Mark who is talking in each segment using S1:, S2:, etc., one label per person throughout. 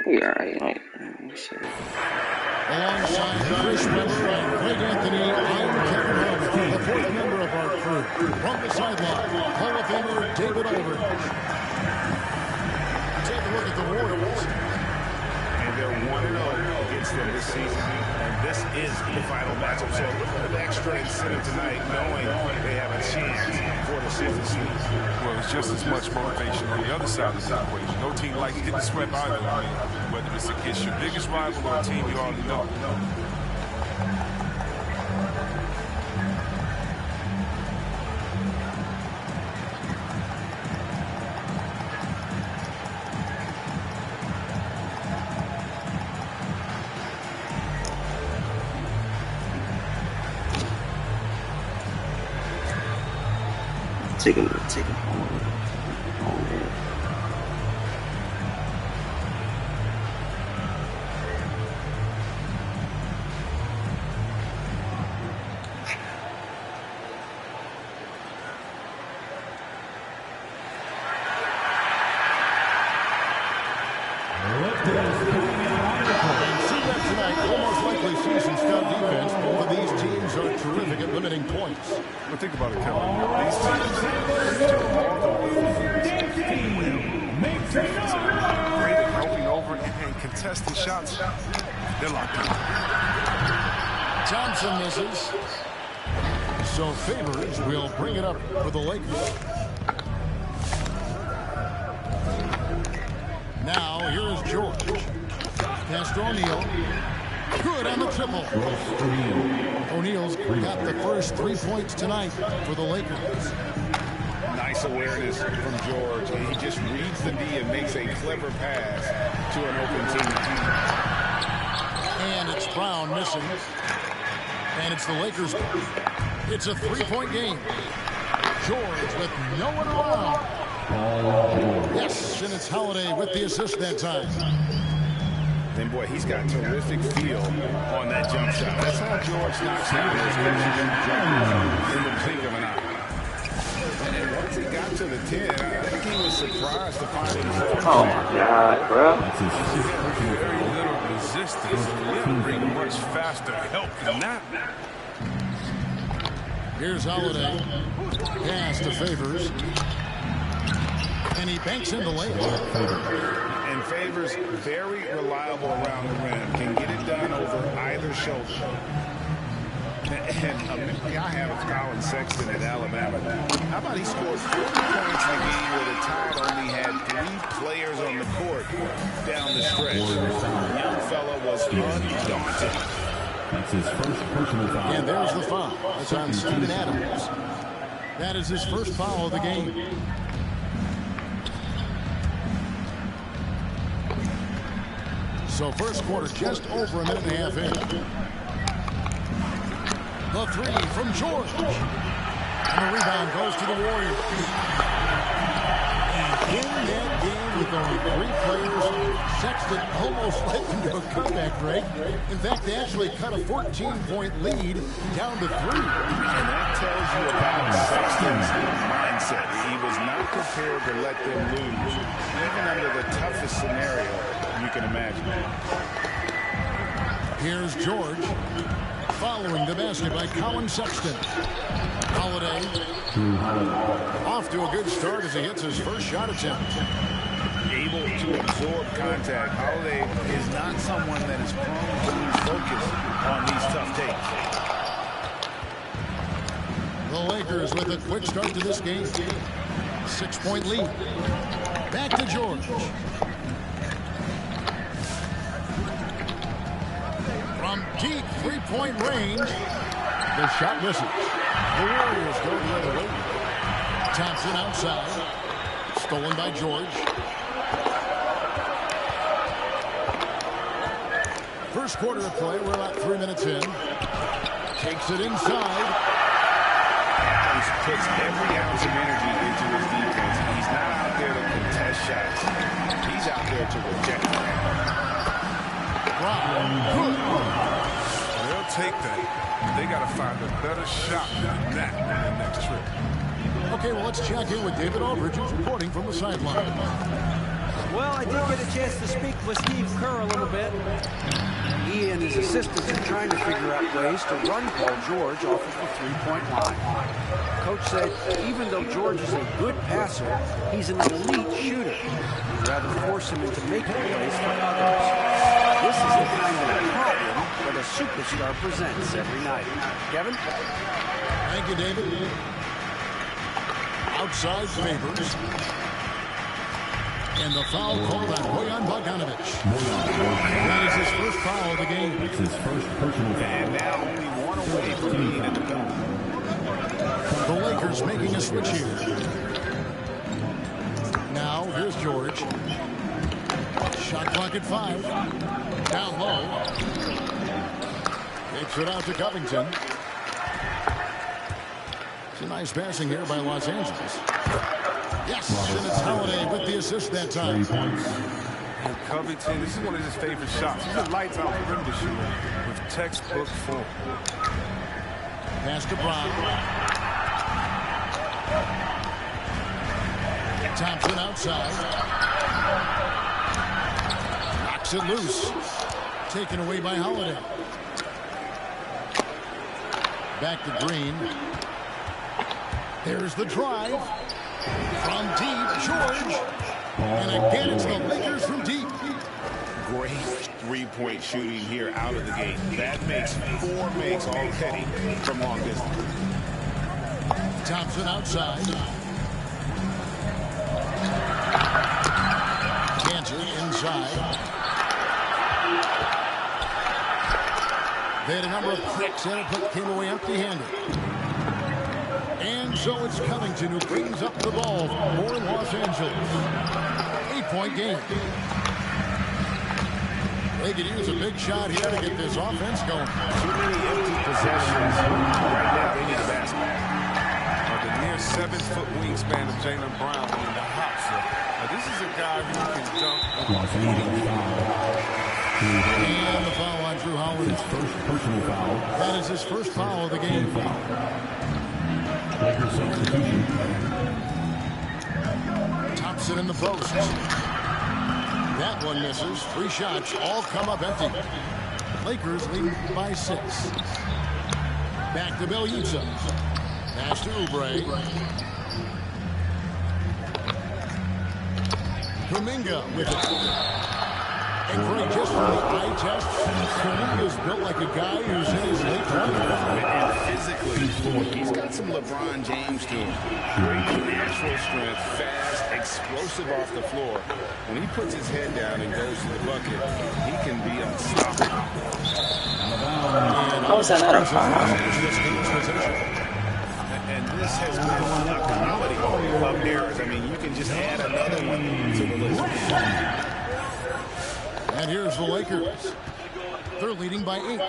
S1: We alright. Let me see.
S2: Alongside Chris Webber and Greg Anthony, I'm Kevin Harlan, the fourth member of our crew. From the sideline, Hall of Famer David Aldridge. Take a look at the Warriors.
S3: And they're 1-0 against them this season. And this is the final matchup. So a little bit of extra incentive tonight, knowing they have a chance for the season series.
S4: Well, it's just as much motivation on the other side of the equation. No team likes getting swept either. I mean, whether it's against your biggest rival or a team you already know.
S1: Take him home.
S4: But think about it, Kevin. These teams great at helping over and contesting shots. They're locked in.
S2: Thompson misses. So Favors will bring it up for the Lakers. Now here is George. Pass to O'Neal. Good on the triple. O'Neal's got the first 3 points tonight for the Lakers.
S3: Nice awareness from George. He just reads the D and makes a clever pass to an open team.
S2: And it's Brown missing. And it's the Lakers. It's a 3-point game. George with no one around. Yes, and it's Holiday with the assist that time.
S3: Then, boy, he's got terrific feel on that jump shot. That's how George knocks down those pitches in the blink of an eye. And once he got to the 10, I think he was surprised to find himself.
S1: Oh, my God, bro.
S4: Very little resistance. Yeah, bring much faster help than that.
S2: Here's Holiday. Pass to Favors. And he banks in the lane.
S3: And Favors very reliable around the rim. Can get it done over either shoulder. And a memory I have of Colin Sexton at Alabama. How about he scored 40 points in a game where the Tide only had 3 players on the court down the stretch. The young fella was undaunted.
S5: That's his first personal foul.
S2: And there's the foul. It's on Steven Adams. That is his first foul of the game. So first quarter just over a minute and a half in. The three from George. And the rebound goes to the Warriors. And in that game with only 3 players, Sexton almost led them to a comeback, Greg. In fact, they actually cut a 14-point lead down to 3.
S3: And that tells you about Sexton's mindset. He was not prepared to let them lose, even under the toughest scenario you can imagine.
S2: Here's George. Following the basket by Colin Sexton. Holiday. Off to a good start as he hits his first shot attempt.
S3: Able to absorb contact. Holiday is not someone that is prone to lose focus on these tough takes.
S2: The Lakers with a quick start to this game. 6-point lead. Back to George. From deep 3-point range, the shot misses. The Warriors go the other way. Thompson outside. Stolen by George. First quarter of play. We're about 3 minutes in. Takes it inside.
S3: He puts every ounce of energy into his defense. He's not out there to contest shots. He's out there to reject them.
S4: They'll take that. They got to find a better shot than that on the next trip.
S2: Okay, well, let's check in with David Aldridge, who's reporting from the sideline.
S6: Well, I did get a chance to speak with Steve Kerr a little bit. He and his assistants are trying to figure out ways to run Paul George off of the three-point line. Coach said even though George is a good passer, he's an elite shooter. He'd rather force him into making plays for others. This is the kind of problem that a superstar presents every night. Kevin?
S2: Thank you, David. Outside Favors. And the foul called on Bojan Bogdanovic. That is his first foul of the game.
S5: It's his first personal foul.
S3: And now only one away from being in the penalty.
S2: The Lakers making a switch here. Now, here's George. Shot clock at 5. Down low. Takes it out to Covington. It's a nice passing here by Los Angeles. Yes, and it's Holiday with the assist that time.
S4: And Covington, this is one of his favorite shots. He's a lights-out perimeter shooter with textbook form.
S2: Pass to Brown. Thompson outside. Knocks it loose. Taken away by Holiday. Back to Green. There's the drive. From deep, George. And again, it's the Lakers from deep.
S3: Great three-point shooting here out of the gate. That makes 4 makes already from long distance.
S2: Thompson outside. Cantor inside. They had a number of cracks in it, but came away empty-handed. And so it's Covington who brings up the ball for Los Angeles. 8-point game. They could use a big shot here to get this offense going.
S3: Too many empty possessions. Right now, they need a basket.
S4: The near 7-foot wingspan of Jaylen Brown in the hot foot. Now, this is a guy who can dunk.
S5: Los Angeles foul.
S2: And the foul on Drew Holiday.
S5: His first personal foul.
S2: That is his first foul of the game.
S5: Lakers substitution.
S2: Thompson in the post. That one misses. 3 shots. All come up empty. Lakers lead by 6. Back to Bielitsa. Pass to Oubre. Kuminga with it. And Gray, just for the eye test, Kuminga's built like a guy who's in his late 20s.
S3: And physically, he's got some LeBron James to him. Great natural strength, fast, explosive off the floor. When he puts his head down and goes to the bucket, he can be unstoppable.
S1: How is that not a foul?
S3: And this has been a community of errors. I mean, you can just add another one to the list.
S2: And here's the Lakers. They're leading by 8.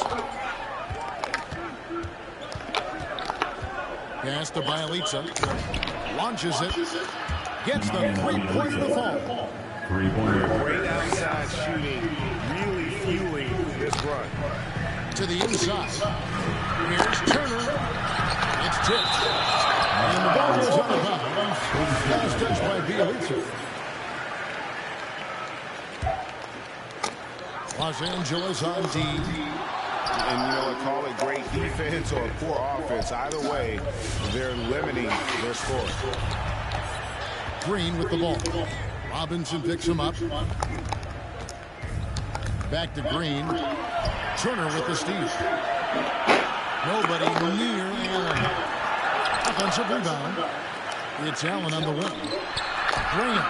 S2: Pass to Bielitsa. Launches it. Gets the three-point in the fall.
S5: Three-pointer.
S3: Great outside shooting, really fueling this run.
S2: To the inside. Here's Turner. It's tipped. And the ball goes out of bounds. Last touch by Bielitsa. Los Angeles on D.
S3: And, you know, call it great defense or poor offense. Either way, they're limiting their score.
S2: Green with the ball. Robinson picks him up. Back to Green. Turner with the steal. Nobody near Allen. Offensive rebound. It's Allen on the wing. Graham.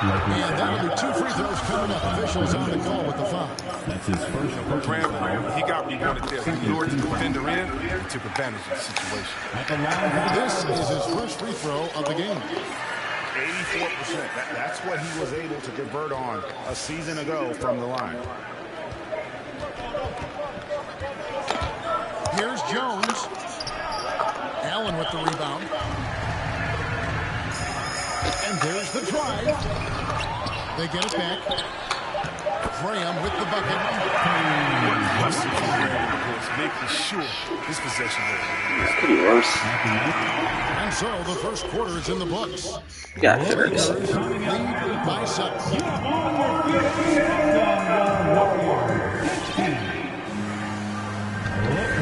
S2: And that'll be 2 free throws coming up. Officials on the call with the foul.
S5: That's his first personal foul.
S4: He got what he wanted there. He lured the defender in and took advantage of the situation.
S5: At the line.
S2: This is his first free throw of the game.
S3: 84%. That's what he was able to convert on a season ago from the line.
S2: Here's Jones. Allen with the rebound. And there's the drive. They get it back. Graham with the bucket.
S4: was making sure his possession was.
S1: Could be worse.
S2: And so the first quarter is in the books.
S1: Yeah,
S2: Lakers
S1: first.
S2: lead by 7.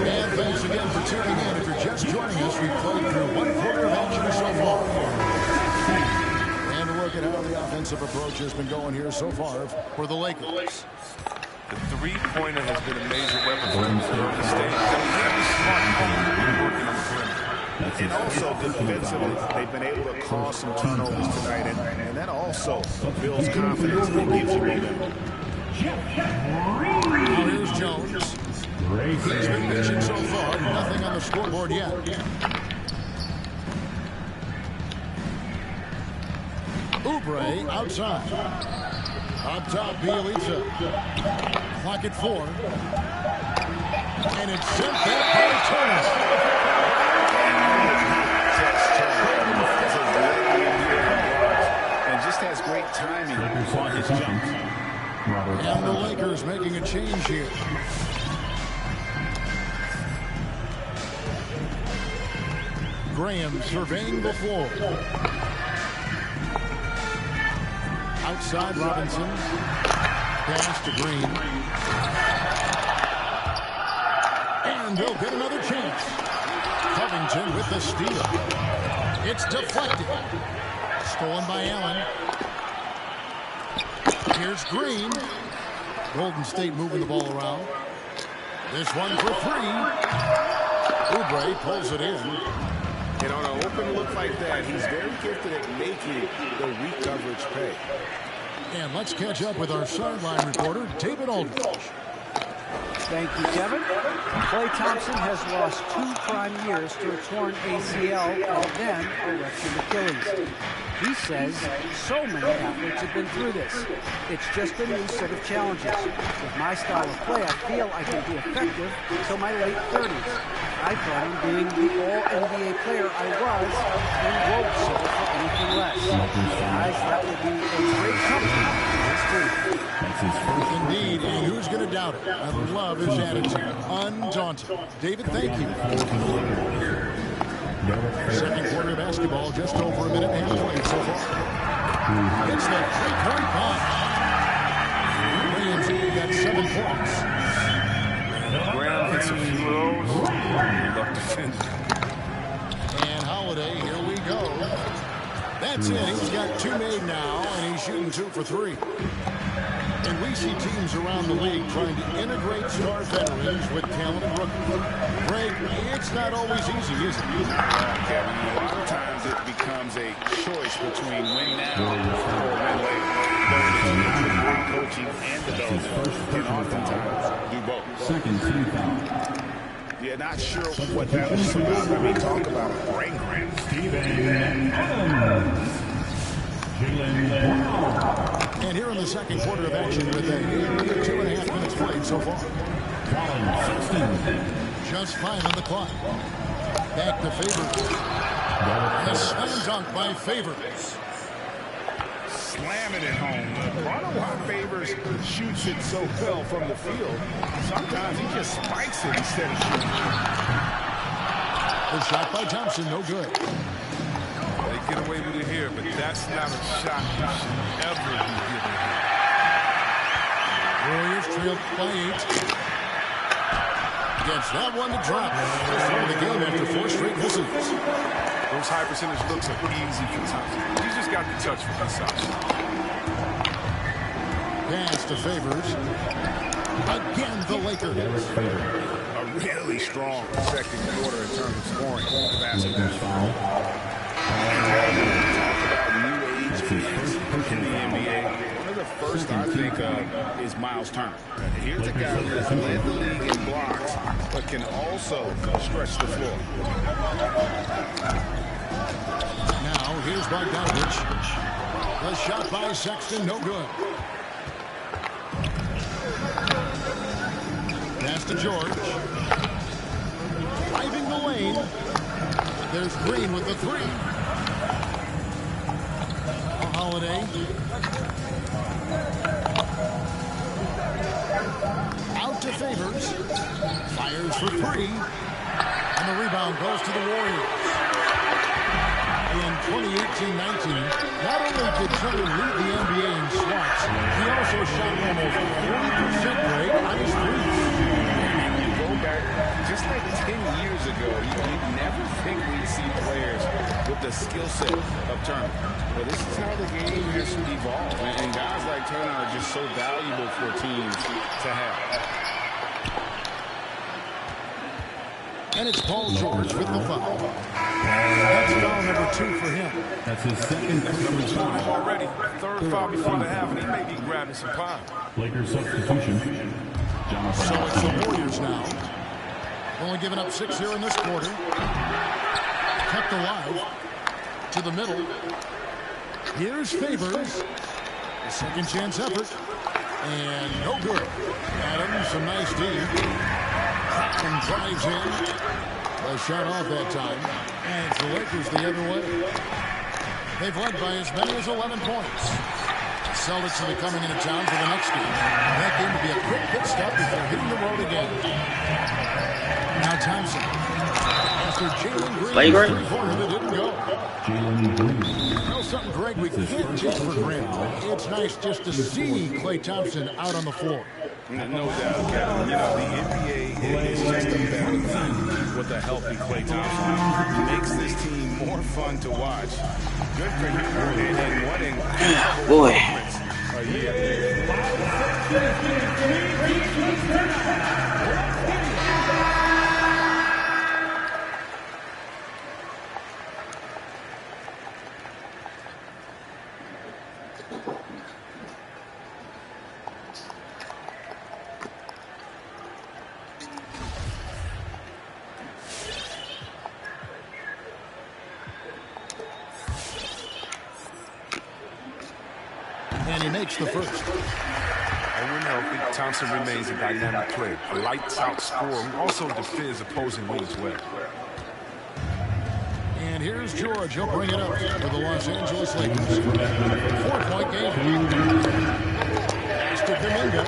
S2: And thanks again for tuning in. If you're just joining us, we've played through one quarter of action so far. And a look at how the offensive approach has been going here so far for the Lakers.
S4: The three-pointer has been a major weapon for them in the early stage. They're very smart working on the perimeter.
S3: And also defensively, they've been able to cause some turnovers tonight, and that also builds confidence and gives you momentum.
S2: Now here's Jones. He's been pitching so far, nothing on the scoreboard yet. Oubre outside. Up top, Bielitsa. Clock at 4. And it's sent back by Turner.
S3: And just has great timing on his jump.
S2: And the Lakers making a change here. Graham surveying the floor. Outside Robinson. Pass to Green. And they'll get another chance. Covington with the steal. It's deflected. Stolen by Allen. Here's Green. Golden State moving the ball around. This one for 3. Oubre pulls it in.
S3: And on an open look like that, he's very gifted at making the weak coverage pay.
S2: And let's catch up with our sideline reporter, David Aldridge.
S6: Thank you, Kevin. Klay Thompson has lost 2 prime years to a torn ACL and then a ruptured Achilles. He says so many athletes have been through this. It's just a new set of challenges. With my style of play, I feel I can be effective until my late 30s. I plan on being the all-NBA player I was and won't settle for anything less. Guys, that will be a great comfort to this team.
S2: Indeed, and who's going to doubt it? I love his attitude. Undaunted. David, thank you. Second quarter of basketball, just over a minute and a half played so far. It's the three-point punch. Williams got 7 points.
S4: Graham hits a few of those. Love defending.
S2: And Holiday, here we go. That's it. He's got 2 made now, and he's shooting 2 for 3. And we see teams around the league trying to integrate star veterans with talented rookies. Greg, it's not always easy, is it?
S3: Kevin, a lot of times it becomes a choice between win now or win later. Great coaching and development can oftentimes do both.
S5: Second team foul.
S3: Yeah, not sure what that was about. I mean, talk about a brain cramp.
S5: Steven Adams. Jaylen Brown.
S2: And here in the second quarter of action with a 2.5 minutes played so far.
S5: Colin Sexton.
S2: Just 5 on the clock. Back to Favors. And a slam dunk by Favors.
S3: Slamming it home. Part of why Favors shoots it so well from the field, sometimes he just spikes it instead of shooting.
S2: The shot by Thompson, no good.
S4: They get away with it here, but that's not a shot you should ever be given here.
S2: Warriors trailed by 8. Gets that one to drop. Through the game after 4 straight misses.
S4: Those high percentage looks are easy for Thompson. He's just got the touch for this option.
S2: Pass to Favors. Again, the Lakers.
S3: A really strong second quarter in terms of scoring. Basketball. New age in the NBA. One of the first I think of is Miles Turner. Here's a guy who has led the league in blocks, but can also stretch the floor.
S2: Now, here's Bogdanovich. The shot by Sexton, no good. Pass to George. Driving the lane. There's Green with the 3. Holiday. Out to to Favors. Fires for three. And the rebound goes to the Warriors. In 2018-19, not only did Turner lead the NBA in swats, he also shot almost 40% rate on his threes.
S3: You go back just like 10 years ago, you'd never think we'd see players with the skill set of Turner. But this is how the game has evolved. And guys like Turner are just so valuable for teams to have.
S2: And it's Paul George with the foul. That's foul number 2 for him.
S5: That's his second personal foul.
S4: Already, third foul before the half, and he may be grabbing some pie.
S5: Lakers substitution. Jonathan.
S2: So it's the Warriors now. Only giving up 6 here in this quarter. Kept alive to the middle. Here's Favors. A second chance effort. And no good. Adams, some nice D. And drives in. A shot off that time. And it's the Lakers the other way. They've led by as many as 11 points. Celtics will be coming into town for the next game. That game will be a quick pit stop before hitting the road again. Now Thompson. After Jalen Green's three-pointer that didn't go.
S5: Jalen Green.
S2: You know something, Greg, we can't take for granted. It's nice just to see Klay Thompson out on the floor.
S3: No doubt, Kevin. You know, the NBA is just a better thing with a healthy Klay Thompson. Makes this team more fun to watch. Good for him. And what incredible
S1: Boy.
S2: And he makes the first.
S4: And when healthy, Thompson remains a dynamic player, a lights-out scorer who also defends opposing wings well.
S2: And here's George. He'll bring it up for the Los Angeles Lakers. 4-point game. Pass to Kuminga.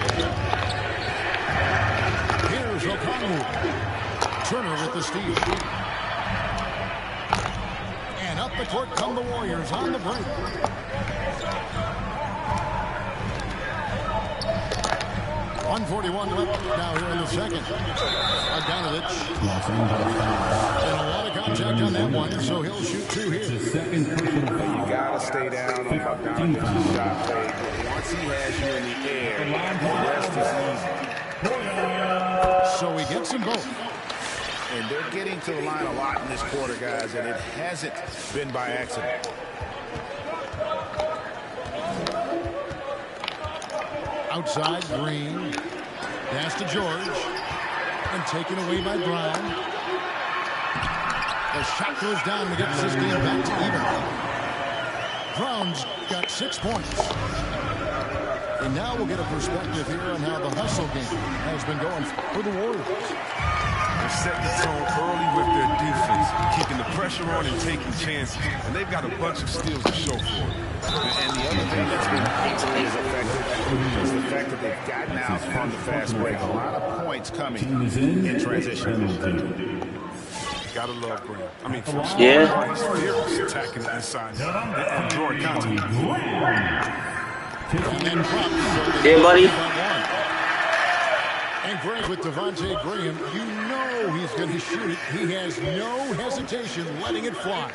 S2: Here's O'Connell. Turner with the steal. And up the court come the Warriors on the break. .141 left now here in the second. Bogdanovic. And a lot of contact on that one, so he'll shoot 2 here.
S5: His second personal foul.
S3: You got to stay down on Bogdanovic's shot fade. Once he has you in the air, the rest is easy.
S2: So he gets them both.
S3: And they're getting to the line a lot in this quarter, guys, and it hasn't been by accident.
S2: Outside, Green. Pass to George. And taken away by Brown. The shot goes down and gets this game back to even. Brown's got 6 points. And now we'll get a perspective here on how the hustle game has been going for the Warriors.
S4: They set the tone early with their defense, keeping the pressure on and taking chances. And they've got a bunch of steals to show for it.
S3: And the other thing that's been equally as effective is the fact that they've gotten out on the fast break. A lot of points coming in transition.
S4: Gotta love Graham. I mean,
S1: Yeah.
S4: he's fearless attacking the inside and drawing contact.
S2: And then Pop.
S1: Yeah, buddy.
S2: And Greg, with Devontae Graham, you know he's going to shoot it. He has no hesitation letting it fly.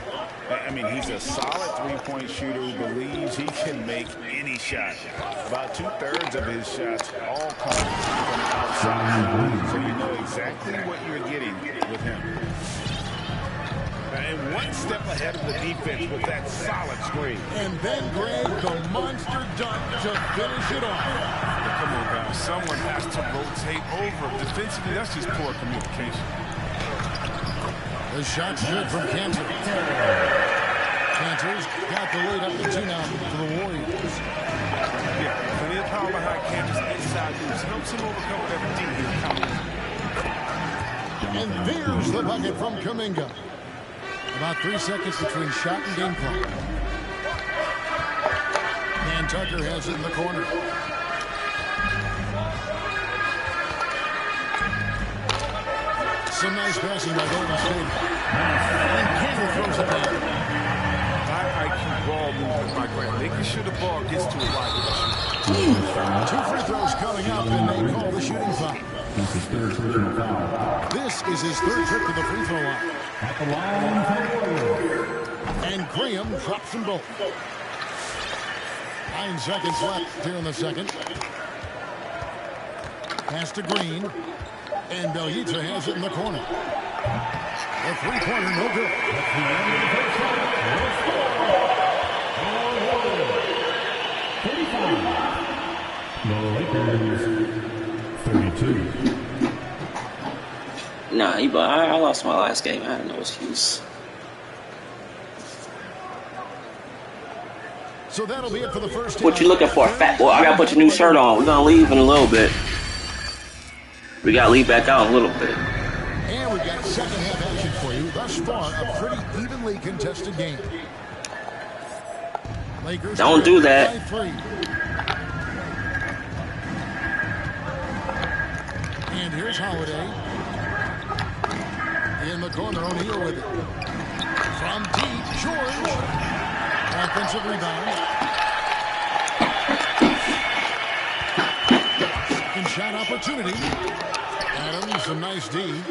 S3: I mean, he's a solid three-point shooter who believes he can make any shot. About 2/3 of his shots all come from outside. So you know exactly what you're getting with him. And one step ahead of the defense with that solid screen.
S2: And then Greg, the monster dunk to finish it off.
S4: Come on, guys. Someone has to rotate over. Defensively, that's just poor communication.
S2: The shot's good from Cantor. Cantor's got the lead up to 2 now for the Warriors.
S4: Yeah, plenty of power behind Cantor's inside moves. Helps him overcome whatever deep he's coming.
S2: And there's the bucket from Kuminga. About 3 seconds between shot and game clock. And Tucker has it in the corner. Some nice passing by Golden State. And Campbell throws it down.
S4: High IQ ball movement by Graham, making sure the ball gets to a wide receiver.
S2: 2 free throws coming up, and they call the shooting foul.
S5: That's his third personal foul.
S2: This is his third trip to the free throw line.
S5: At the line for the Warriors.
S2: And Graham drops them both. 9 seconds left here in the second. Pass to Green. And Bjelica has it in the corner. The three-pointer, no good.
S5: The Lakers, 32.
S1: Nah, I lost my last game. I had no excuse.
S2: So that'll be it for the first.
S1: What you looking for, fat boy? I gotta put your new shirt on. We're gonna leave in a little bit. We gotta leave back out a little bit.
S2: And we've got second half action for you. Thus far, a pretty evenly contested game. Lakers
S1: Don't do that.
S2: by 3. And here's Holiday. In the corner, O'Neal with it. From deep, George. Offensive rebound. Second shot opportunity. Adams, a nice D.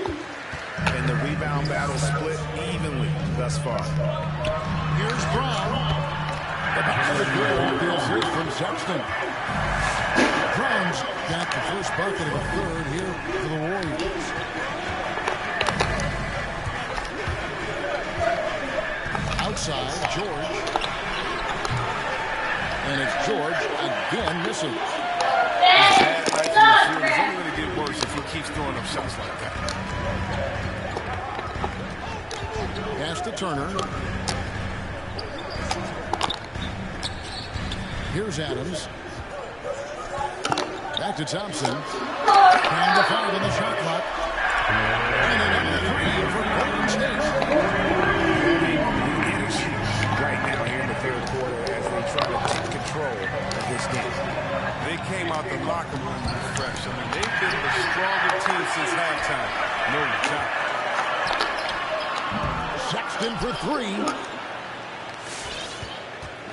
S3: And the rebound battle split evenly thus far.
S2: Here's Brown. The back of the good off the assist from Sexton. Brown's got the first bucket of the third here for the Warriors. Outside, George. And it's George again missing.
S4: Bad night from the field. It's only going to get worse if he keeps throwing up shots like that.
S2: Pass to Turner. Here's Adams. Back to Thompson. And the 5 in the shot clock. And another 3 for Golden State.
S3: Energy right now here in the third quarter as they try to take control of this game.
S4: They came out the locker room refreshed. I mean, they've been the stronger team since halftime. No doubt.
S2: Sexton for 3.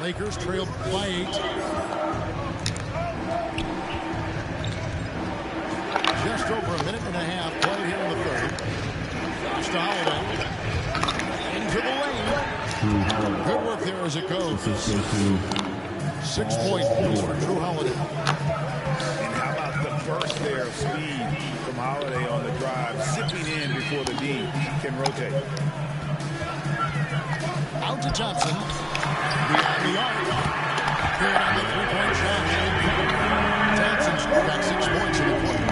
S2: Lakers trail by 8. Just over a minute and a half played here in the third. Pass to Holiday. Into the lane. Good work there as it goes. 6-point points for Drew Holiday.
S3: And how about the burst there of speed from Holiday on the drive, zipping in before the D can rotate.
S2: Out to Thompson. Beyond the arc. Good on the three-point shot. Thompson's got 6 points in the quarter.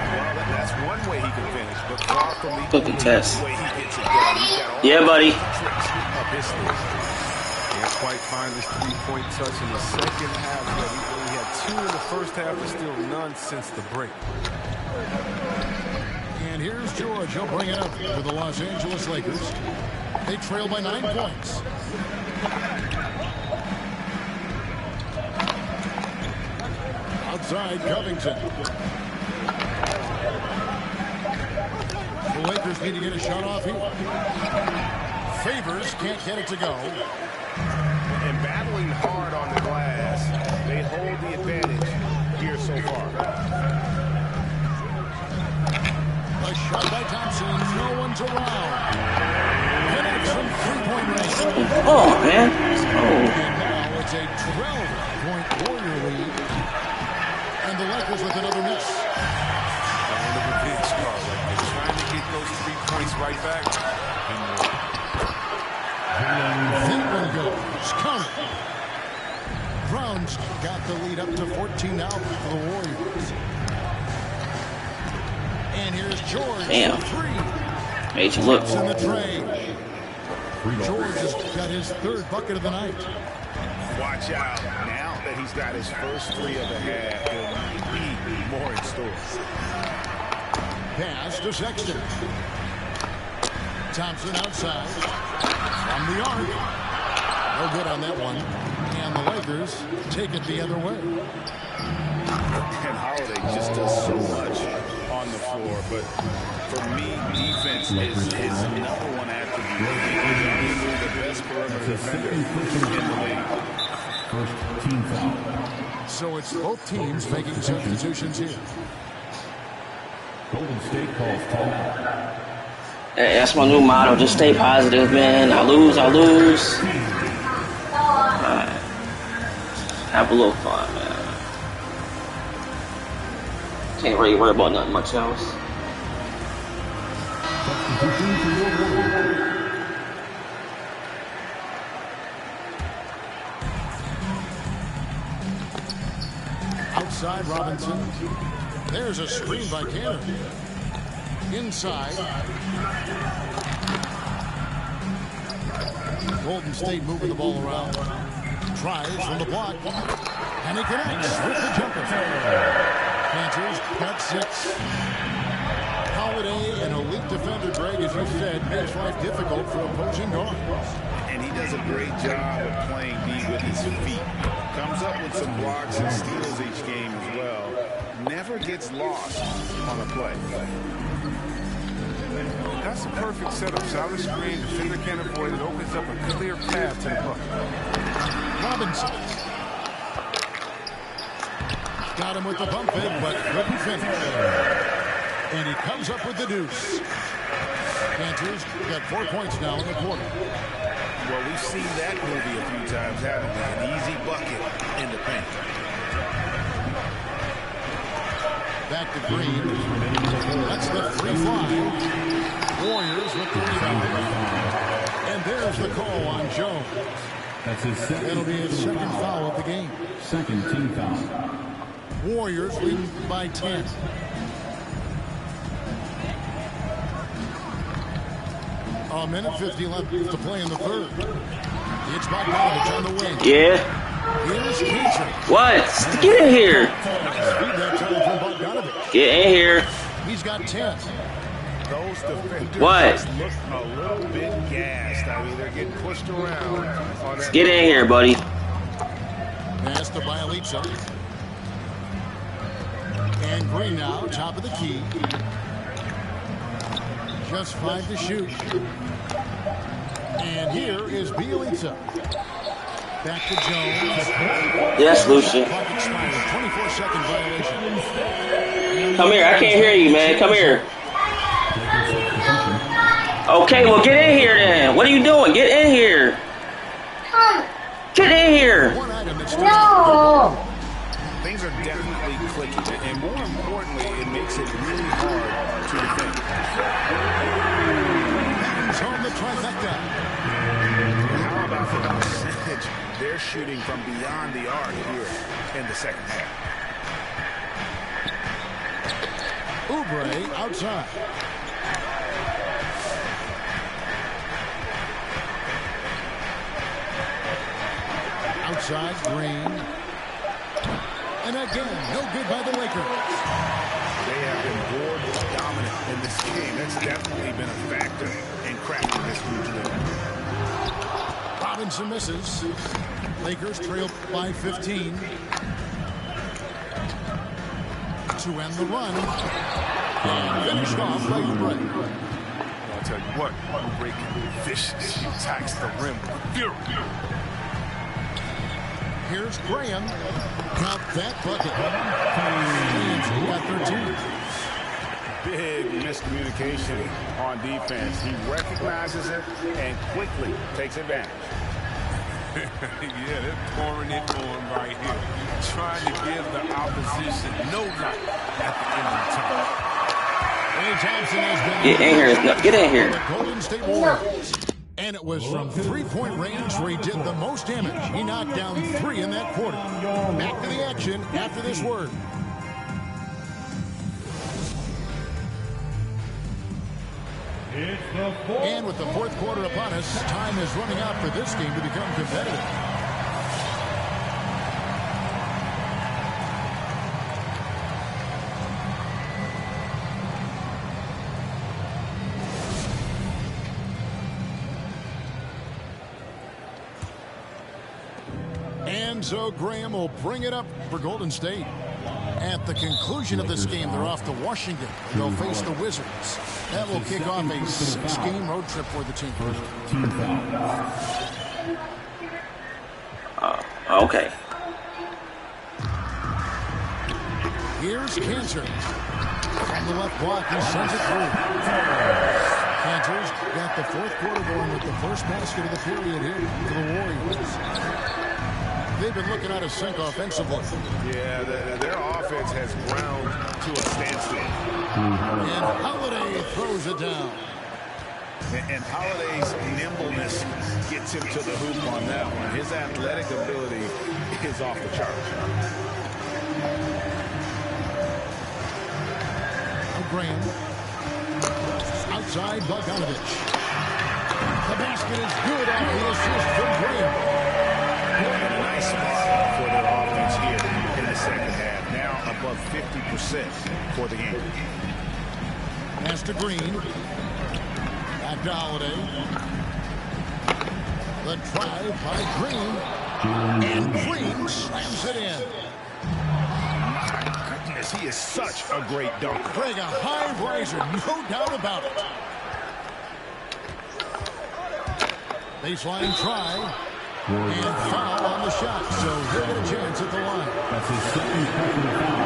S3: Well, that's one way he can finish, but far from the
S1: Good contest.
S3: way he gets it done. He's got all
S1: Yeah, buddy.
S3: the tricks up his sleeve.
S4: Can't quite find his three-point touch in the second half. He only had 2 in the first half, but still none since the break.
S2: And here's George. He'll bring it up for the Los Angeles Lakers. They trail by 9 points. Outside, Covington. The Lakers need to get a shot off here. Favors can't get it to go.
S3: And battling hard on the glass, they hold the advantage here so far.
S2: A shot by Thompson, no one to round. Connects from 3-point range.
S1: Oh, man.
S2: And now it's a 12-point Warrior lead. And the Lakers with another miss.
S4: And the revenge card. They're trying to get those 3 points right back.
S2: That one goes. Count. Brown's got the lead up to 14 now for the Warriors. And here's George.
S1: Damn.
S2: For 3.
S1: Made you look.
S2: It's in the tray. George has got his 3rd bucket of the night.
S3: Watch out. Now that he's got his first 3 of the half, there'll be more in store.
S2: Pass to Sexton. Thompson outside. From the arc. No good on that one. And the Lakers take it the other way.
S3: And Holiday just does so much on the floor. But for me, defense is his #1 attribute. He's the best perimeter defender in the league.
S5: First team foul.
S2: So it's both teams making substitutions here.
S5: Golden State calls timeout.
S1: Hey, that's my new motto. Just stay positive, man. I lose. Alright. Have a little fun, man. Can't really worry about nothing much else.
S5: Substitution for your Warriors.
S2: Outside Robinson. There's a screen by Cannon. Inside. Golden State moving the ball around. Tries from the block. And he connects with the jumper. Panthers got 6. Holiday, an elite defender, Greg, as you said, makes life difficult for opposing guards.
S3: And he does a great job of playing D with his feet. Comes up with some blocks and steals each game as well. Never gets lost on a play.
S4: That's a perfect setup. Solid screen, defender can't avoid it. Opens up a clear path to the bucket.
S2: Robinson. Got him with the bump in, but couldn't finish. And he comes up with the deuce. Panthers got 4 points now in the quarter.
S3: Well, we've seen that movie a few times, haven't we? An easy bucket in the paint.
S2: Back to Green. That's the free fly. Warriors with the rebound. And there's the call on Jones.
S5: That's his second.
S2: It'll be his second foul of the game.
S5: Second team foul.
S2: Warriors leading by 10. A minute 50 left to play in the third. It's Bogdanovich on the wing.
S1: Yeah.
S2: Here's Keaton.
S1: What? Get in here.
S2: Speed that time from Bogdanovich.
S1: Get in here.
S2: He's got 10.
S3: Those defenders
S1: What?
S3: just look a little bit gassed. I mean, they're getting pushed around. On that
S1: Get in here, buddy.
S2: Pass to Bielitsa. And Green now, top of the key. Just 5 to shoot. And here is Bielitsa. Back to Jones.
S1: Yes, Lucian.
S2: 24-second violation.
S1: Come here. I can't hear you, man. Come here. Okay, well, get in here then. What are you doing? Get in here. Get in here.
S2: One item that's
S7: No!
S3: Things are definitely clicking, and more importantly, it makes it really hard to defend.
S2: He's on the trifecta.
S3: How about the percentage they're shooting from beyond the arc here in the second half?
S2: Oubre outside. Outside, Green. And again, no good by the Lakers.
S3: They have been board dominant in this game. That's definitely been a factor in cracking this huge lead.
S2: Robinson misses. Lakers trail by 15. To end the run. And finished off by Oubre.
S4: I'll tell you what, Oubre can be vicious. He attacks the rim with fury.
S2: Here's Graham. Count that bucket. Williams got 13.
S3: Big miscommunication on defense. He recognizes it and quickly takes advantage.
S4: Yeah, they're pouring it on right here. Trying to give the opposition no light at the end of the time.
S2: Ray Thompson has been
S1: Get in here. No, get in here.
S2: the Golden State Warriors. And it was from three-point range where he did the most damage. He knocked down 3 in that quarter. Back to the action after this word. And with the fourth quarter upon us, time is running out for this game to become competitive. And so Graham will bring it up for Golden State. At the conclusion of this game, they're off to Washington. They'll face the Wizards. That will kick off a 6-game road trip for the team.
S1: Okay.
S2: Here's Cantor. From the left block, he sends it through. Cantor's got the fourth quarter going with the first basket of the period here for the Warriors. They've been looking out of sync offensively.
S3: Yeah, their offense has ground to a standstill.
S2: And Holiday throws it down.
S3: And Holiday's nimbleness gets him to the hoop on that one. His athletic ability is off the charts.
S2: Graham. Outside, Bogdanovich. The basket is good off the assist from Graham.
S3: A nice spot for their offense here in the second half. Now above 50% for the game.
S2: Pass to Green. Back to Holiday. The drive by Green. And Green slams it in.
S3: He is such a great dunker.
S2: Craig, a high riser, no doubt about it. Baseline try. And foul on the shot, so he'll get a chance at the line.
S5: That's his second personal foul.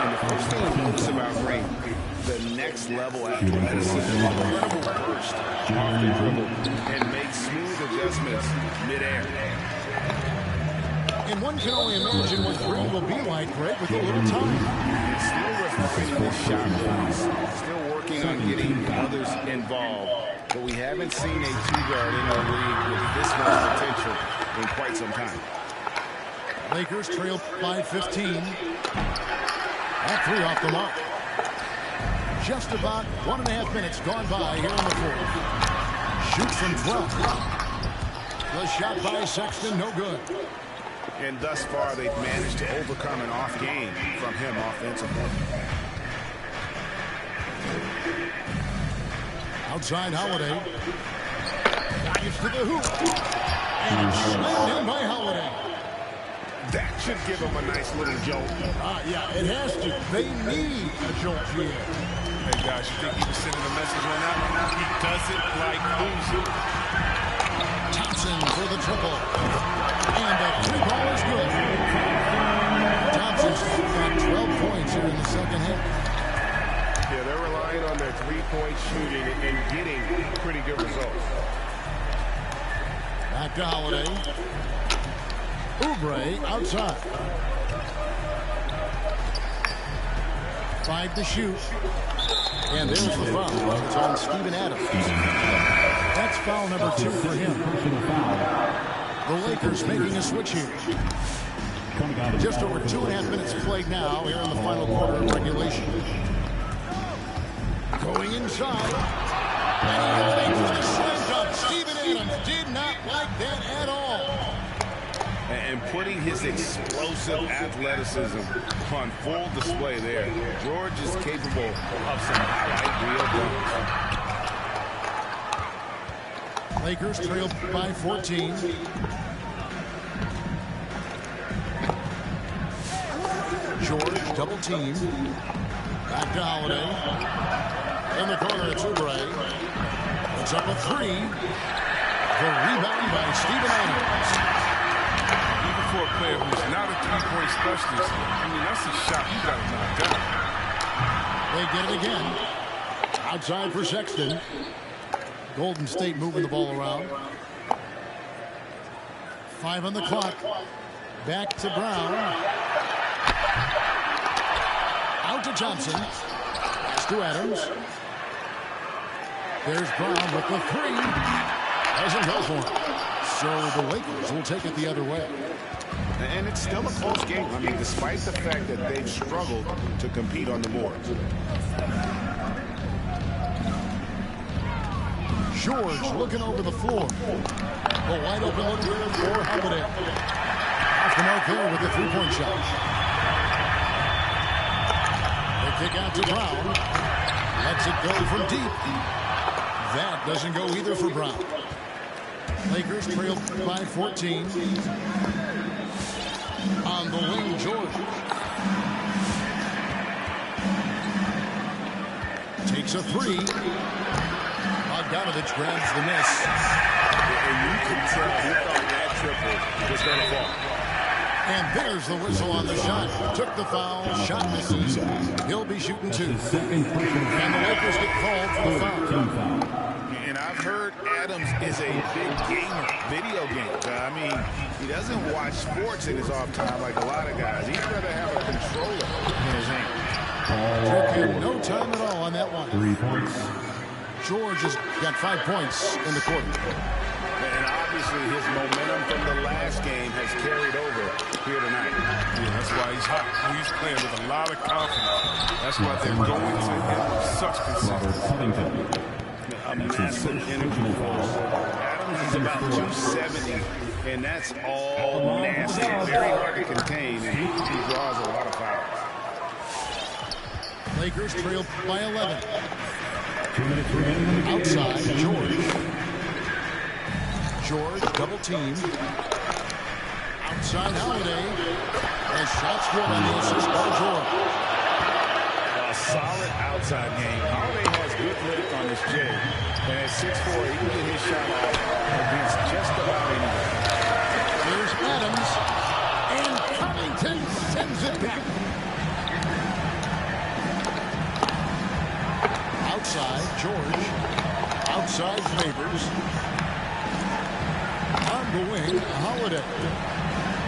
S3: And the first thing that looks about Green, the next level athleticism, incredible burst off the dribble, and makes smooth adjustments midair.
S2: And one can only imagine what Green will be like, Greg, with a little time.
S3: Still refining his shot moves, still working on getting others involved. But we haven't seen a two-guard in the league with this much potential in quite some time.
S2: Lakers trail by 15. That three off the mark. Just about 1.5 minutes gone by here in the fourth. Shoots from 12. The shot by Sexton, no good.
S3: And thus far, they've managed to overcome an off game from him offensively.
S2: Outside Holiday. Dives to the hoop. And slammed in by Holiday.
S3: That should give them a nice little jolt.
S2: Yeah, it has to. They need a jolt here.
S4: Hey, guys, you think he was sending a message on that one? He doesn't like losing.
S2: Thompson for the triple. And the three ball is good. Thompson's got 12 points here in the second half.
S3: Yeah, they're relying on their three-point shooting and getting pretty good results.
S2: Back to Holiday. Oubre outside. 5 to shoot. And there's the foul. It's on Steven Adams. That's foul number 2 for him. The Lakers making a switch here. Just over 2.5 minutes played now here in the final quarter of regulation. Going inside. And he eliminates the slam dunk. Steven Adams did not like that at all.
S3: And putting his explosive athleticism on full display there. George is capable of some highlight reel dunks.
S2: Lakers trail by 14. George double team. Back to Holiday. In the corner, it's Oubre. It's up a 3. The rebound by Steven Adams.
S4: Even for a player who's not a three-point specialist, I mean, that's a shot you got to knock down.
S2: They get it again. Outside for Sexton. Golden State moving the ball around. 5 on the clock. Back to Brown. Out to Johnson. Pass to Adams. There's Brown with the 3. Doesn't go for it. So the Lakers will take it the other way.
S3: And it's still a close game. I mean, despite the fact that they've struggled to compete on the boards.
S2: George looking over the floor. The wide open look here for Holiday. Off the mark there with the three-point shot. They kick out to Brown. Lets it go from deep. That doesn't go either for Brown. Lakers trail by 14. On the wing, George. Takes a three. Bogdanovich grabs the miss.
S3: And you can tell he thought that triple was going to fall.
S2: And there's the whistle on the shot. Took the foul. Shot misses. He'll be shooting two. And the Lakers get called for the foul.
S3: And I've heard Adams is a big gamer, video games. I mean, he doesn't watch sports in his off time like a lot of guys. He'd rather have a controller in his hand.
S2: Took him no time at all on that one.
S5: 3 points.
S2: George has got 5 points in the quarter.
S3: And obviously his momentum from the last game has carried over here tonight.
S4: Yeah, that's why he's hot. He's playing with a lot of confidence. That's why they're going to him with such consistency.
S3: A massive energy force. Adams is about 270, and that's all nasty. Very hard to contain, and he draws a lot of fouls.
S2: Lakers trail by 11.
S5: 2 minutes remaining.
S2: Outside, George. George double team. Outside Holiday. And shots good on the assist by George.
S3: A solid outside game. Holiday has good lift on this J. And at 6'4", he can get his shot off against just about anybody.
S2: Here's Adams. And Covington sends it back. Outside, George. Outside, Favors. On the wing, Holiday.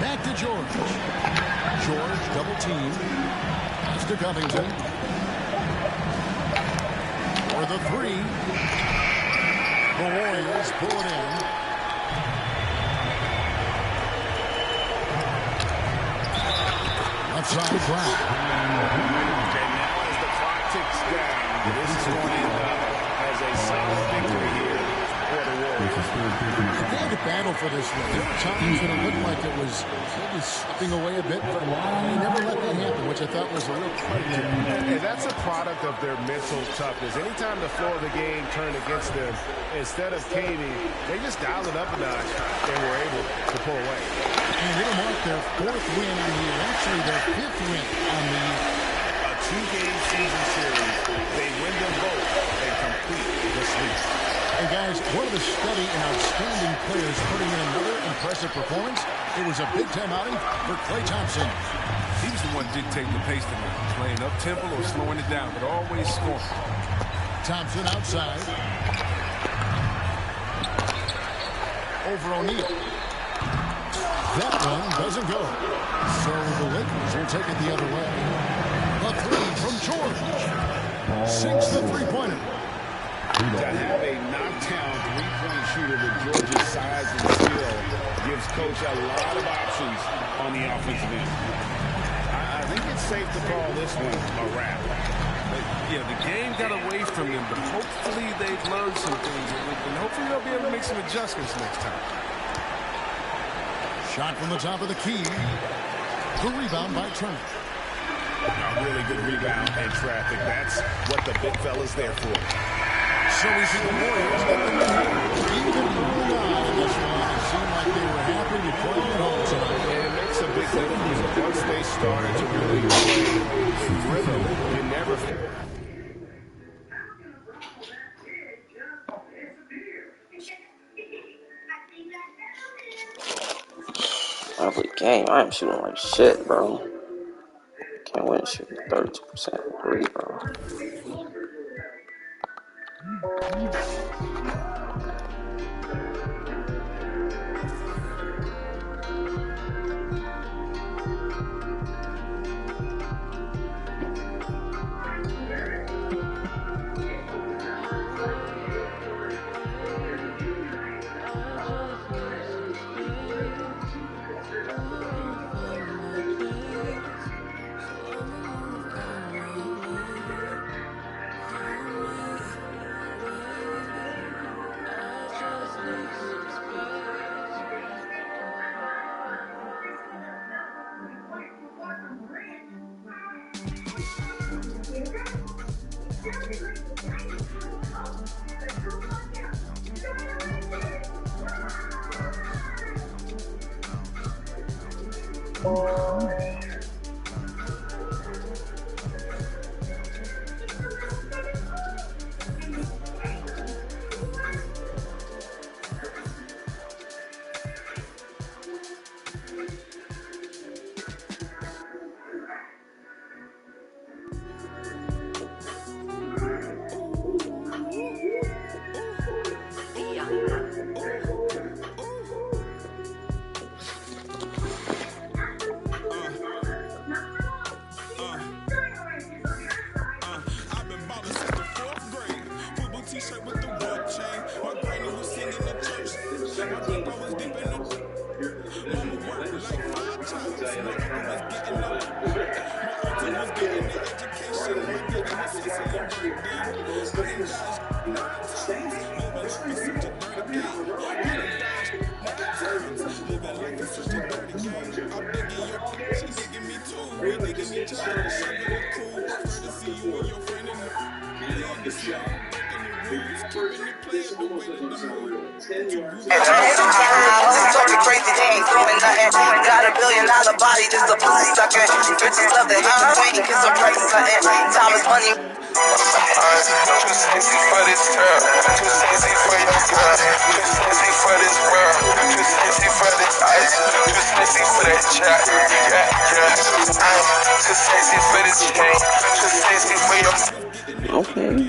S2: Back to George. George, double team. Pass to Covington. For the three. The Warriors pull it in. Outside, Brown.
S3: And now as the clock ticks down, this is going to end up as a solid victory here for the Warriors.
S2: They had to battle for this one. There were times when it looked like it was maybe slipping away a bit, but they never let that happen, which I thought was a real credit.
S3: And that's a product of their mental toughness. Anytime the flow of the game turned against them, instead of caving, they just dialed it up a notch and were able to pull away.
S2: And it'll mark their 4th win on the year, actually their 5th win on the year.
S3: A 2-game season series, they win them both and complete the sweep.
S2: And guys, one of the steady and outstanding players putting in another impressive performance. It was a big-time outing for Klay Thompson.
S4: He was the one dictating the pace tonight, playing up-tempo or slowing it down, but always scoring.
S2: Thompson outside. Over O'Neal. That one doesn't go. So the Lakers will take it the other way. A three from George. Sinks the three-pointer.
S3: To have a knockdown three-point shooter with George's size and skill gives Coach a lot of options on the offensive end. I think it's safe to call this one a wrap.
S4: Yeah, the game got away from them, but hopefully they've learned some things, and hopefully they'll be able to make some adjustments next time.
S2: Shot from the top of the key. The rebound by Turner.
S3: A really good rebound and traffic. That's what the big fella's there for.
S2: So we see the Warriors get the win. Even early on in this one, it seemed like they were happy to play at home tonight.
S3: And it makes a big difference. Once they started to really play in rhythm, you never feel.
S1: Every game, I am shooting like shit, bro. Can't win shooting 32% three, bro.
S7: Talking crazy, they ain't doing nothing. Got $1 billion body, just a pussy sucker. Bitches love the hate, waiting cause I'm price cutting. Time is money.
S8: Too sexy for this girl, too sexy for your girl, too sexy for this world, too sexy for this ice, too sexy for that chat, yeah. I'm too sexy for this game, too sexy for your.
S1: Okay.
S8: Too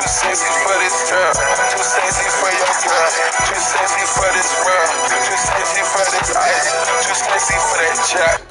S8: sexy for this girl, too sexy for your girl, too sexy for this world, too sexy for this ice, too sexy for that chat.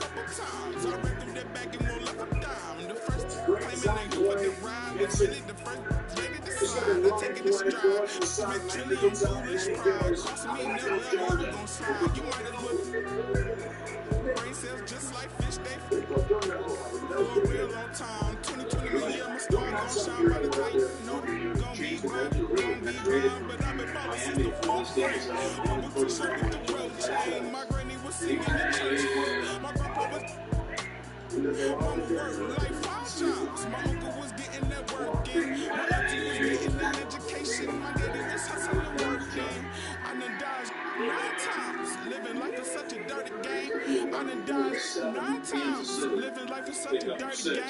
S3: Living life is such a dirty game. I done died 9 times. Living life is such a dirty game.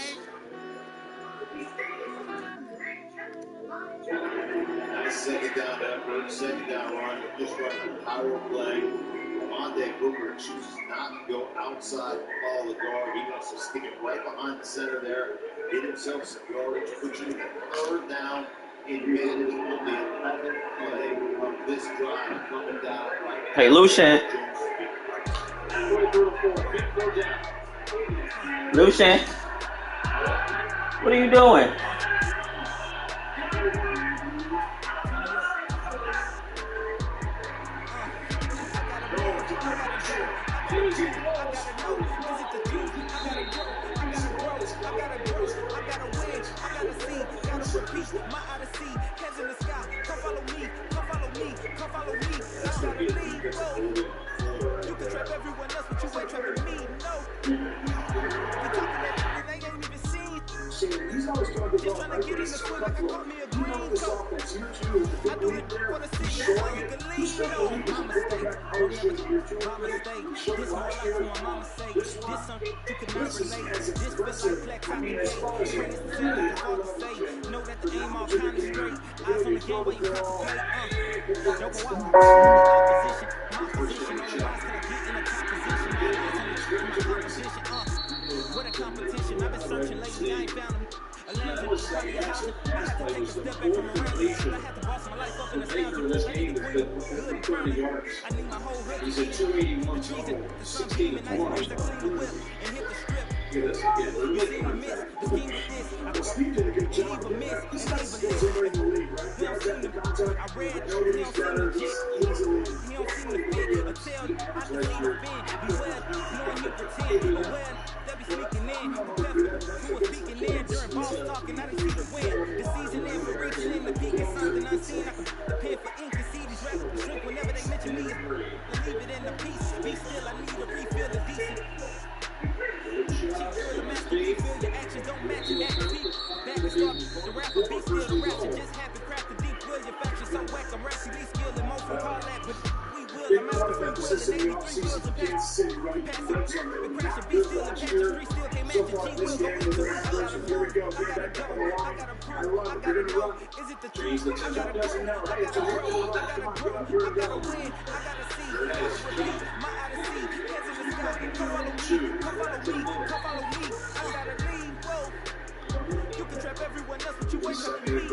S9: Nice second down effort, second down run, just running a power play. Monte Booker chooses not to go outside and follow the guard. He wants to stick it right behind the center there, get himself some yardage, put you in the third down advantage on the 11th play of this drive coming down right.
S1: Hey, Lucian. Lucian. What are you doing?
S10: What a competition. I've been searching lately, I ain't found him. A lounge in the house. I had to take a step back from around the street. I had to boss my life up in the lounge. I need my whole hood to see the trees and the sun beaming. Nice ways I clean the whip and hit the strip. You see me miss, the king with this. He even miss, he even miss. He don't seem to, I read, he don't seem to jit. He don't seem to fit. Until I can see the fin. Beware, knowing you pretend. Aware, they be sneaking in. Who was speaking in during ball talking, I didn't see the win. The season in for reaching in the peak is something unseen. I can the pen for ink and see these rappers shrink whenever they mention me. I leave it in the piece. Be still, I need a refill of decent. Feel your actions don't match your activity. Back and start the rapper, be still the ratchet. Just happy craft the deep will. Your faction so whack. I'm rapidly skilled and most from call that, but we will. I'm out the free will. And 83 wheels of pass. Pass it, we crash it. Be still and catch the street. Still can't match the G will. Go into it. I gotta move. I gotta go. I gotta prove. I gotta know. Is it the truth? I gotta grow. I gotta grow. I gotta grow. I gotta win. I gotta see. I gotta repeat my odyssey. Hands in the sky. Come follow me. Come follow me. Come follow me. I gotta leave, whoa. You can trap everyone else, but you wake up and me, no.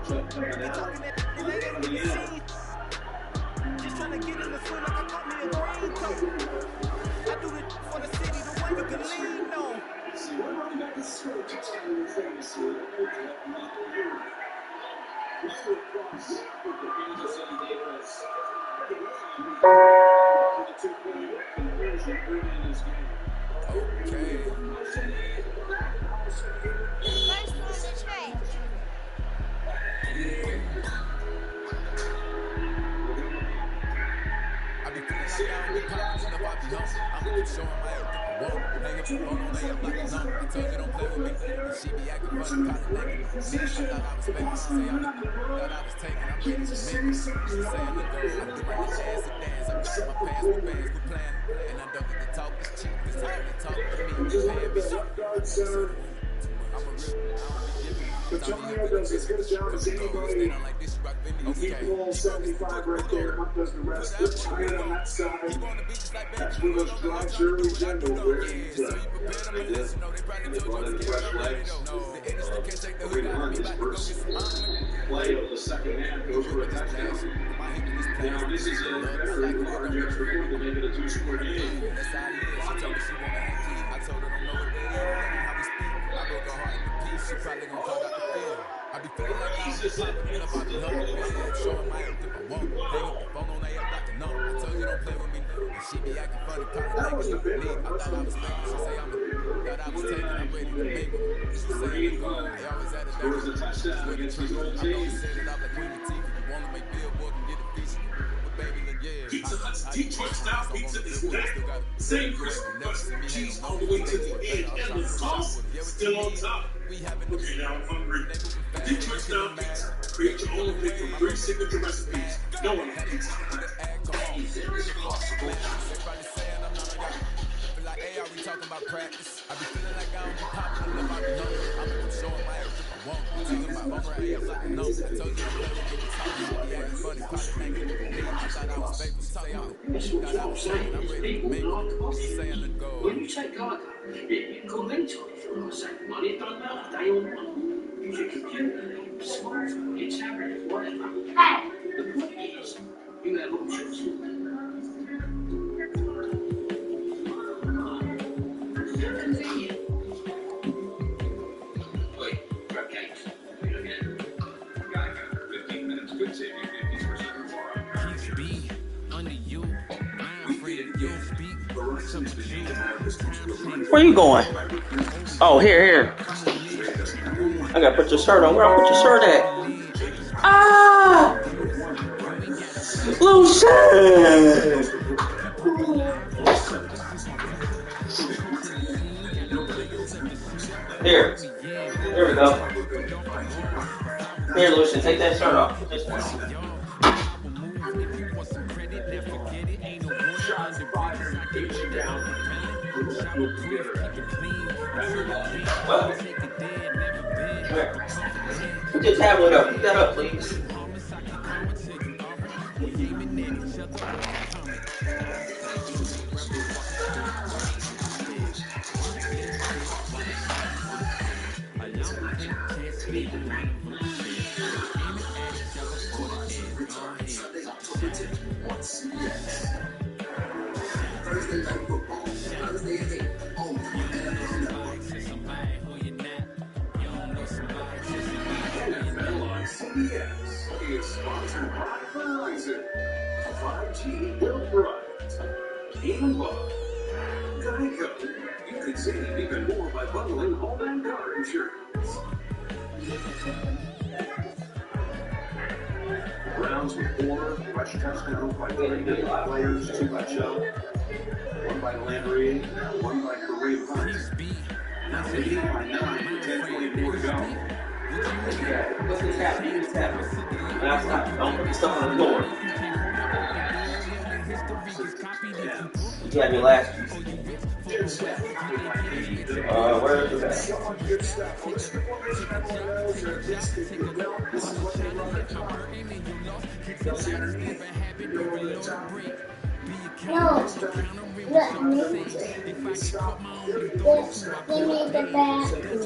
S10: You're talking that and they ain't even seen. Just trying to get in the swing like I caught me a raincoat. I do it for the city, the one you can lean on.
S9: Antonio does as good a job as anybody. You keep the ball 75 right there. Hunt does the rest. Good tight on that side. That's where those drives early tend to wear you play. They did. They brought in fresh legs. Kareem Hunt, his first play of the second half, goes for a touchdown. Now this is a better for the extra point to make it a two-score game.
S10: She probably gonna talk out the field. I be feeling like I'm just popping up out the number. Showing my act if I want. Hang up the phone on they up like the number. I told you don't play with me. And she be acting funny, probably like it. I thought I was faking. She say I'm a that I was taking. I'm ready to make it. She say I'm going. They always had a
S9: scores a touchdown against his old team.
S10: Set it up like Queen Latifah. You wanna make Billboard and get a feature. But baby, look, yeah.
S11: Pizza Hut's Detroit style pizza is back. Same crisp crust, cheese all the way to the edge, and the sauce still on top. Okay, now I'm hungry. Detroit style pizza. Create your own pick from 3 signature recipes. No one has Pizza Hut. Anything is possible.
S10: Like, hey, are we talking about practice? I be feeling like I don't be popping up out the number. I'm gonna show my ass if I want. I'm talking about bummer ass like a number. I told you I'm gonna get the top. You be acting funny, probably thinking of me. I thought I was faithful, say I'm saying I'm ready to make it. She's saying let's go.
S12: When you take cargo, you call them to it for save money. It doesn't matter. They all want. Use your computer, your smartphone, your tablet, whatever. Hey! The point is, you have options. Convenient. Wait, grab games. Wait again. Geico, 15 minutes could save you 50% or more.
S10: Keeps B under you. I'm afraid you'll speak.
S1: Where you going? Oh, here. I gotta put your shirt on. Where I put your shirt at? Ah! Lucian! Here. Here we go. Here, Lucian, take that shirt off. Put this one on. What? Put your tablet up. Put that up, please.
S9: Thursday night football. Thursday at 8. NFL on CBS is sponsored by Verizon. 5G built right. Even Bug. Geico. You can save even more by bundling home and car insurance. Browns with 4 rush touchdowns by 3 players, 2 by Chubb, 1 by Landry, 1 by Kareem Hunt. Now leading by 9 with 10:24 to go.
S1: What's this happening? What's happening? Now stop. Don't put the stuff on the floor. You have your last piece. Where is that?
S13: No, let me. Give me the bag. Give me the whole bag.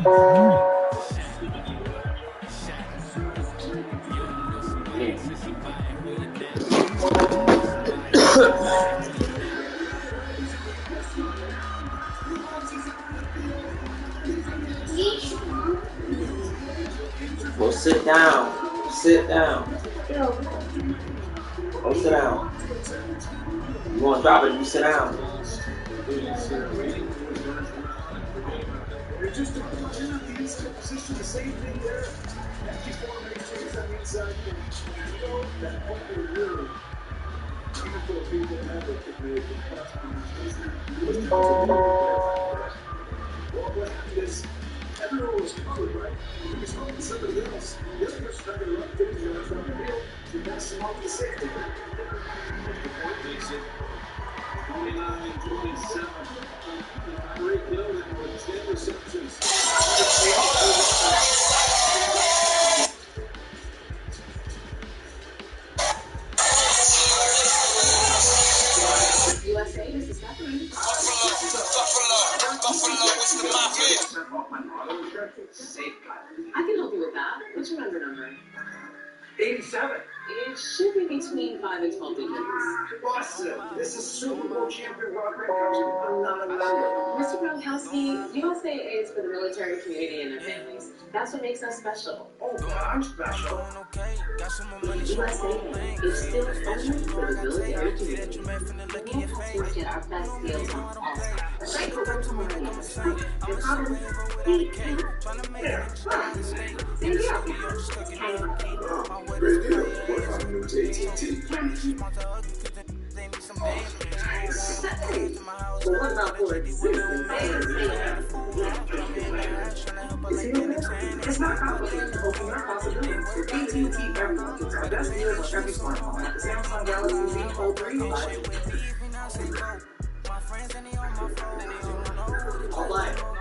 S1: Well, sit down. Sit down. Go sit down. You want to drop it, you sit down.
S11: Everyone was covered, right? Because when somebody else, the other person not going to run 50 yards down the field, you pass them off the safety. The point makes it 29-27. Great building with 10 receptions.
S14: USA, this is happening.
S8: Buffalo, what's the mafia?
S14: I can help you with that. What's your number?
S11: 87.
S14: It should be between 5 and 12 digits.
S11: Boston, this is Super Bowl champion Rob Gronkowski. I'm not a member.
S14: Mr. Gronkowski, USA is for the military community and their families. That's what makes us special.
S11: Oh, I'm special.
S14: USA is still only for the military community. All customers get our best deals on all stuff. Right for rental money. Your problem?
S11: Yeah.
S14: Same deal.
S11: Great deal. What if I move to AT&T?
S14: Well, what about for it's not complicated to open your possibilities. With AT&T, everyone gets our best deals on every smartphone. Like the Samsung Galaxy Z Fold 3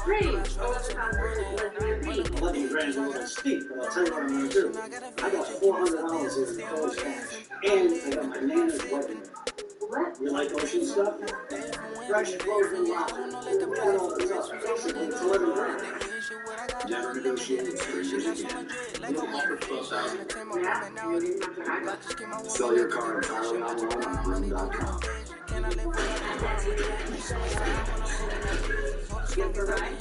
S14: Great.
S11: $11 grand is a little steep, but I'll tell you what I'm going to do. I got $400 in cold cash, and I got my Nana's wedding.
S14: What?
S11: You like ocean stuff? Fresh frozen lobster. Add all this up. Basically, it's $11 grand. Never negotiated 3 years again. You don't offer $12,000.
S14: Yeah.
S11: Sell your car entirely online on Vroom.com.
S14: Get the ride.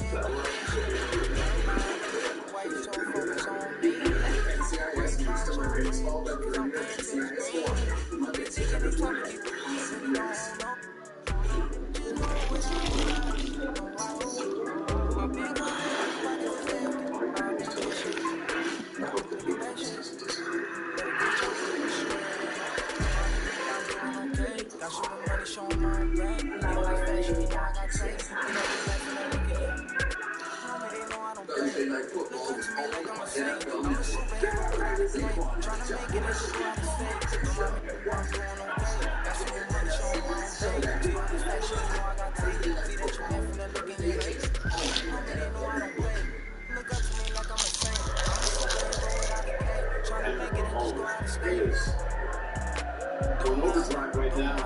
S11: Thursday night football was all NFL. Going overtime right now.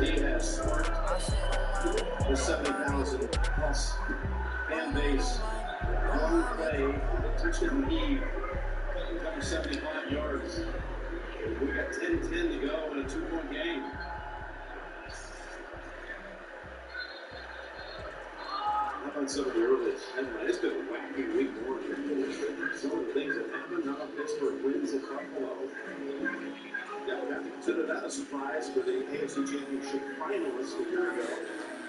S11: He has sparked the 70,000 plus fan base. Long play, touchdown Eve, cover 75 yards. We got 10-10 to go in a 2-point game. How about some of the early headlines? It's been a wacky week more here. Some of the things that happened, now Pittsburgh wins at Buffalo. Yeah, we have to consider that a surprise for the AFC Championship finalists a year ago.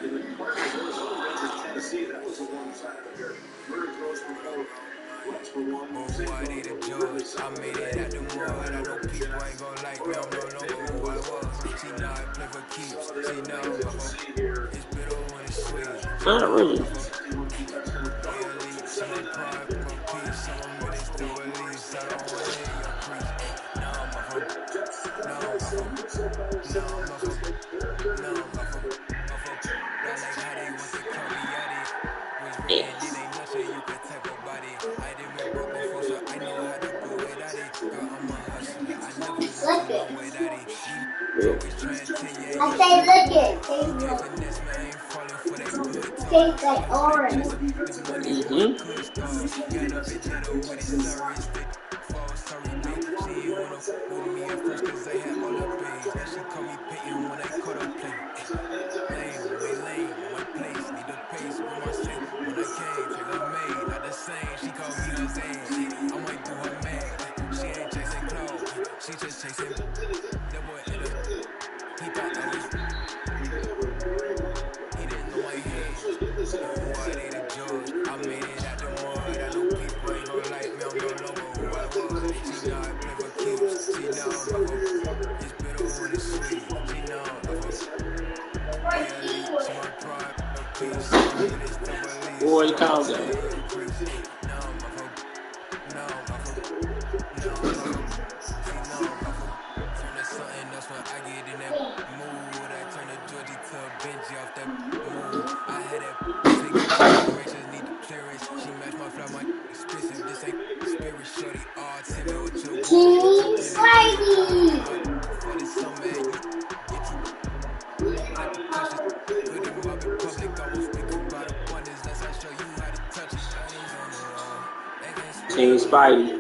S11: In the Cardinals, Arizona wins at Tennessee. That was a one-sided affair. Murray throws for 4, Flex for 1.
S15: I need a judge. I made it at the mud. I know people ain't gon' like me. I'm no longer who I was. She know I play for keeps. She know it's bitter when it's sweet.
S1: Not really.
S13: I say look it. Tastes like orange.
S15: Got a bitch at a with it, sorry, stick. Sorry, babe. She ain't wanna with me at first cause I had all the babes. Now she call me Peyton when I caught her play. Lame, my place, need a pace with my shit. When I came, Taylor made, not the same. She called me her Zane. I might do her man. She ain't chasing clothes, she just chasing. That boy in the, he thought I was. He didn't know my hands. Who I they the judge. I made it out the mud. I know people ain't gon' like me. I'm no longer who I was. She know I play for keeps. She know I'm a it's bitter when it's sweet. She know I'm
S1: Boy, calm down. Team Spidey.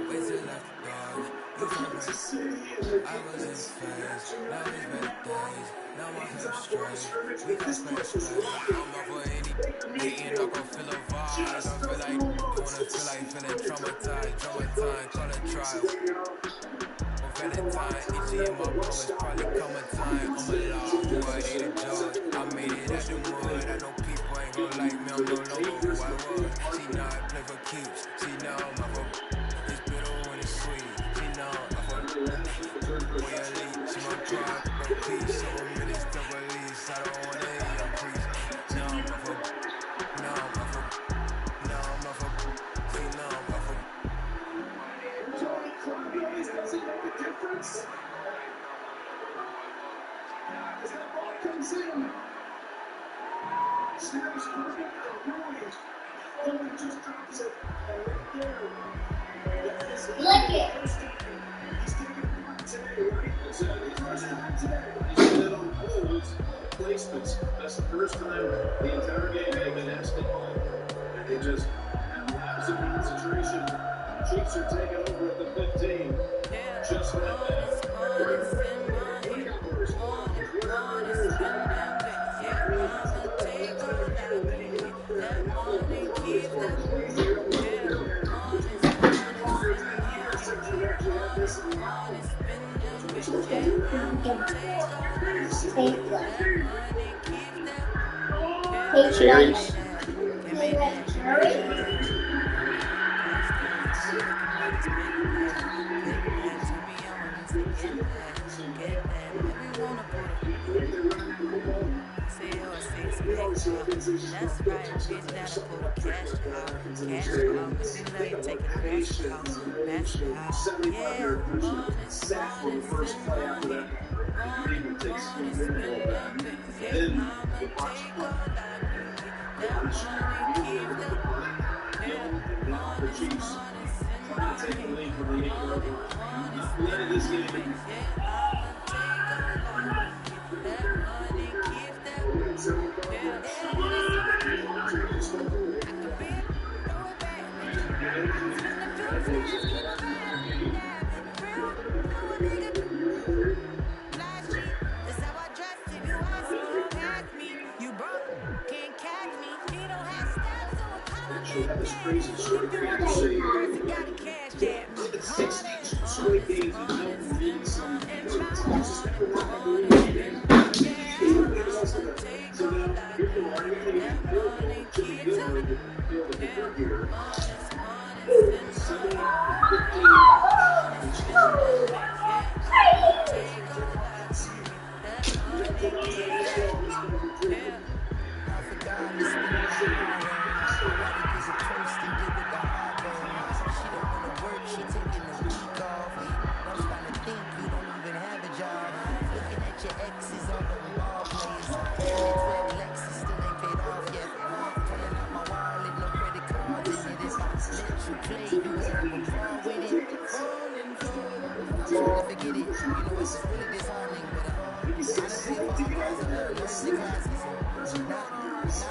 S9: That's the first time the entire game they've been asking. They just have lapse of concentration. Chiefs are taking over at the 15. Just like that.
S1: Cherries.
S16: That's right, bitch, that'll pull the cash out. Cash out, but you know you're taking cash out. Cash out, yeah.
S9: This crazy story for you to see. 16 straight games with no wins. So now you're doing everything you to be good with the field of the here.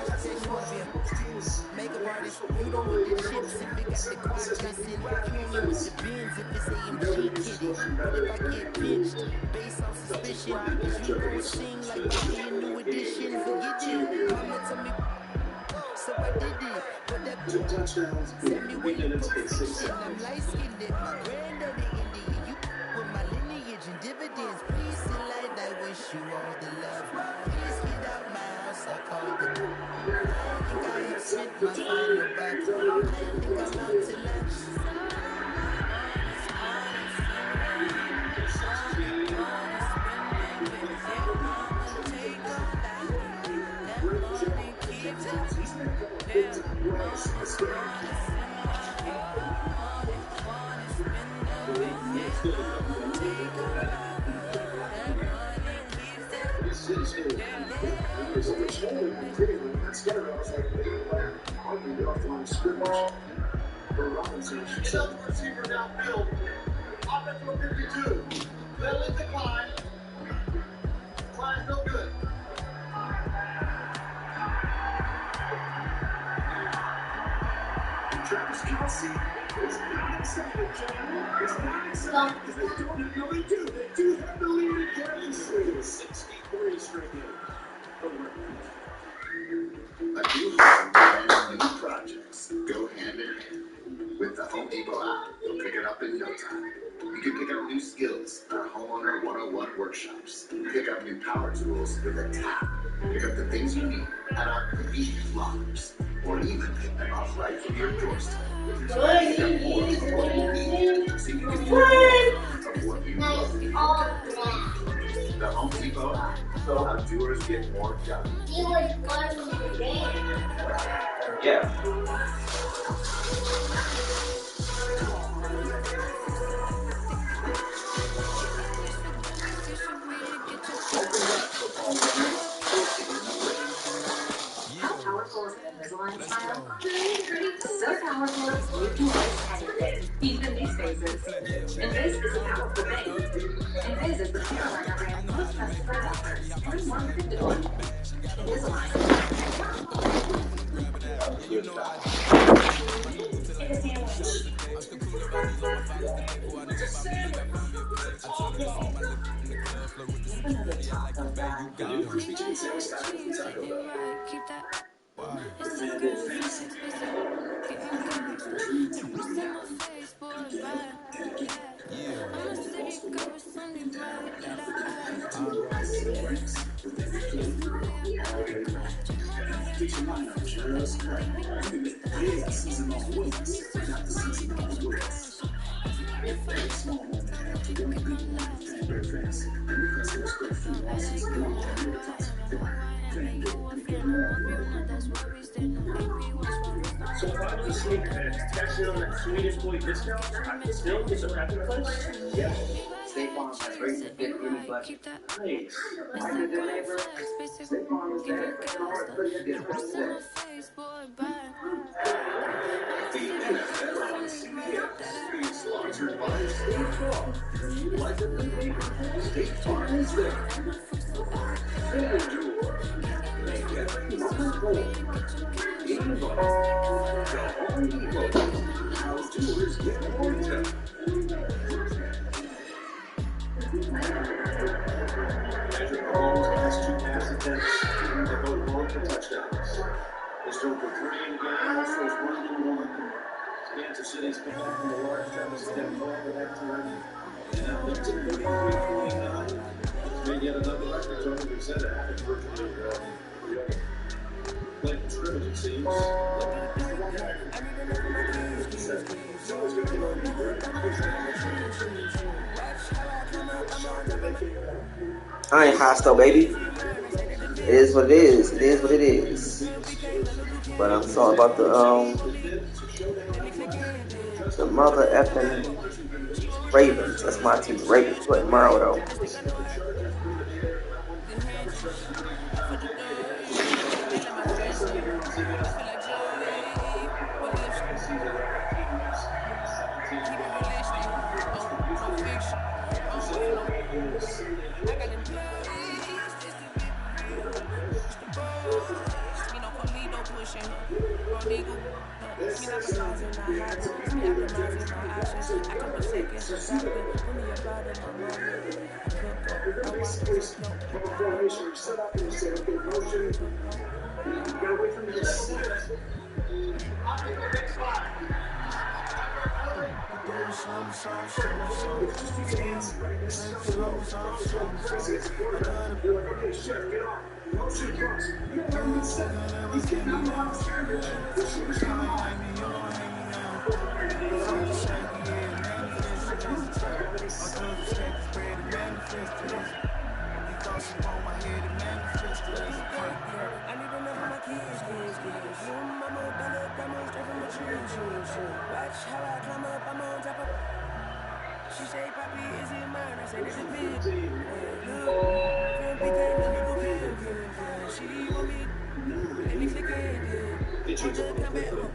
S16: 17 Makeup artist, you don't want the chips if it got the quadrants in it. You only want the bins if it's AMG kitty. But if I get pinched, based on suspicion, is you gon' sing like Bobby in New Edition? Forget it, mama told me, so I did it. But that send me with the profession. I'm light-skinned, my granddaddy Indian. You with my lineage and dividends. Please in life, I wish you all the love. Please get out my house, I call the I think I have spent my final back. I think I'm out to lunch.
S9: South receiver downfield. Offense from 52. They'll let the climb. Climb no good. Travis Kelce is not excited, John. It's not excited because they don't know they do. They do have the lead in Kansas. 63 straight games.
S17: A new home and new projects go hand in hand. With the Home Depot app, you'll pick it up in no time. You can pick up new skills at our Homeowner 101 workshops. Pick up new power tools with a tap. Pick up the things you need at our convenient lockers. Or even pick them up right from your doorstep. Pick up more of what you need so you can use more of what you love. The Home Depot app. So how doers get more done.
S1: Yeah.
S14: How powerful is Invisalign Smile? So powerful, you can waste anything, even these faces. Invase is a powerful thing. Invase is the clear aligner brand most trusted for doctors and more predictable. Invisalign. Take a sandwich.
S18: So if I was asleep and catch it on that sweet employee discount, I can still get the happy place? Yeah. State Farm has raised the big really budget. Nice. I did the labor. State Farm is there.
S9: The NFL on CBS is sponsored by State Farm. Like a new neighbor, State Farm is there. Endure. Make every moment more. Invite the Home Depot. How doers get more done. Patrick Mahomes has 2 pass attempts. They both long for touchdowns. They strove for 3 in the game. This was 1-1. Kansas City's come back from the large deficit and fall for that time. And now it's at 33-29. It's made yet another record. Tony Vicente happened virtually playing from scrimmage, it seems.
S1: I ain't hostile, baby. It is what it is. It is what it is. But I'm sorry about the mother effing Ravens. That's my team. Ravens play tomorrow though.
S18: Formation, set up and say, okay, motion. You gotta wait for them to set. Just use hands, right? This is it's a quarterback. You're like, okay, shit, get off. Motion cross. You don't learn this set. He's getting out of the house. The shooter's coming off.
S16: Watch how I climb up, I'm on top of. She say, Papi, is it mine? I said, it's a big. She want me, let me click it. She just come back home.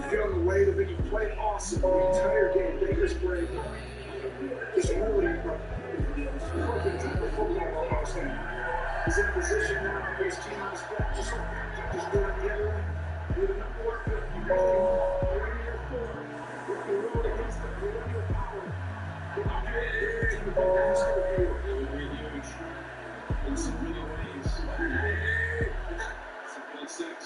S18: Get on the way to make you play awesome the entire game. Baker's break. Just holding he's in position now. His team on his back. Just go on the other way. Do the number one foot. You guys are your four. If you roll against them, you're going to be a power.
S11: In so many ways. Some good sex.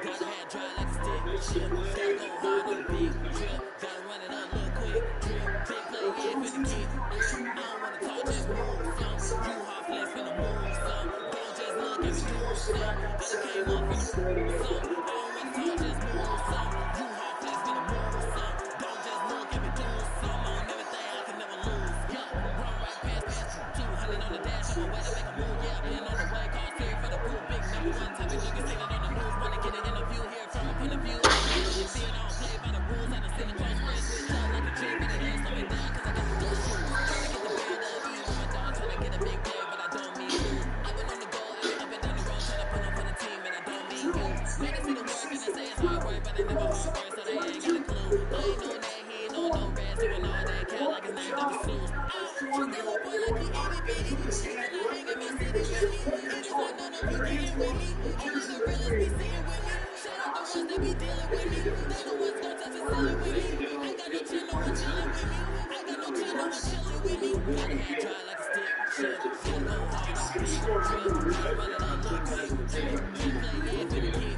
S16: Gotta have dry like a stick. Gotta go hard on the beat. Gotta run it up real quick. Take play here for the kid. I don't wanna talk, just move some. You hard flex finna move some. Don't just look at me do some. I done came up finna move some. I don't wanna talk, just move some. You hard flex finna move some. Don't just look at me do some. On everything I can never lose. Run right past 200 on the dash. I'm a way to make a move. Yeah, I've been on the way. Call Siri for the pool. Big number one topic. You can see it on the news. Wanna get an interview here from a point of view. Being all played by the rules. I done seen the cross race with y'all like a chick. But it ain't slowing down cause I got the blue shoes. Trying to get the band up. Eat with my dog. Trying to get a big play, but I don't mean you. I've been on the go. I've been up and down the road. Trying to put up for the team, and I don't mean you. Man, I see the work and I say it's hard work, but they never hard work, so they ain't got a clue. I ain't know that he ain't on no rest. Doing all that cat like his name Dr. Seuss. You got a boy like he itty bitty. She's gonna hang in my city with me. It's like none of you dealing with me. All of the realest be seeing with me. Shout out the ones that be dealing with me. They the ones gon' touch the ceiling with me. I got no chill, no one chillin' with me. I got no chill, no one chillin' with me. Gotta have dry like a stick. Shit, gotta go hard on the beat. Gotta run it up real quick. Keep playing here for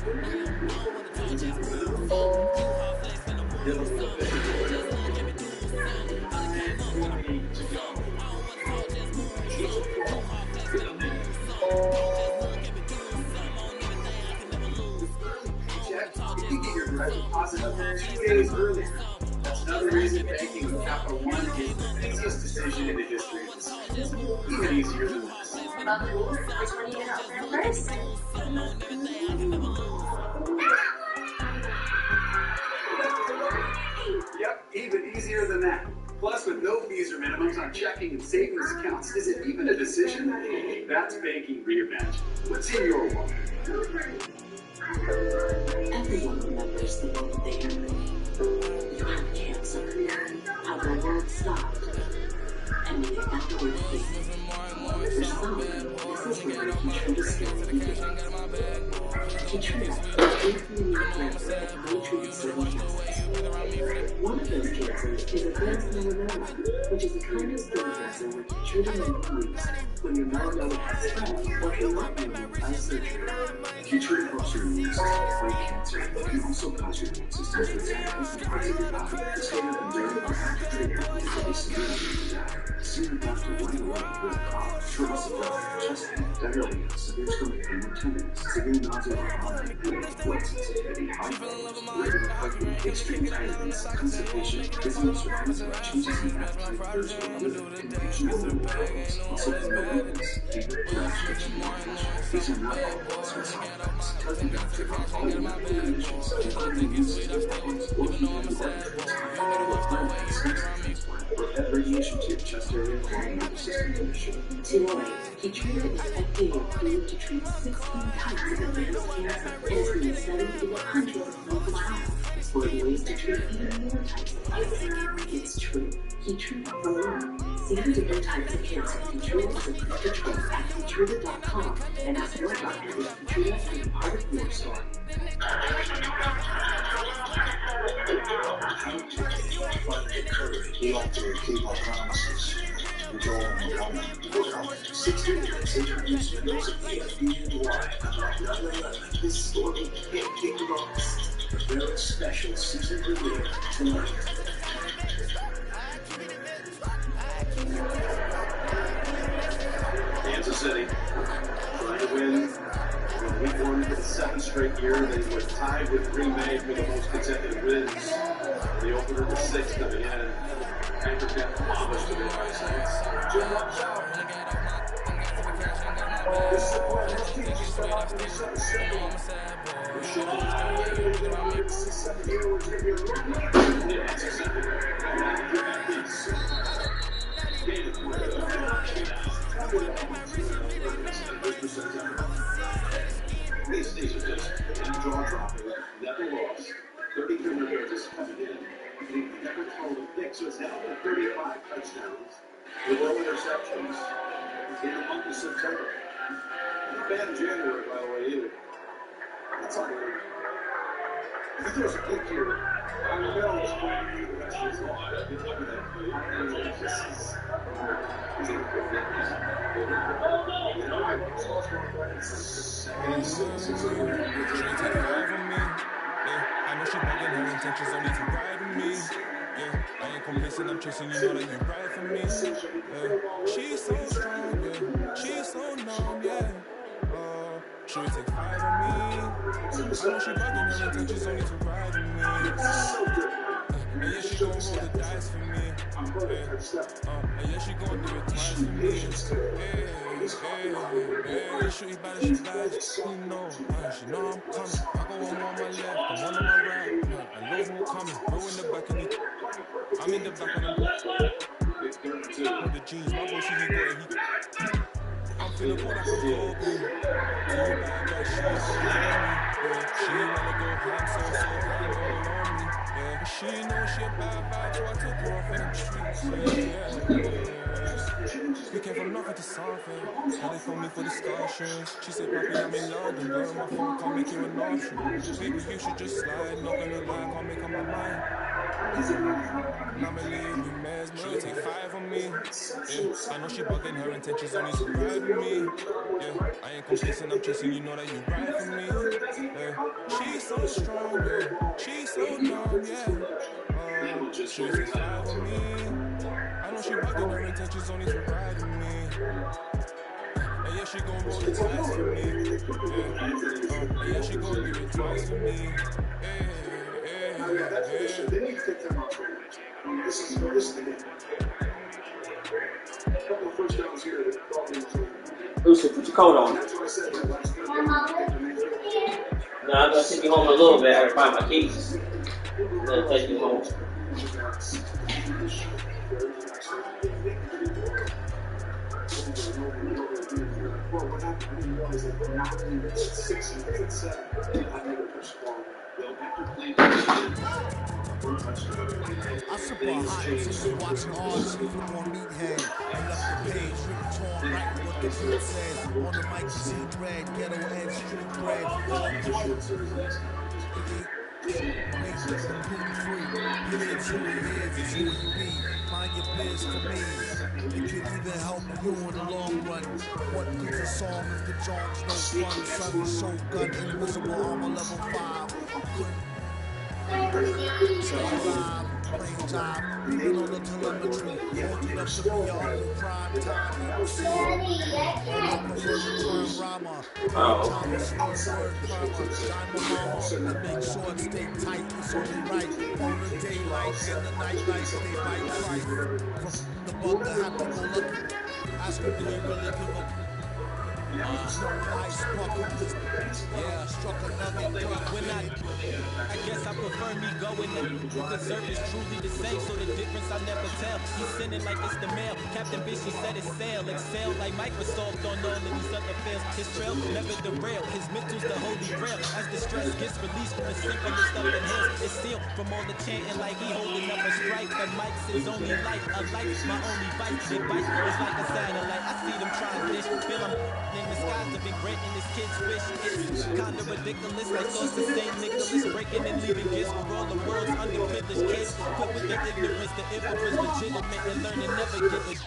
S16: the kid. I don't wanna talk, just move some. You hard flex finna move some. Just look at me do some. I done came up finna move some. I don't wanna talk, just move some. You hard flex finna move some. Don't just look at me do some. On everything I can never lose.
S19: You can get your direct deposit up to 2 days early. That's another reason banking with Capital One is the easiest decision in the history of the state. Even easier than this. Yep, even easier than that. Plus, with no fees or minimums on checking and savings accounts, is it even a decision? That's banking reimagined. What's in your wallet?
S20: Everyone remembers the moment they heard you have cancer. How the world stopped. And when you got the word for some, this is where Keytruda skills begin. Keytruda is briefly cancer that may treat certain cancers. One of those cancers is advanced melanoma, which is a kind of skin cancer where Keytruda may be used when your melanoma has spread or cannot be removed by surgery.
S19: Keytruda helps your immune system fight cancer. It can also cause your immune system to attack different parts of your body to stay up and during or after treatment and be severely die. See your doctor right away with a cough, shortness of breath, chest pain, diarrhea, severe stomach pain or tenderness, severe nausea or vomiting, blood sensitivity, heart problems, regular heartbeat, extreme tiredness, constipation, dizziness or fatigue, changes in appetite, thirst or liver, confusion or liver problems, muscle pain or weakness, fever, rash, itching, or rash. These are not all possible side effects. Tell your doctor about all your medical conditions, including immune system problems, or even organ transplants, or head radiation to your chest area or nervous system condition.
S20: Today, Keytruda is FDA approved to treat 16 types of advanced cancer and has been studied in hundreds of clinical trials, exploring ways to treat even more types of cancer. Keytrue for more. See the different types of cancer Keytrue is approved to treat at Keytrua.com and ask your doctor if Keytrua can be part of your story.
S19: How to find the courage. We have to keep our promises. We go on the woman. 6 years introduced Mendoza PFD-Y. Nonetheless, this story can't kick the box. A very special season premiere tonight.
S9: Kansas City trying to win from week 1 for the 7th straight year. They were tied with Green Bay for the most consecutive wins. The opener was 6 coming in. Patrick got demolished to the right side. Jim Marshall. This is the part of the team. Start to shut These are just jaw dropping. Never lost. 33 years coming in. He never told a pick, so it's now 35 touchdowns with no interceptions in the month of September. Not bad in January, by the way, either. That's unbelievable. If he throws a pick here, I will know it's going to be the rest of his life. Look at that.
S15: I know she bugging, her intentions only to ride with me. Yeah, I ain't complacent, I'm chasing, you know that you ride for me. She's so strong, yeah. She's so numb, yeah. She would take 5 on me. I know she bugging, her intentions only to ride with me. And yeah, she gon' roll the dice for me. And yeah, she gon' do it twice for me. Hey, she bad, she bad. You know, she know I'm coming. I go one on my left, and one on my right. And those won't coming. Roll in the back of me. I'm in the back of the jeans. My boy, she got it. I'm feeling good, I can go blue. Too bad, but she's so lonely. She wanna go ham, so hang all on me. Yeah, she knows she a bad vibe, so I took her off in the streets. We came from nothing to something. Now they phone me for discussions. She said, Papi, I'm in London. Girl, my phone can't make you an option. Baby, you should just slide. Not gonna lie, can't make up my mind. I'ma leave you mesmer. Take 5 on me. Yeah, I know she bugging, her intentions only to ride with me. Yeah, I ain't complacent, I'm chasing, you know that you ride for me. Yeah, she's so strong, yeah. She's so dumb, yeah. She take 5 on me. I know she bugging, her intentions only to ride with me. And yeah, she gon' roll the dice for me. Yeah, she gon' give it twice for me.
S19: That's what they should. They need to take them out. This is the game. A couple of first downs here that thought they was
S1: Lucy, put your coat on.
S19: That's what I said.
S1: No, I'm gonna take you home a little bit. I gotta find my keys. I'm gonna take you home.
S19: Well, what happened? I didn't realize that they're not in the 6 and 7. I never performed. They'll have to play
S16: I support hot team watching all shit from on Meathead. I left the page, ripped torn, writing what the beat says. On the mic, see bread, ghetto and street bread. Makes us completely free. He lives who he is, it's who he be. Mind your biz for me. It could even help you in the long run. What good's a song if the Jones no fun? Son, Shogun, invisible armor level 5. Plain job, even on the telemetry, holding up to be all in prime time. You see, I'm the first rhymer. Thomas, word proper, shine my mama. I make sure it stay tight, it's only right. On the daylight and the nightlight, stay right. From the bug that happen to look, ask me, do you really give a yeah, struck another when I guess I prefer me going up because service truly the same, so the difference I never tell. He's sending like it's the mail.
S10: Captain Bishy set his sail, excel like Microsoft on all of these other fails. His trail never derail, his mental's the holy grail. As the stress gets released from the simplest of inhales, it's sealed from all the chanting like he holding up a strike. The mic's his only life, a life, my only vice. Advice is like a satellite. I see them trying to dish, feel them in the skies have been granting his kids' wish. It's kinda ridiculous, like thoughts of St. Nicholas, breaking and leaving gifts for all the world's underprivileged kids. Quit with the ignorance, the emperor's legitimate, and learn to never give it.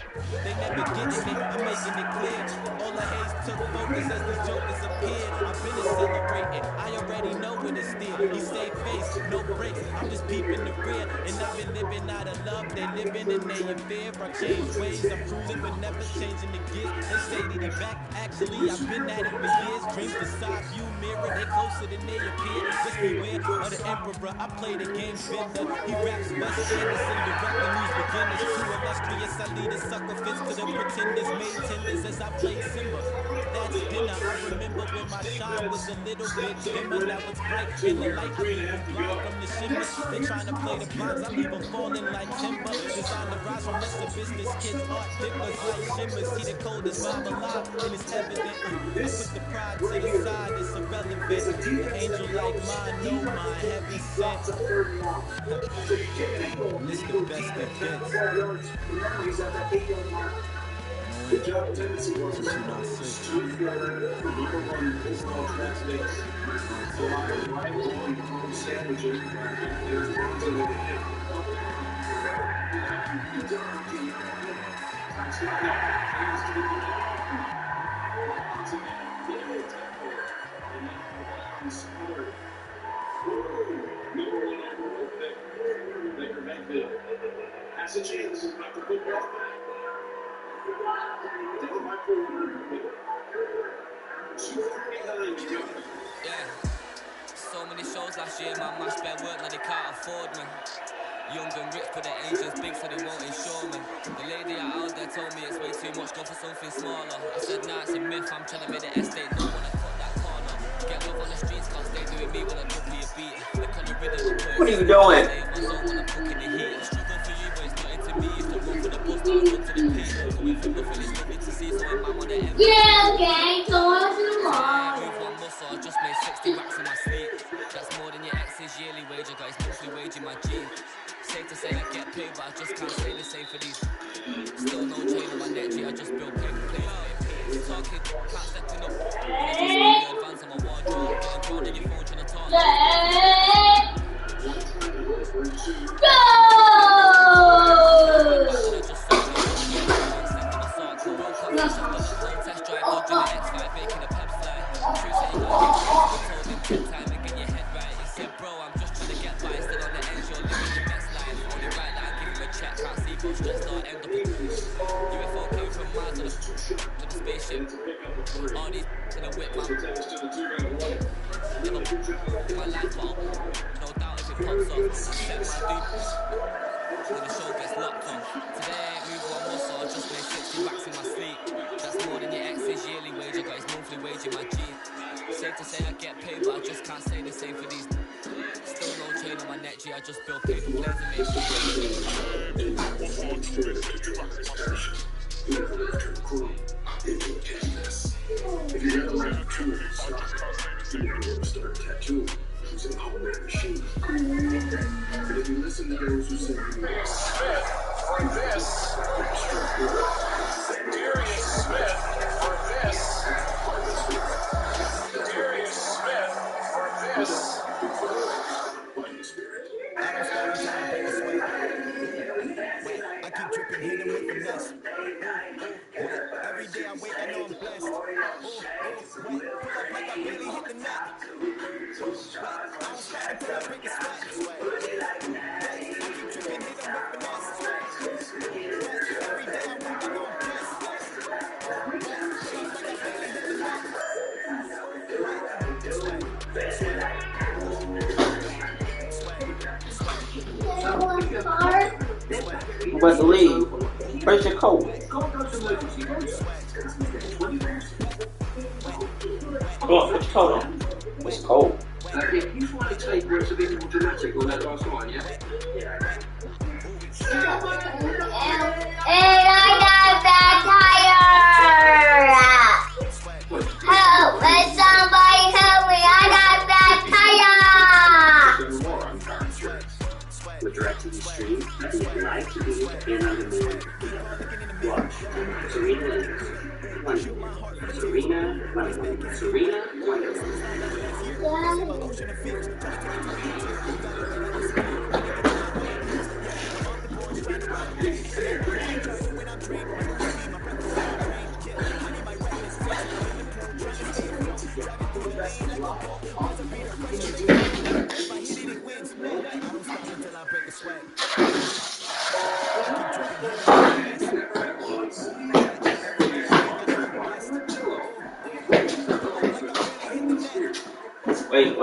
S10: They never getting it, I'm making it clear. All the haze took focus as these jokers appeared. I've been celebrating, I already know when it's still. He saved face, no breaks, I'm just peeping the rear. And I've been living out of love, they living in their fear. I change ways, I'm cruising but never changing the gears. They say that he back, actually I've been at it for years. Dreams the side view mirror, they closer than they appear. Just beware of the emperor, I play the game bender. He raps Wes Anderson, directing these beginners. Too illustrious, I lead a sucker fist to the pretenders. Made tenders as I play Simba. That's dinner, I remember when my shine was a little bit dimmer. Now it's bright in the light, I leave them blind from the shimmer. They trying to play the blinds, I leave them falling like timber. Designed to rise from rest of business, kids art dippers like shimmers. See the coldest vibe alive, and it's evident. I put the pride to the side, it's irrelevant. An angel like mine, know my heaven sent. It's the best it gets.
S19: Good job, Tennessee. Number one baseball translate. Sandwiches. There's one to the hip. Baker Mayfield. Has a chance about the football back.
S15: Yeah, so many shows last year, man, mashed bare work that they can't afford, man. Young and rich, but their angels big, so they won't insure me. The lady out there told me it's way too much, go for something smaller. I said, nah, it's a myth, I'm trying to make the estate, don't wanna cut that corner. Get love on the streets, can't stay doing me when I drop you a beat. Look on the rhythm,
S1: what are you doing?
S15: When I'm cooking the heat. Struggle for you, but it's nothing to me. If the run for the bus, I'll run to the peak. Coming from nothing, it's nothing to see, so I'm on the end.
S13: Yeah, okay, so what's the
S15: move one muscle, I just made 60 racks in my sleep. That's more than your ex's yearly wage, I got his monthly wage in my jeans. Safe to say I get paid, but I just can't say the same for these. Still no chain on my neck, G, I just build paper planes. Talking, can't step in up. When I just spend the advance on my wardrobe, getting drawn in your phone trying to talk. Test drive, dodging the X5, making a pep slide. True say you got time and get your head right. He said, bro, I'm just trying to get by. Still on the edge, you're living your best life. Only right that I give him a check, can't see go stressed or end up in UFO came from Mars to the spaceship. All these in a whip, man. My life bulb, no doubt if it pops up, I set my dude. When the show gets locked on. Today I ain't moved one muscle, I just made 60 racks in my sleep. That's more than your ex's yearly wage, I got his monthly wage in my jeans. Safe to say I get paid, but I just can't say the same for these. Still no chain on my neck, G, I just build paper planes and make
S19: If you ever learn tools, you never start a tattoo using a whole man machine. But if you listen to those who say you need
S8: Smith for this. Darius Smith for this. Darius Smith for this.
S10: I keep dripping, hit him with finesse. Every day I wake, I know I'm blessed. Pull up like I really hit the net. I don't stop until I break a sweat. I keep dripping, hit him with finesse. Every day I wake, I know I'm blessed.
S1: I'm about to leave. Where's your coat? Come on, put your coat on. It's cold.
S19: You want to take where it's a bit more dramatic on that last line, yeah?
S13: And I got
S1: Wait.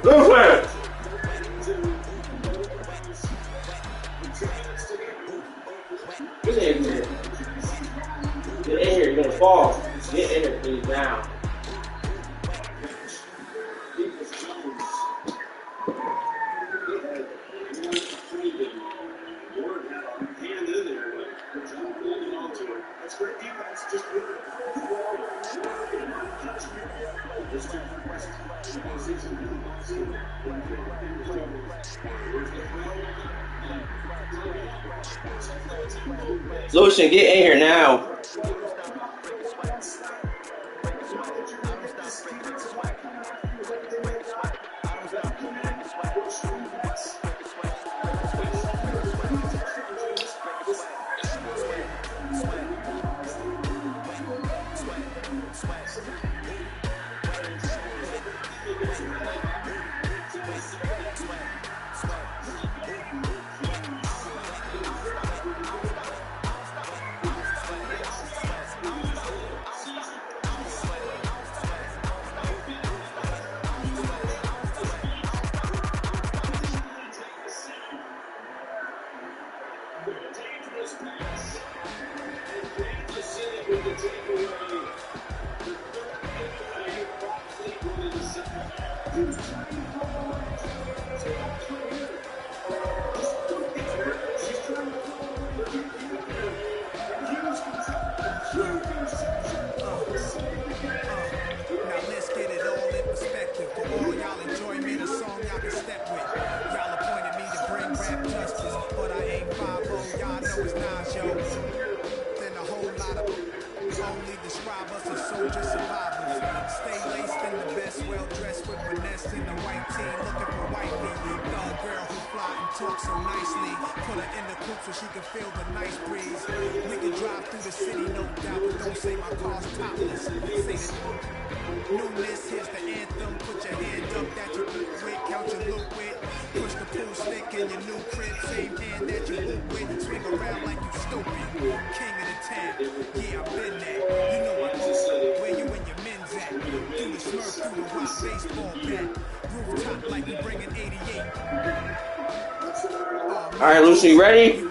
S1: Luther! Get in here. Get in here. You're gonna fall. Get in here, please, now. Lucian, get in here now. All right, Lucy, you ready?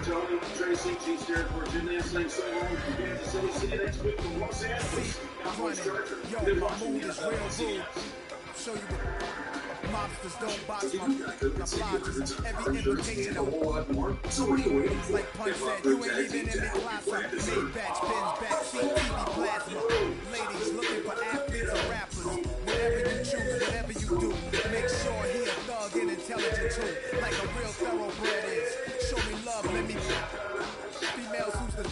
S9: Tony, Tracy, Chiefs here for Jim Nance saying so long from Kansas City. See you next week from Los Angeles. Cowboys Chargers. Then watching the NFL on CBS.
S15: Show you what mobsters don't box my applause. Every invitation
S9: a whole lot more. So what are you waiting for?
S15: Like Punch said, you ain't even in the class. Made batch, Benz, backseat, TV, plasma. Ladies looking for athletes or rappers. Whatever you choose, whatever you do, make sure he a thug and intelligent too. Like a real thoroughbred is. Show me love, let me. Females who's the.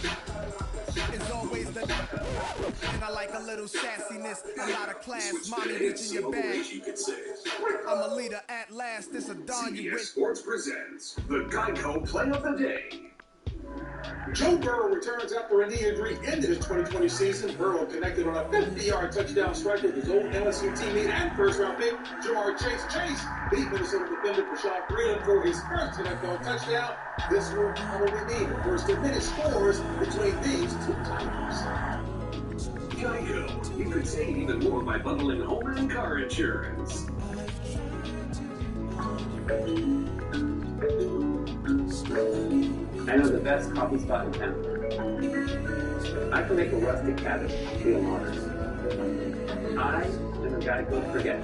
S15: Is always the. And I like a little sassiness, a lot of class. Mommy reaching your bag. I'm a leader at last. This a dawn you with.
S9: Sports presents the Geico Play of the Day. Joe Burrow returns after a knee injury into his 2020 season. Burrow connected on a 50-yard touchdown strike with his old LSU teammate and first-round pick, Jamar Chase. Chase beat Minnesota defender Rashad Freeland for his first NFL touchdown. This will probably be the first of many scores between these two Tigers.
S19: Geico. You could save even more by bundling home and car insurance.
S18: I know the best coffee spot in town. I can make a rustic cabin feel modern. I am a Geico forget. I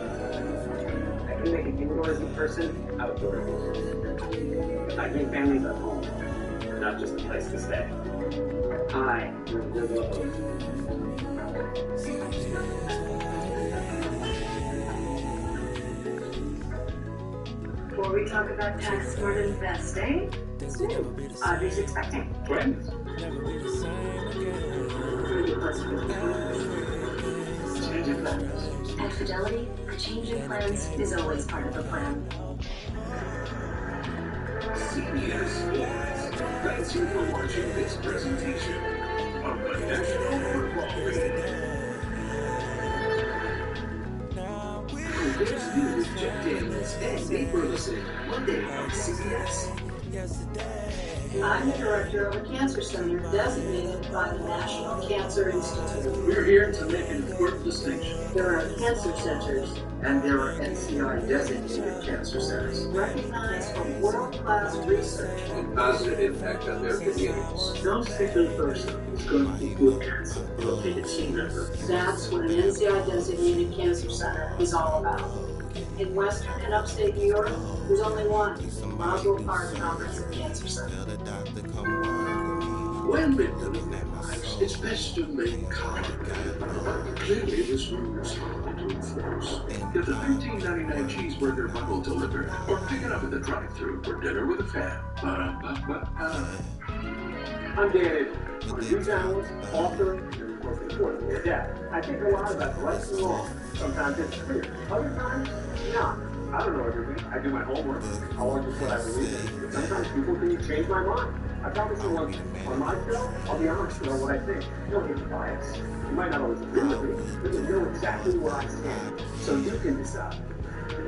S18: can make an indoorsy person outdoorsy. I can families at home, not just a place to stay. I am a Zillow host.
S14: Before we talk about tax smart investing, Audrey's expecting.
S19: Twins.
S14: Changing plans. At Fidelity, changing plans is always part of the plan.
S19: CBS Sports. Thanks you for watching this presentation of the National Football League. This news with Jeff Daniels and Nate Burleson, Monday on CBS.
S21: I'm the director of a cancer center designated by the National Cancer Institute.
S19: We're here to make an important distinction.
S21: There are cancer centers,
S19: And there are NCI-designated cancer centers.
S21: recognized for world-class research.
S19: And positive impact on their communities.
S21: No sickly person is going to be good cancer.
S19: Located team member.
S21: That's what an NCI-designated cancer center is all about. In Western and Upstate New York, there's only one, Roswell Park Comprehensive Cancer Center.
S19: When victim of their lives, it's best to make contact. Clearly, this room is hard to enforce. Get the $13.99 cheeseburger bundle delivered, or pick it up at the drive-thru for dinner with a fan.
S18: I'm Dan Abel. I'm a news analyst, author, and most importantly, a dad. I think a lot about right and wrong. Sometimes it's clear. Other times, not. I don't know everything. I do my homework. I'll argue what I believe in. But sometimes people can change my mind. I promise you once, on my show, I'll be honest about what I think. You don't get bias. You might not always agree with me, but you know exactly where I stand. So you can decide.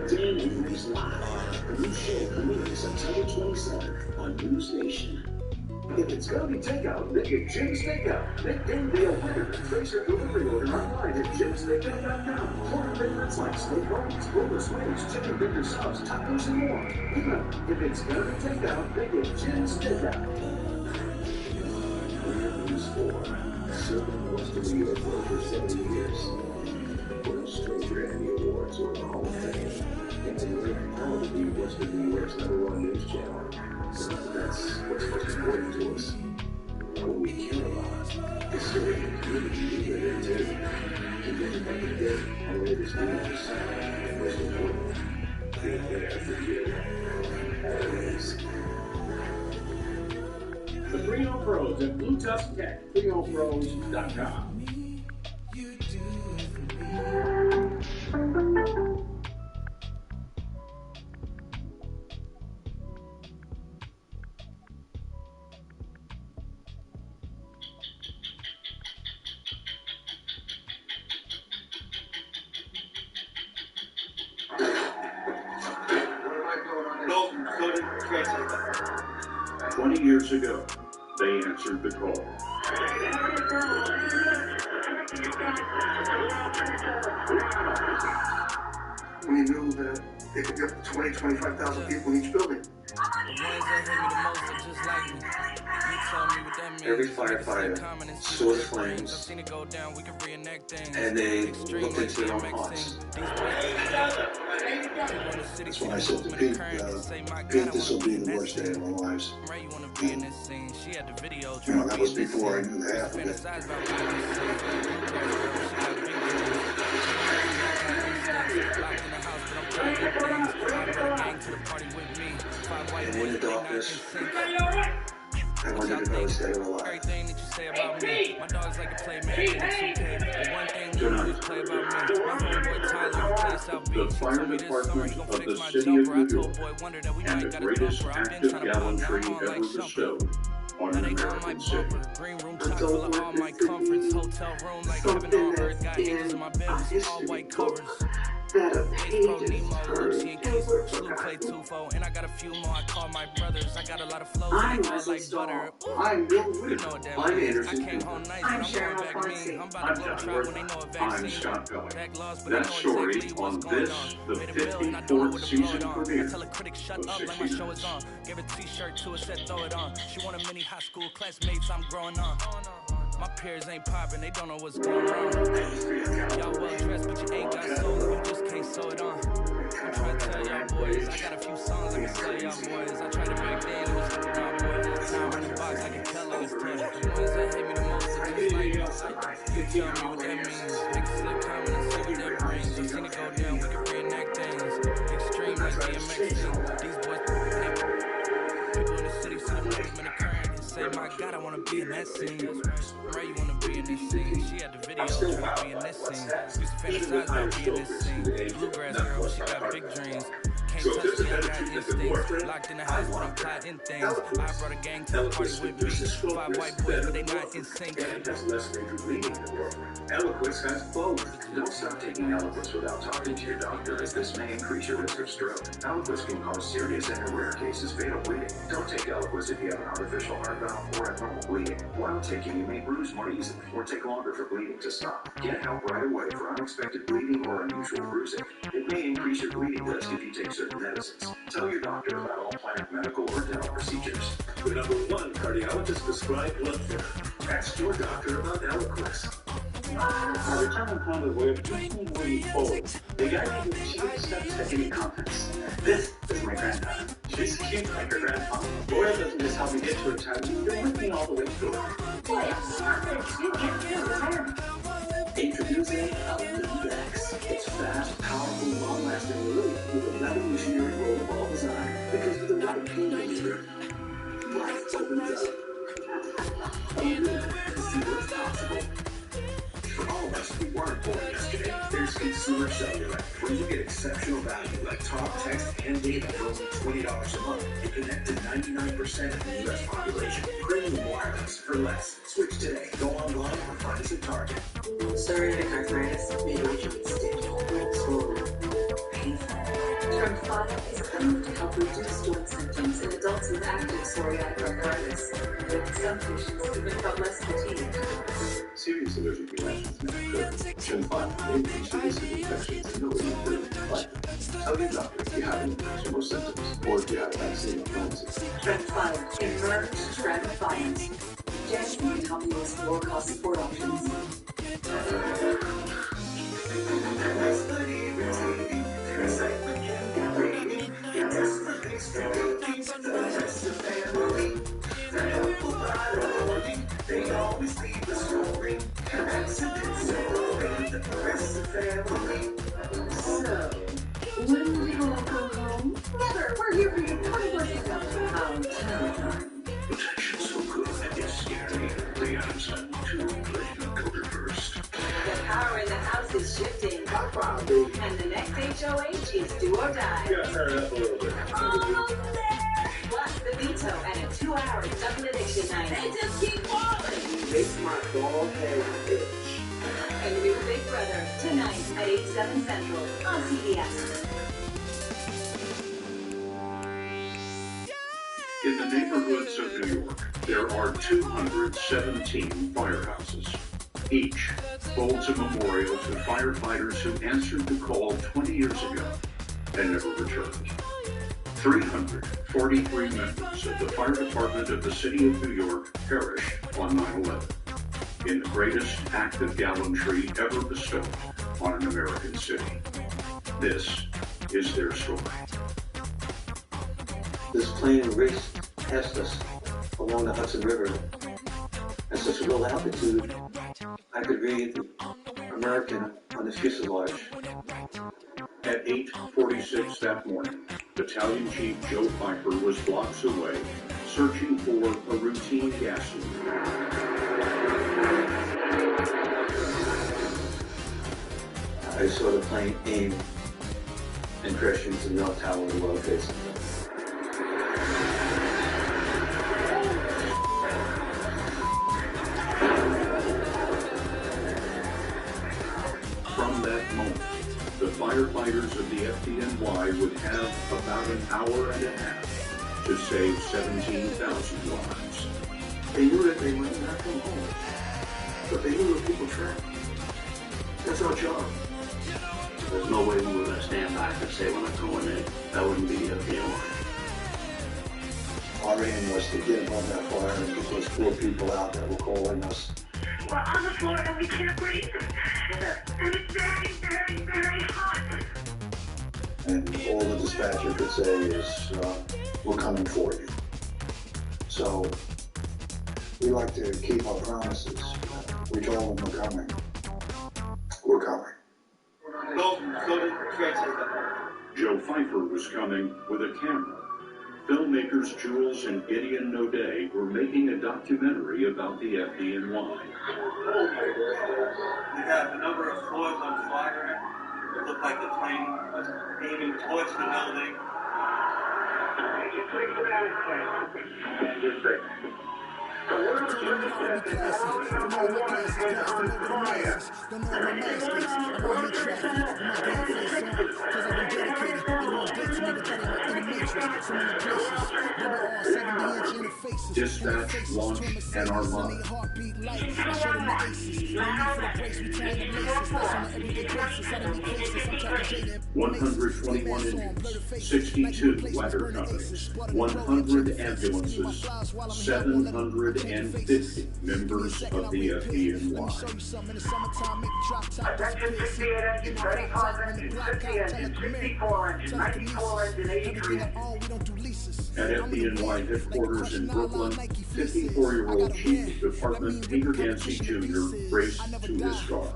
S19: Dan Avery's Live. A new show premieres September 27th on News Nation. If it's gonna be takeout, then get Jim's Takeout. Make game day a winner. Place your delivery order online at jimstakeout.com. Order favorites like steak bones, boneless wings, chicken finger subs, tacos, and more. Even if it's gonna be takeout, then get Jim's Takeout. News 4. Serving Western New York for over 70 years. Won Stranger Emmy Awards or the Hall of Fame. And we're proud to be Western New York's #1 news channel. So that's what's most important to us. What we care about is serving the community we live in too. Keep everybody good on latest news. And most important, being there for you. Always.
S9: The Freno Pros at Blue Tusk Tech, FrenoPros.com.
S19: No, 20 years ago, they answered the call.
S17: We knew that there could be up to 20, 25,000 people in each building.
S6: Every firefighter saw the flames, and they looked into their own hearts.
S19: That's why I said to Pete, Pete, this will be the worst day of our lives. That was before I knew half of it.
S6: And in the darkness, I wondered if I was dead or alive.
S19: Tonight, the fire department of the city of New York and the greatest act of gallantry ever bestowed on an American city.
S20: Something that's in a history book that a page is turned and we're forgotten. I'm Leslie Stahl. I'm Bill Wood.
S19: I'm Anderson Cooper.
S20: I'm Sharon Alfonsi.
S19: I'm John Worth. I'm Scott Pelley. That story on this, the 54th season premiere of 60 Minutes.
S15: My peers ain't popping, they don't know what's going on. Y'all well dressed, but you ain't got soul, you just can't sew it on. I'm trying to tell y'all boys, I got a few songs I can tell y'all boys. I tried to break down, it was looking out, boys. Now I'm in the box, I can tell all this tough. The ones that hate me the most are just like you. You tell me what that means. Niggas slip comment and see what that brings. I seen it go down, we can reenact things. Extreme like DMX. These boys, people in the city see the movement occurring and say, my God, I wanna be in that scene. Ray, you wanna be in this scene? She had the video trying to be in this scene. Used to fantasize about being in this scene. Bluegrass girl, she got big dreams. Can't touch me, I got instincts. Locked in the house, but I'm plotting things. I brought a gang to the party with me. 5 white boys, but they not in sync.
S19: And has less major bleeding in the world. Eliquis has both. Don't stop taking Eliquis without talking to your doctor, as this may increase your risk of stroke. Eliquis can cause serious and, in rare cases, fatal bleeding. Don't take Eliquis if you have an artificial heart valve or abnormal bleeding. While taking, you may bruise more easily or take longer for bleeding to stop. Get help right away for unexpected bleeding or unusual bruising. It may increase your bleeding risk if you take certain medicines. Tell your doctor about all planned medical or dental procedures.
S9: The #1 cardiologist prescribed blood thinner. Ask your doctor about Eliquis.
S19: By the time I'm on the way, moving forward, the guy named she steps to any conference. This is my granddaughter. She's cute like her grandpa. Laura doesn't just help me get to retirement, you're with me all the way through.
S14: Boy, I'm smart that you get through retirement.
S19: Introducing Element X. It's fast, powerful, long-lasting relief with a revolutionary roll-ball design. Because with the right pain reliever, life opens up. See what's possible. For all of us who weren't born yesterday, there's Consumer Cellular, where you get exceptional value like talk, text, and data for only $20 a month and connect to 99% of the U.S. population. Premium wireless for less. Switch today. Go online or find us at Target.
S20: Psoriatic arthritis may originally sting, swollen, painful. Tremfya is approved to help reduce joint symptoms in adults with active psoriatic arthritis. With some patients even felt less fatigued.
S19: Serious allergic reactions may occur. Tremfya may lead to risk of infections and no immune life. Tell your doctor if you have any infection or symptoms, or if you have vaccine influenza.
S20: Tremfya, emerge Tremfya. Janssen can help you explore cost support options.
S19: They always leave the story. That's the rest of the family.
S20: So, when do you all go home? Never! We're here for you 24/7. How time.
S19: Protection so good that it's scary. The answer to playing the coder first.
S20: The power in the house is shifting. And the next HOH is do or die.
S9: Yeah, turn it up a little bit.
S20: Plus the veto and a 2-hour double addiction night. They just keep falling.
S19: Make my bald head itch.
S20: A new Big Brother tonight at 8/7 Central on CBS.
S19: In the neighborhoods of New York, there are 217 firehouses. Each holds a memorial to firefighters who answered the call 20 years ago and never returned.
S5: 343 members of the fire department of the city of New York perished on 9/11 in the greatest act of gallantry ever bestowed on an American city. This is their story.
S6: This plane raced past us along the Hudson River at such a low altitude, I could read American on the fuselage.
S5: At 8:46 that morning, Battalion Chief Joe Pfeiffer was blocks away, searching for a routine gas leak.
S6: I saw the plane aim and crash into the North Tower of the World Trade Center.
S5: From that moment, the firefighters of the FDNY would have about an hour and a half to save 17,000 lives.
S6: They knew that they might not come home, but they knew the people trapped. That's our job.
S12: There's no way we were going to stand back and say we're not going in. That wouldn't be the FDNY.
S9: Our aim was to get above that fire and get those poor people out that were calling us.
S13: We're on the floor and we can't breathe. And it's very, very, very hot.
S9: And all the dispatcher could say is, we're coming for you. So we like to keep our promises. We told them we're coming. We're coming.
S6: Go to the Trade Center.
S5: Joe Pfeiffer was coming with a camera. Filmmakers Jules and Gideon Naudet were making a documentary about the FDNY.
S6: We have a number of floors on fire. It looked like the plane was aiming towards the building.
S5: Dispatch, launch, and Armada. 121 engines, 62 ladder companies, 100 ambulances, 750 members of the FDNY.
S13: Attention 68 engine, 35 engine, 50 engine, 64 engine, 94 engine, 83
S5: At FDNY headquarters in Brooklyn, 54-year-old Chief of Department Peter Dancy Jr. raced to his car.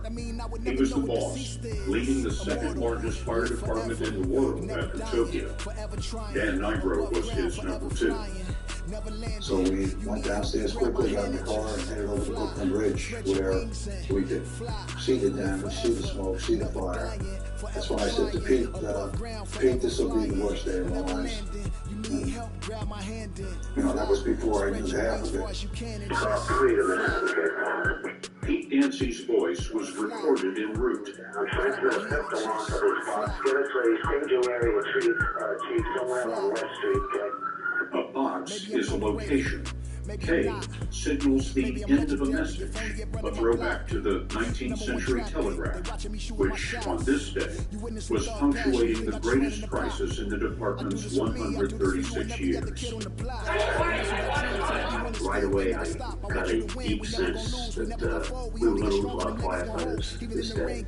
S5: He was the boss, leading the second largest fire department in the world after Tokyo. Dan Nigro was his number 2.
S9: So we went downstairs quickly, got in the car, and headed over to Brooklyn Bridge, where we could see the damage, see the smoke, see the fire. That's when I said to Pete, Pete, this will be the worst day of my life. And, that was before I knew half of it.
S5: Pete Dancy's voice was recorded en route. A box is a location. K signals the end of a message, a throwback to the 19th century telegraph, which, on this day, was punctuating the greatest crisis in the department's 136 years.
S12: Right away, I got a deep sense that we were going to lose a lot of firefighters this day.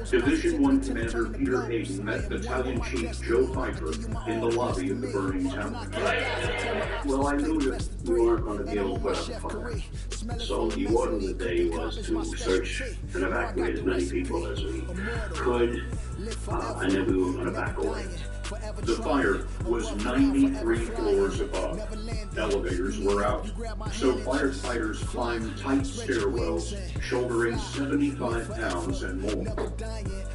S5: Division 1 Commander Peter Hayden met Battalion Chief Joe Pfeiffer in the lobby of the burning tower.
S12: Well, I knew that we weren't going to be able to put out the fire. So the order of the day was to search and evacuate as many people as we could, and then we were going to back away.
S5: The fire was 93 floors above. Elevators were out, so firefighters climbed tight stairwells, shouldering 75 pounds and more.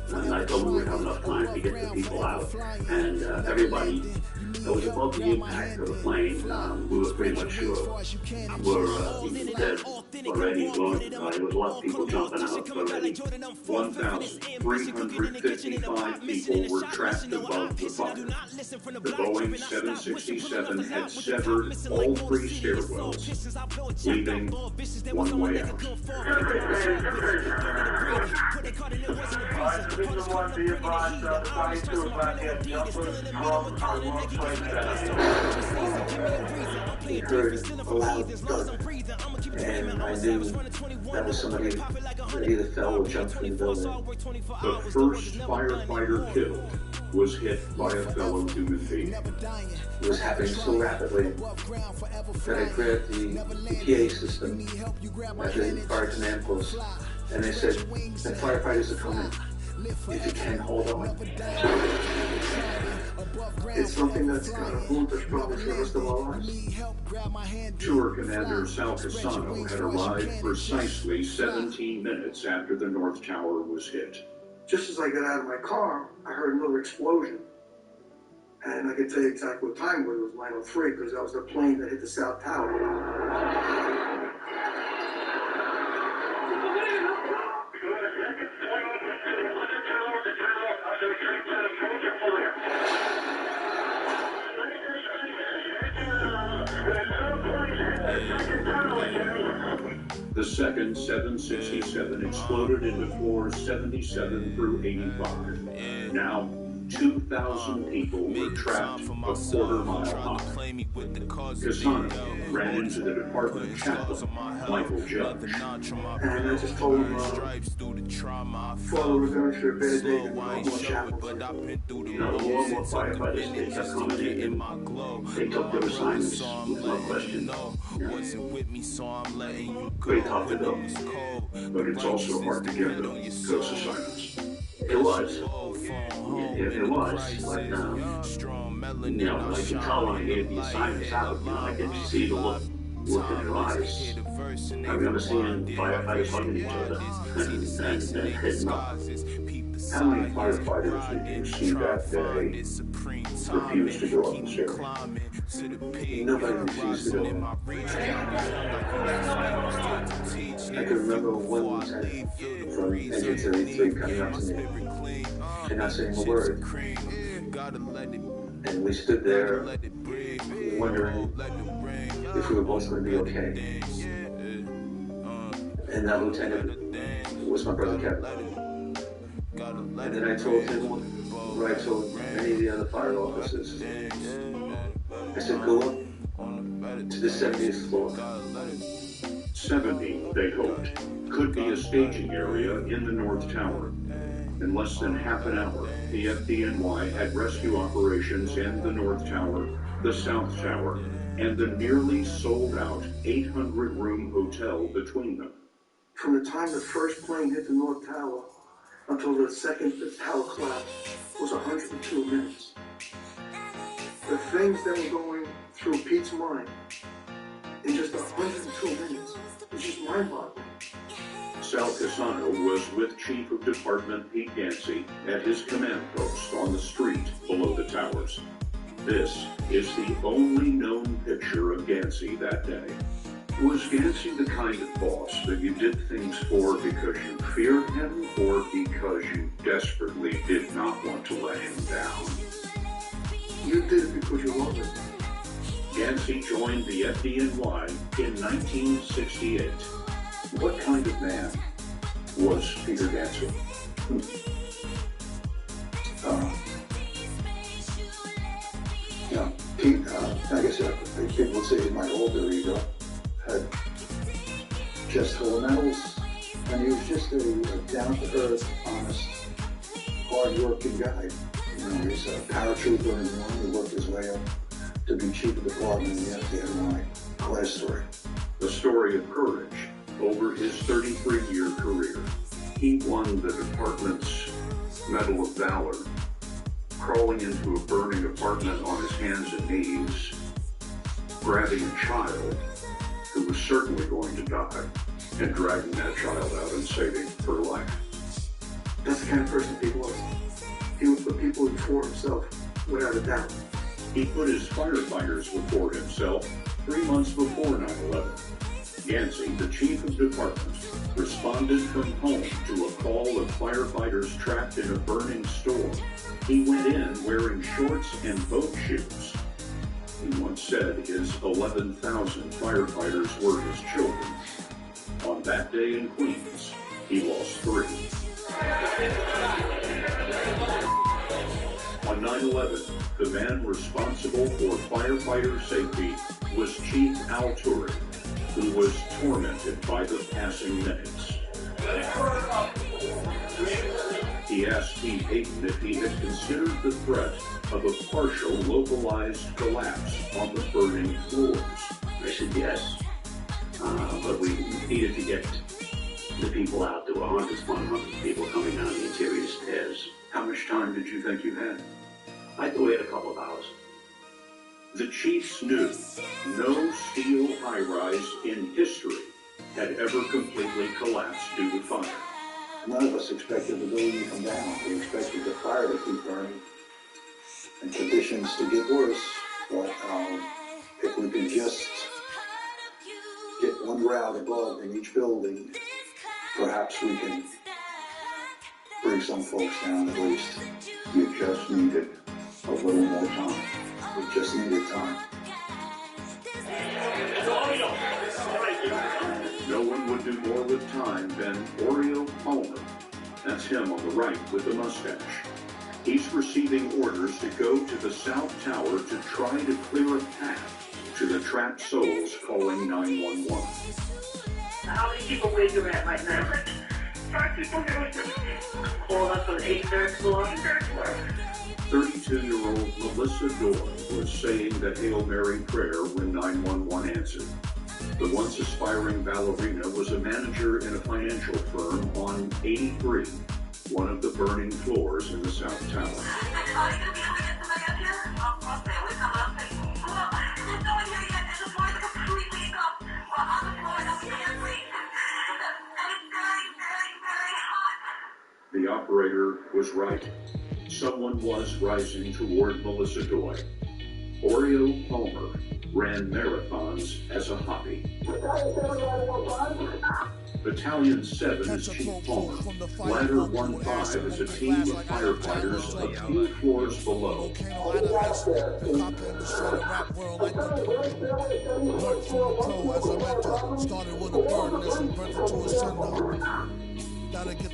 S12: And I thought we would have enough time to get the people out, and everybody that was above the impact of the plane, we were pretty much sure were dead already. There was a lot of people jumping out already.
S5: 1,355 people were trapped above the fire. The Boeing 767 had severed all 3 stairwells, leaving one way out.
S4: Division 1, be advised, the 22 about getting jumpers, drums, on one place.
S6: He heard a loud thud, and I knew that was somebody that either fell or jumped from the building.
S5: The first firefighter killed was hit by a fellow human being.
S6: It was happening so rapidly that I grabbed the PA system at the fire command post, and they said, the firefighters are coming. If you can, hold on. It's something that's going to haunt us probably for the rest of our lives.
S5: Tour Commander Sal Casano had arrived precisely 17 minutes after the North Tower was hit.
S4: Just as I got out of my car, I heard another explosion. And I can tell you exactly what time it was 9:03 because that was the plane that hit the South Tower.
S5: The second 767 exploded into floors 77 through 85. Now, 2,000 people were trapped a quarter-mile high. Casano ran into the department chaplain, Michael Judge.
S4: And I just told him, Father, we're going through a bad day and more chaplains.
S5: Now, the more firefighters they kept coming in, they took their assignments with no question. Pretty tough to do, but it's also hard to give those assignments. It was. It was, but you know, like you tell when I gave the assignments out, I could see the look in their eyes. I remember seeing firefighters hugging each other and hitting up. How many firefighters did you see that day refuse to go up the stairs?
S6: Nobody refused to go up. I can remember one lieutenant from Engine 33 coming up to me and not saying a word. And we stood there wondering if we were both going to be okay. And that lieutenant was my brother Kevin. And then I told him what I told many of the other fire officers. I said, go up to the 70th floor.
S5: 70, they hoped, could be a staging area in the North Tower. In less than half an hour, the FDNY had rescue operations in the North Tower, the South Tower, and the nearly sold-out 800-room hotel between them.
S4: From the time the first plane hit the North Tower until the second tower collapsed was 102 minutes. The things that were going through Pete's mind in just 102 minutes is just mind-boggling.
S5: Sal Casano was with Chief of Department Pete Gansey at his command post on the street below the towers. This is the only known picture of Gansey that day. Was Gansey the kind of boss that you did things for because you feared him or because you desperately did not want to let him down?
S4: You did it because you loved him.
S5: Gansey joined the FDNY in 1968. What kind of man was Peter Gansey?
S4: Pete, I guess people would say my older ego had just full of medals, and he was just a down-to-earth, honest, hard-working guy. You know, he's a paratrooper and he worked his way up to be chief of department in the FDNY. Quite a story.
S5: The story of courage over his 33-year career. He won the department's Medal of Valor, crawling into a burning apartment on his hands and knees, grabbing a child who was certainly going to die, and dragging that child out and saving her life.
S4: That's the kind of person Pete was. He would put people before himself, without a doubt.
S5: He put his firefighters before himself 3 months before 9/11. Gansey, the chief of department, responded from home to a call of firefighters trapped in a burning store. He went in wearing shorts and boat shoes. He once said his 11,000 firefighters were his children. On that day in Queens, he lost 3. 9/11, the man responsible for firefighter safety was Chief Al Turing, who was tormented by the passing minutes. He asked Steve Hayden if he had considered the threat of a partial localized collapse on the burning floors.
S12: I said yes, but we needed to get the people out. There were hundreds of people coming down the interior stairs.
S5: How much time did you think you had?
S12: I thought we had a couple of hours.
S5: The chiefs knew no steel high-rise in history had ever completely collapsed due to fire.
S4: None of us expected the building to come down. We expected the fire to keep burning and conditions to get worse. But if we could just get one route above in each building, perhaps we can bring some folks down at least. We just needed a little more time. We just needed time.
S5: No one would do more with time than Oriel Palmer. That's him on the right with the mustache. He's receiving orders to go to the South Tower to try to clear a path to the trapped souls calling 911.
S13: How many people where you're at right now? 5 people here. All up on the 83rd floor?
S5: 32-year-old Melissa Dorr was saying the Hail Mary prayer when 911 answered. The once aspiring ballerina was a manager in a financial firm on 83, one of the burning floors in the South Tower. The operator was right. Someone was rising toward Melissa Doy. Oreo Palmer ran marathons as a hobby. Battalion 7 is Chief Palmer. Ladder 1-5 is a team of firefighters a few floors below.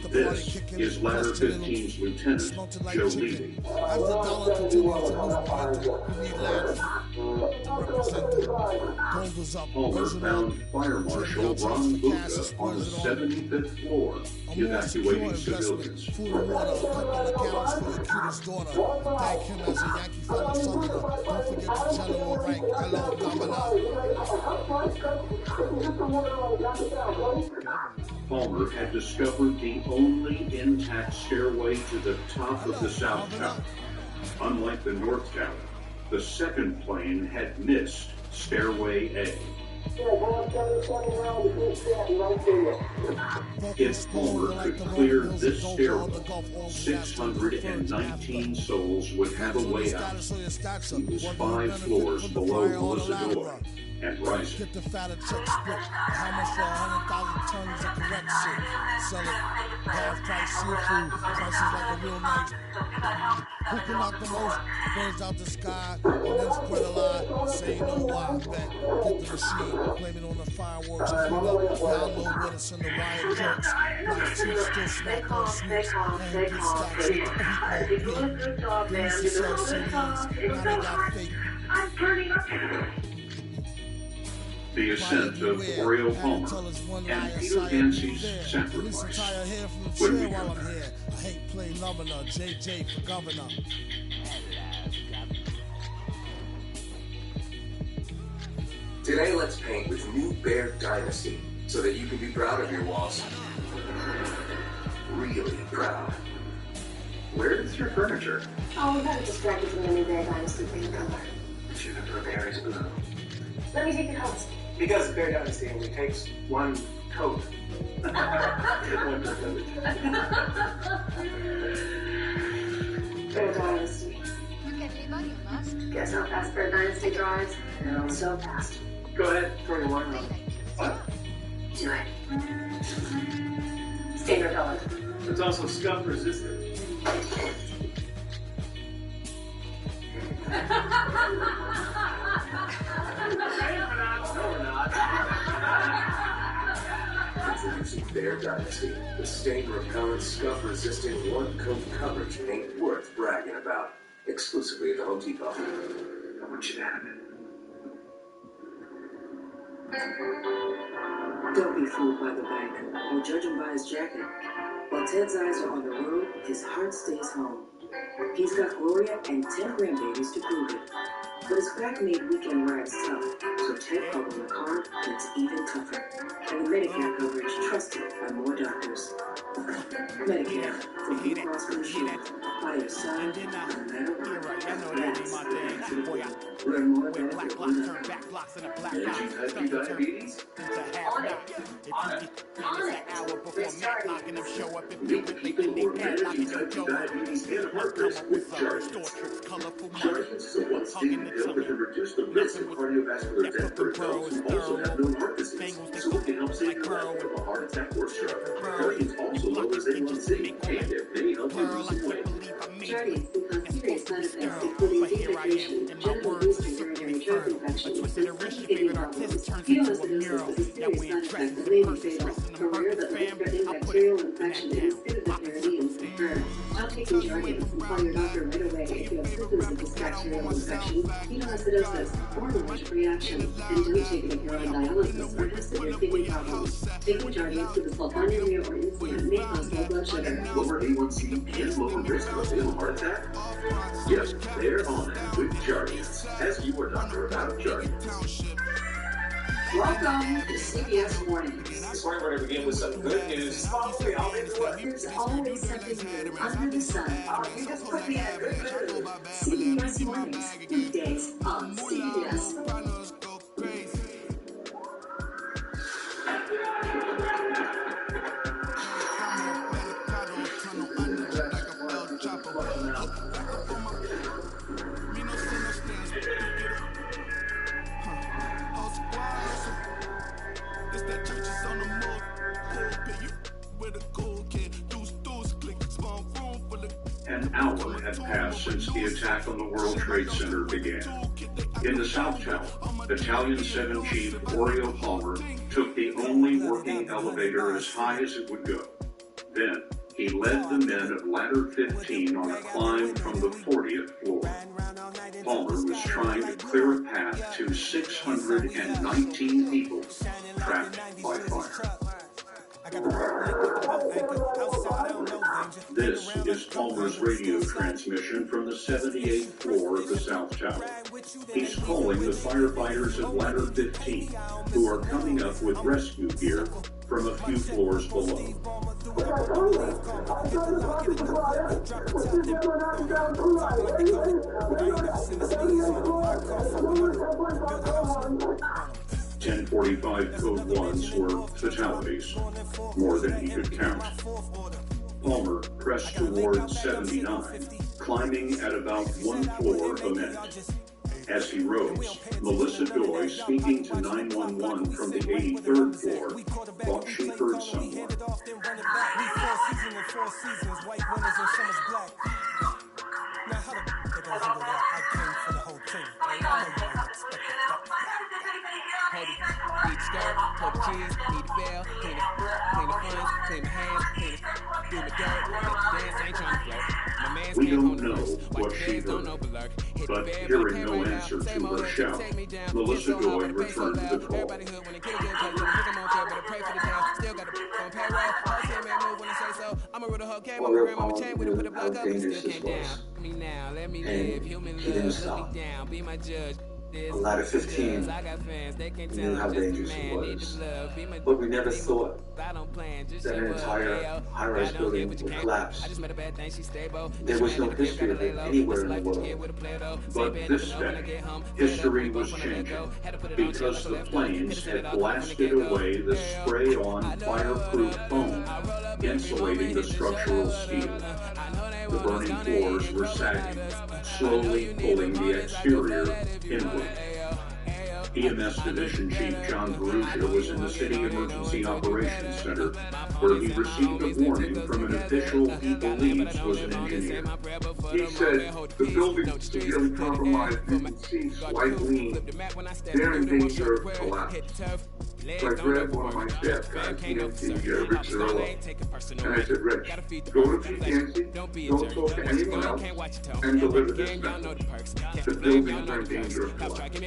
S5: This is Ladder 15's Lieutenant Joe Levy. Palmer found Fire Marshal Ron Buca on the 75th floor, evacuating civilians. Palmer had discovered the only intact stairway to the top of the South Tower. Unlike the North Tower, the second plane had missed Stairway A. If Palmer could clear this stairway, 619 souls would have a way out. He was 5 floors below Melissa Doy and rising.
S15: Get the fatter check split. How much for 100,000 tons of correct shit? Sell it. Half price seafood. Prices like a real nice. Who can knock the most birds out the sky and then spread a lie? Say no why. Bet. Get the machine. Blame it on the fireworks. Pull up. Download with us in the wire jerks. Black teeth still smack on sweets. And get stacks in the
S13: You're doing a good job, man. You're doing a good job. It's so hard. I'm turning up.
S5: The ascent of Oreo Palmer and Peter Yancey's sacrifice. When we come back.
S15: I hate play loving her. JJ for governor.
S2: Today, let's paint with New Bear Dynasty so that you can be proud of your walls. Really proud. Where is your furniture?
S14: Oh, we got it distracted from the New Bear Dynasty paint color.
S2: Juniper berries blue.
S14: Let me take your coats.
S2: Because Bear Dynasty only takes one coat.
S14: Bear Dynasty. Guess how fast Bear Dynasty drives? No, so fast.
S2: Go ahead, throw your wine on. What?
S14: Do it. Stain repellent.
S2: It's also scuff resistant. Introducing Bear Dynasty, the stain repellent, scuff resistant, one coat coverage ain't worth bragging about. exclusively at the Home Depot. I want you to have it.
S7: Don't be fooled by the bank or judge him by his jacket. While Ted's eyes are on the road, his heart stays home. He's got Gloria and 10 grandbabies to prove it. But his back made weekend rides tough, so Ted called him a card that's even tougher. And the Medicare coverage trusted by more doctors. Medicare, from Blue Cross Blue Shield, by your side, no matter what. That's learn more about it at
S5: Managing type 2 diabetes?
S21: On it. Let's start.
S5: Meet the people who are managing type 2 diabetes and heart risk with Jardiance. Jardiance is a once-daily pill that can reduce the risk of cardiovascular death for adults who also have known heart disease, so it can help save your life from a heart attack or stroke. Jardiance also lowers A1C, and it may help you lose some weight.
S7: Jardiance can cause serious side effects, including dehydration, genital booster urinary tract infection, and some kidney problems. Ketoacidosis is a serious side effect that may be fatal. For rare but life-threatening bacterial infection and pseudohyperidium occur. Stop taking Jardiance and call your doctor right away if you have symptoms of this bacterial infection, ketoacidosis, or an allergic reaction. And don't take it if you're on dialysis or have severe kidney problems. Taking Jardiance with a sulfonylurea or insulin may cause low blood sugar.
S5: Lower A1C and lower risk of a fatal heart attack? Yes, they're on it with Jardiance. Ask your doctor about Jardiance.
S21: Welcome to CBS Mornings.
S22: This morning we're going to begin with some good news.
S21: There's always something new under the sun.
S22: Oh, you just put me in a good mood.
S21: CBS Mornings, weekdays on CBS.
S5: An hour had passed since the attack on the World Trade Center began. In the South Tower, Battalion 7 Chief Oreo Palmer took the only working elevator as high as it would go. Then, he led the men of Ladder 15 on a climb from the 40th floor. Palmer was trying to clear a path to 619 people trapped by fire. This is Palmer's radio transmission from the 78th floor of the South Tower. He's calling the firefighters at Ladder 15, who are coming up with rescue gear from a few floors below. 1045 Code 1s were fatalities, more than he could count. Palmer pressed toward 79, climbing at about 1 floor a minute. As he rose, Melissa Doy, speaking to 911 from the 83rd floor, thought she heard someone.
S15: Need the skirt, hold the cheese, need the bell, clean the funds, clean the hands, clean the do the dirt, let the dance, I ain't trying to flirt. My man's
S5: We
S15: came
S5: don't
S15: home to
S5: know
S15: roost,
S5: what
S15: watch
S5: she
S15: the feds don't
S5: heard,
S15: know but lurk. Hit the
S5: but
S15: bed,
S5: hearing
S15: my
S5: no
S15: camera
S5: answer
S15: out,
S5: to
S15: same
S5: her
S15: old
S5: shout,
S15: take me down.
S5: Melissa
S15: Get so hard,
S5: Doy
S15: better pay so
S5: returned to
S15: loud.
S5: the call.
S15: Everybody hood when they get a good cut, when they pick them on trail, better pray for the down. Still got the on payroll, whole team ain't move when I say so. I'm a real hug, came on my grandmama chain with it, put a block up, and still came down. Me now, let me live, human love, let me down, be my judge.
S6: On Ladder 15, we knew how dangerous it was, but we never thought that an entire high-rise building would collapse. There was no history of it anywhere in the world.
S5: But this day, history was changing because the planes had blasted away the spray-on fireproof foam, insulating the structural steel. The burning floors were sagging, slowly pulling the exterior inward. EMS Division Chief John Verugia was in the City Emergency Operations Center, where he received a warning from an official he believes was an engineer.
S23: He said, the building's severely compromised. You can see slight lean. They're in danger of collapse. So I grabbed one of my staff guys, PNC, Rick Cirillo, and I said, Rich, go to Pete Yancey, don't talk to anyone else, and deliver this message. The buildings are in danger of collapse.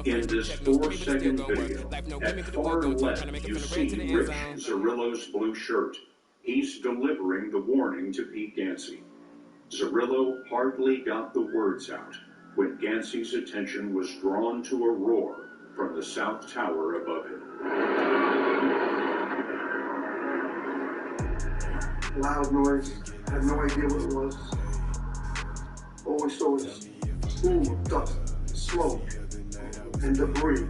S5: In this 4-second video, at far left, you see Rich Cirillo's blue shirt. He's delivering the warning to Pete Yancey. Cirillo hardly got the words out when Yancey's attention was drawn to a roar from the South Tower above him.
S23: Loud noise, I have no idea what it was. All we saw was plume of dust, smoke, and debris.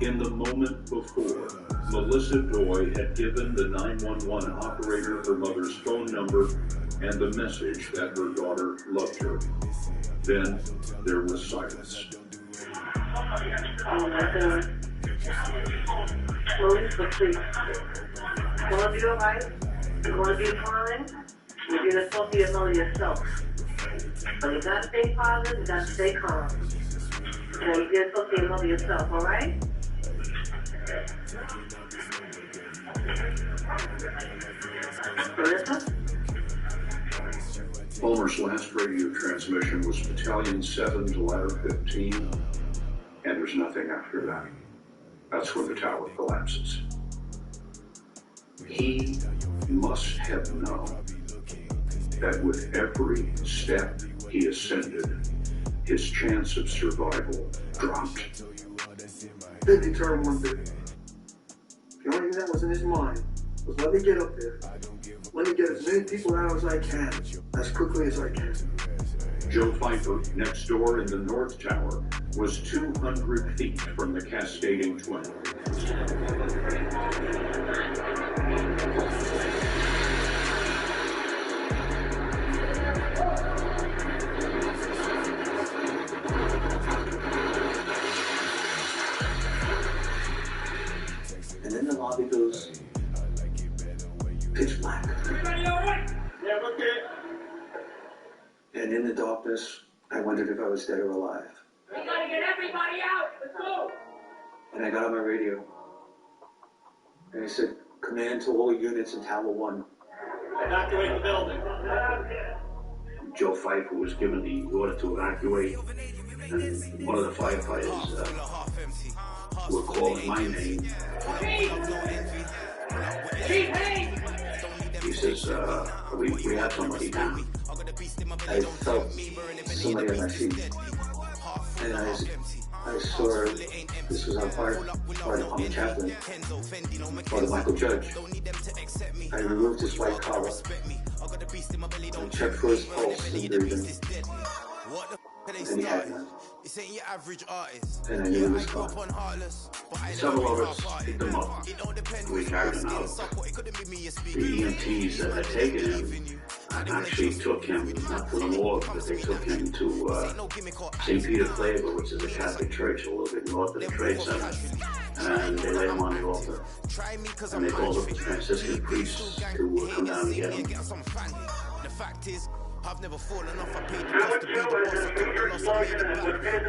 S5: In the moment before, Melissa Doi had given the 911 operator her mother's phone number and the message that her daughter loved her. Then there was silence.
S13: Oh my God. Police, the police. It's gonna be alright. You're gonna be fine. You're gonna talk to your mother yourself. But you gotta stay positive, you gotta stay calm. Okay, you're gonna talk to your mother yourself, alright? Melissa?
S5: Palmer's last radio transmission was Battalion 7 to Ladder 15, and there's nothing after that. That's when the tower collapses. He must have known that with every step he ascended, his chance of survival dropped.
S23: Did determine one thing. The only thing that was in his mind was let me get up there. Let me get as many people out as I can, as quickly as I can.
S5: Joe Pfeiffer, next door in the North Tower, was 200 feet from the cascading twin.
S6: And then the lobby goes pitch black.
S18: Everybody all right? Yeah, we're good.
S6: And in the darkness, I wondered if I was dead or alive.
S18: We gotta get everybody out. Let's go.
S6: And I got on my radio. And I said, command to all units in Tower 1.
S18: Evacuate the building.
S6: Joe Pfeiffer was given the order to evacuate. And one of the firefighters were calling my name. He says, we have somebody down. I felt somebody on my feet. And I saw, this was our fire department chaplain, Father Michael Judge. I removed his white collar. I checked for his pulse and breathing. And he had none. And I knew he was gone.
S5: Several of us picked him up. We carried him out. The EMTs that had taken him actually took him, not to the morgue, but they took him to St. Peter Claver, which is a Catholic church a little bit north of the Trade Center. And they laid him on the altar. And they called up the Franciscan priests to come down and get him.
S15: The fact is, I've never fallen off. I paid the cost to be the boss. I took the loss and made it back.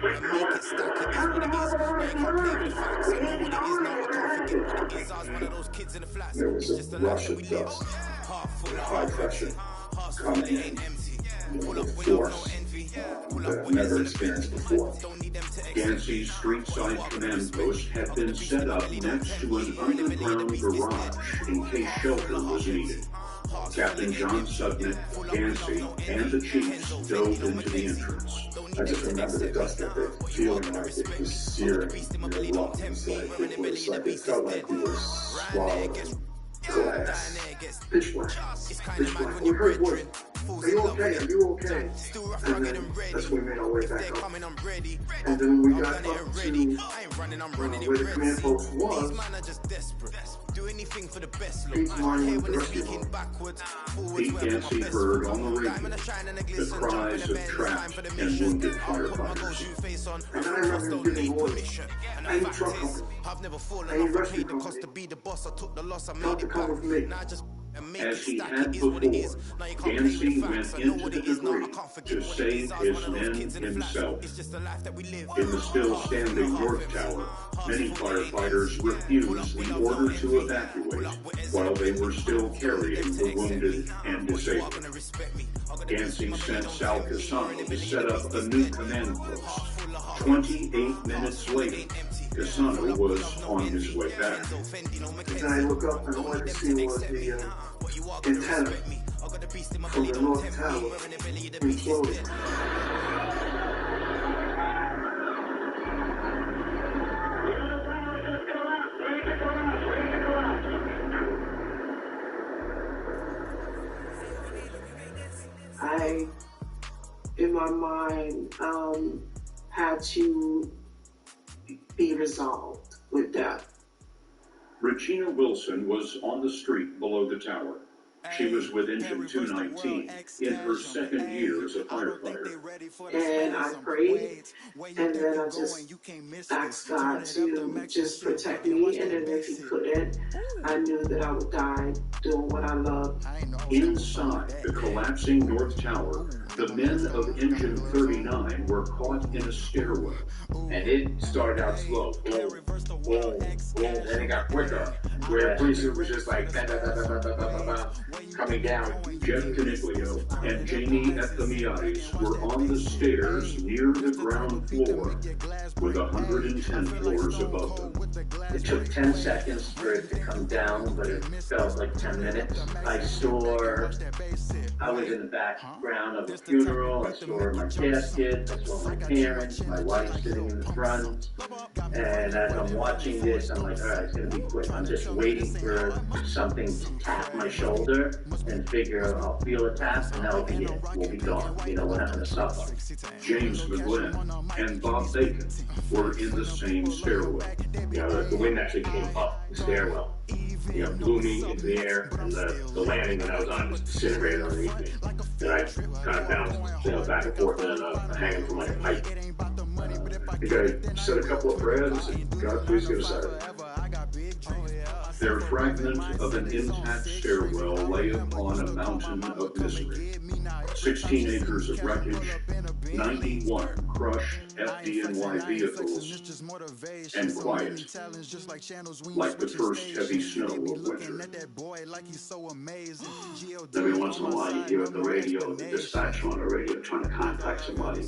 S15: Make it stack, it is what it is. I ain't got play with facts. I know what it is now. I can't forget what it is. I was one of those kids in the flats.
S4: There was a rush of dust, high pressure, coming in with force that I've never experienced before.
S5: Yancey's street-side command post had been set up next to an underground garage in case shelter was needed. Captain John Sudnick, Yancey, and the chiefs dove into the entrance.
S4: I just remember the dust of it, feeling like it was searing your lungs, like it felt like you were swallowing glass.
S23: Pitch black. Pitch black. We heard voice. Are you okay? Are you okay? And then that's when we made our way back up. And then we got up to where the command post was. Pete's line with the rescue line.
S5: Pete Yancey heard on the radio the cries of trapped and wounded firefighters.
S23: And then I remember him giving orders. I need truck company. I need rescue company. Not to come with me.
S5: As he had before, Gansey went into the debris to save his men himself. In the still-standing North Tower, many firefighters refused the order to evacuate while they were still carrying the wounded and disabled. Gansey sent Sal Cassano to set up a new command post. 28 minutes later, Cassano was on his way back.
S6: And I look up and all I could see was the antenna from the North Tower imploding.
S13: I, in my mind, had to be resolved with death.
S5: Regina Wilson was on the street below the tower. She was with Engine 219 in her second year as a firefighter.
S13: And I prayed, and then I just asked God to just protect me, and then if He couldn't, I knew that I would die doing what I loved.
S5: Inside the collapsing North Tower, the men of Engine 39 were caught in a stairwell.
S3: And it started out slow. Boom, boom, boom, and it got quicker. Where pretty soon it was just like coming down.
S5: Jeff Caniglio and Jamie Epthemiades were on the stairs near the ground floor with 110 floors above them.
S11: It took 10 seconds for it to come down, but it felt like 10 minutes. I was in the background of a funeral. I saw my casket. I saw my parents, my wife sitting in the front. And as I'm watching this, I'm like, all right, it's going to be quick. I'm just waiting for something to tap my shoulder and figure I'll feel a tap and that'll be it. We'll be gone. You know, we're not going to suffer.
S5: James McGlynn and Bob Bacon were in the same stairwell.
S3: You know, the wind actually came up the stairwell. You know, blew me into the air, and the landing that I was on was disintegrated underneath me. And I kind of bounced, you know, back and forth, and then hanging from like a pipe.
S6: I think I said a couple of prayers and said, God, please get us out of here.
S5: Their fragment of an intact stairwell lay upon a mountain of misery. 16 acres of wreckage, 91 crushed FDNY vehicles, and quiet, like the first heavy snow of winter.
S11: Every once in a while you hear on the radio, the dispatcher on the radio trying to contact somebody.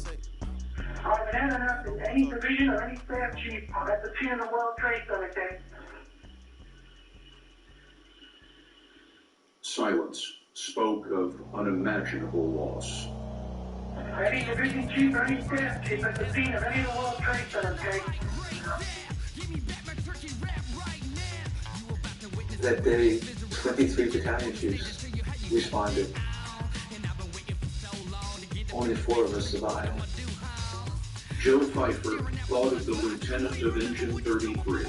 S13: I've been enough in any division or any staff chief at the scene of the World Trade Center case.
S5: Silence spoke of unimaginable loss.
S13: Any division chief or any staff chief at the scene of any of the World Trade Center case.
S6: That day, 23 battalion chiefs responded. Only 4 of us survived.
S5: Joe Pfeiffer thought of the lieutenant of Engine 33,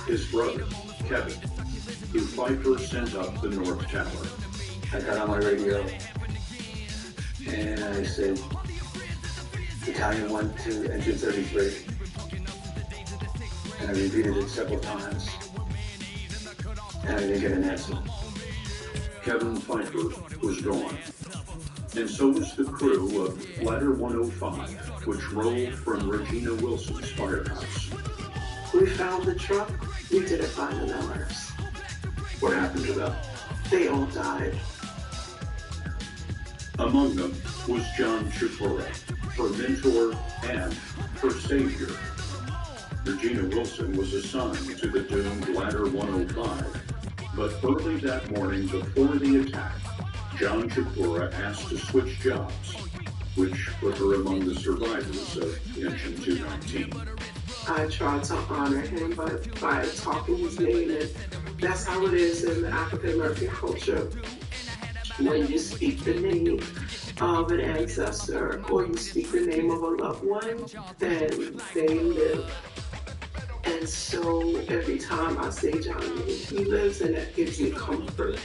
S5: his brother, Kevin, who Pfeiffer sent up the North Tower.
S6: I got on my radio and I said, Battalion 1 to Engine 33. And I repeated it several times. And I didn't get an answer.
S5: Kevin Pfeiffer was gone. And so was the crew of Ladder 105, which rolled from Regina Wilson's firehouse.
S13: We found the truck. We didn't find the members.
S5: What happened to them?
S13: They all died.
S5: Among them was John Chikora, her mentor and her savior. Regina Wilson was assigned to the doomed Ladder 105, but early that morning before the attack, John Chikora asked to switch jobs, which put her among the survivors of Engine 219.
S13: I tried to honor him by talking his name, and that's how it is in the African American culture. When you speak the name of an ancestor or you speak the name of a loved one, then they live. And so every time I say John's name, he lives, and that gives me comfort.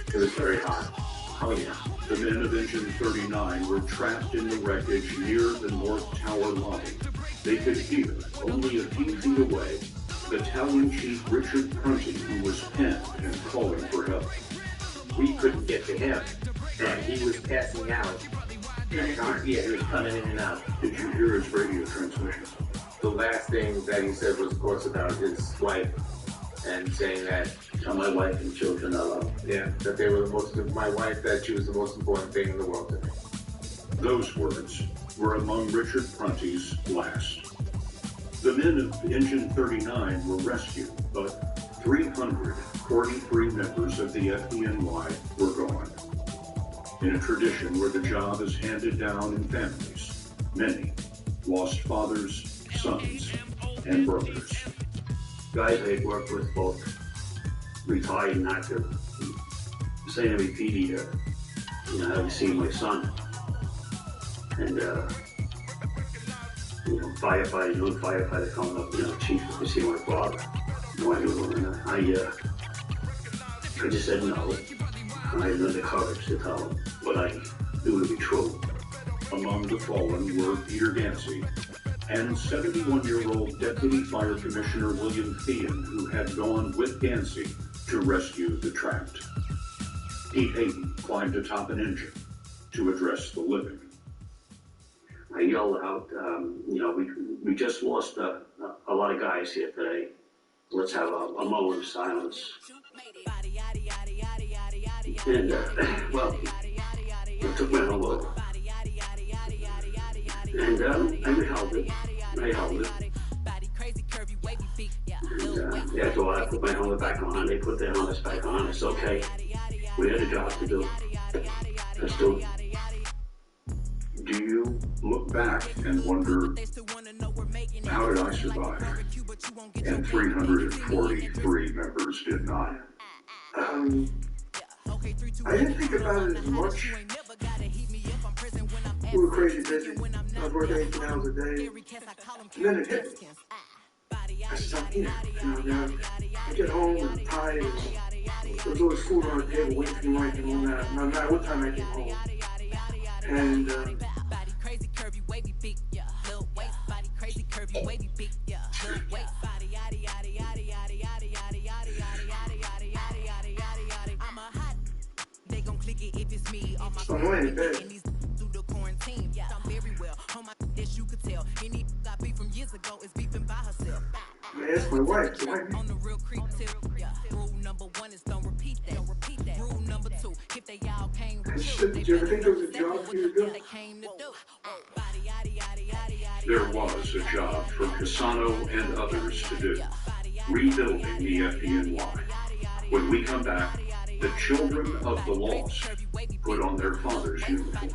S3: It was very hot. Oh yeah.
S5: The men of Engine 39 were trapped in the wreckage near the North Tower lobby. They could hear, only a few feet away, Battalion Chief Richard Prunty, who was penned and calling for help.
S11: We couldn't get to him, and he was passing out. Yeah, he was coming in and out.
S5: Did you hear his radio transmission?
S6: The last thing that he said was, of course, about his wife and saying that,
S11: tell my wife and children I love.
S6: Yeah, that they were my wife, that she was the most important thing in the world to me.
S5: Those words were among Richard Prunty's last. The men of Engine 39 were rescued, but 343 members of the FDNY were gone. In a tradition where the job is handed down in families, many lost fathers, sons, and brothers.
S11: Guys I worked with, both retired and active, saying to me, Petey, have you seen my son? And, firefighter, new firefighter coming up, Chief, have you seen my father? No, I knew. I just said no. And I had the courage to tell him what I knew to be true.
S5: Among the fallen were Peter Gansey and 71-year-old Deputy Fire Commissioner William Thean, who had gone with Gansey to rescue the trapped. Pete Hayden climbed atop an engine to address the living.
S11: I yelled out, we just lost a lot of guys here today. Let's have a moment of silence. And, I took my envelope. And I held it. And after I put my helmet back on, they put their helmets back on. It's okay. We had a job to do. Let's do it.
S5: Do you look back and wonder, how did I survive? And 343 members did not.
S8: I didn't think about it as much. We were crazy busy. I was working 18 hours a day. And then it hit me. I stopped here. I get home and I'm tired. There's always food on the table waiting for me and all that. No matter what time I came home. And I'm laying in bed. I asked my wife, do I need? And she said, did you ever think there was a job for you to do?
S5: There was a job for Cassano and others to do, rebuilding the FDNY. When we come back, the children of the lost put on their father's uniform.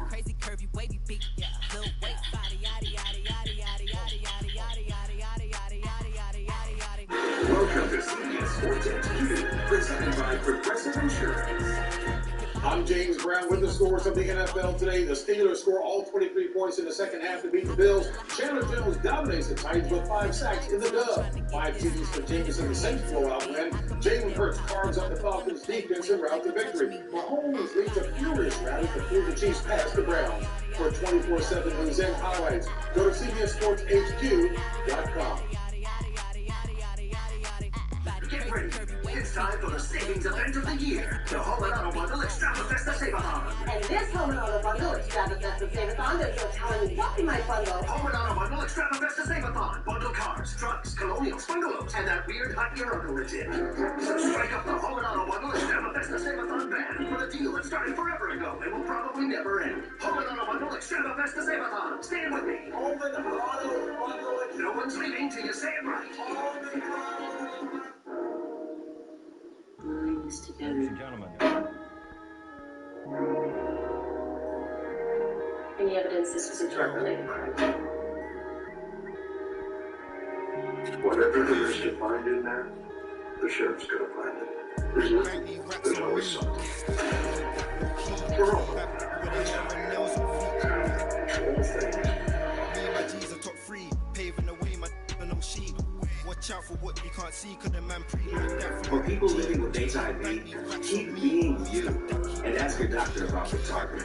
S17: Welcome to CBS Sports HQ, presented by Progressive Insurance.
S9: I'm James Brown with the scores of the NFL today. The Steelers score all 23 points in the second half to beat the Bills. Chandler Jones dominates the Titans with 5 sacks in the dub. 5 TDs for Jameis in the Saints blowout win. Jalen Hurts carves up the Falcons' defense and route to victory. Mahomes leads a furious rally to prove the Chiefs past the Browns. For 24/7 news and highlights, go to CBSSportsHQ.com.
S17: Get ready. It's time for the savings event of the year. The Home and Auto Bundle Extravafesta Save-A-Thon.
S13: And this Home and Auto Bundle Extravafesta Save-A-Thon, there's no telling what's in my bundle.
S17: Home and Auto Bundle Extravafesta Save-A-Thon. Bundle cars, trucks, colonials, bungalows, and that weird hut your uncle lives in. So strike up the Home and Auto Bundle Extravafesta Save-A-Thon band for a deal that started forever ago and will probably never end. Home and Auto Bundle Extravafesta Save-A-Thon. Stand with me. Home and Auto Bundle. No one's leaving till you say it right.
S20: Lines together. Any evidence this was a drug-related crime?
S4: Whatever it is you find in there, the sheriff's gonna find it. There's always something. We're all
S15: Watch out for what we can't
S6: For people living with HIV, keep being you and ask your doctor about Biktarvy.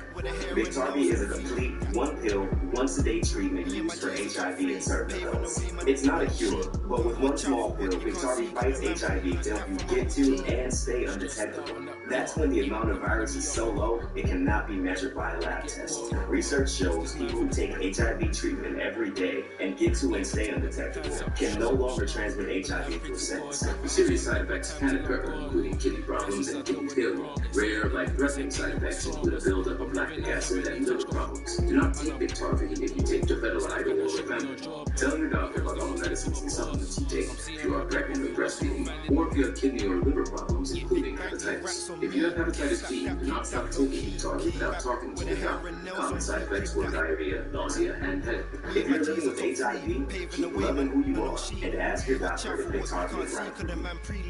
S6: Biktarvy is a complete one-pill, once-a-day treatment used for HIV in certain adults. It's not a cure, but with one small pill, Biktarvy fights HIV to help you get to and stay undetectable. That's when the amount of virus is so low, it cannot be measured by a lab test. Research shows people who take HIV treatment every day and get to and stay undetectable can no longer transmit HIV through sex.
S19: Serious side effects can occur, including kidney problems and kidney failure. Rare, life-threatening side effects include a buildup of lactic acid and liver problems. Do not take Biktarvy if you take Terfetalide or Revember. Tell your doctor about all the medicines and supplements you take if you are pregnant or breastfeeding, or if you have kidney or liver problems, including hepatitis. If you have hepatitis B, do not stop taking Biktarvy without talking to your doctor. Common side effects were diarrhea, nausea, and headache.
S6: If you're living with HIV, keep loving who you are and ask your doctor if Biktarvy is right for you.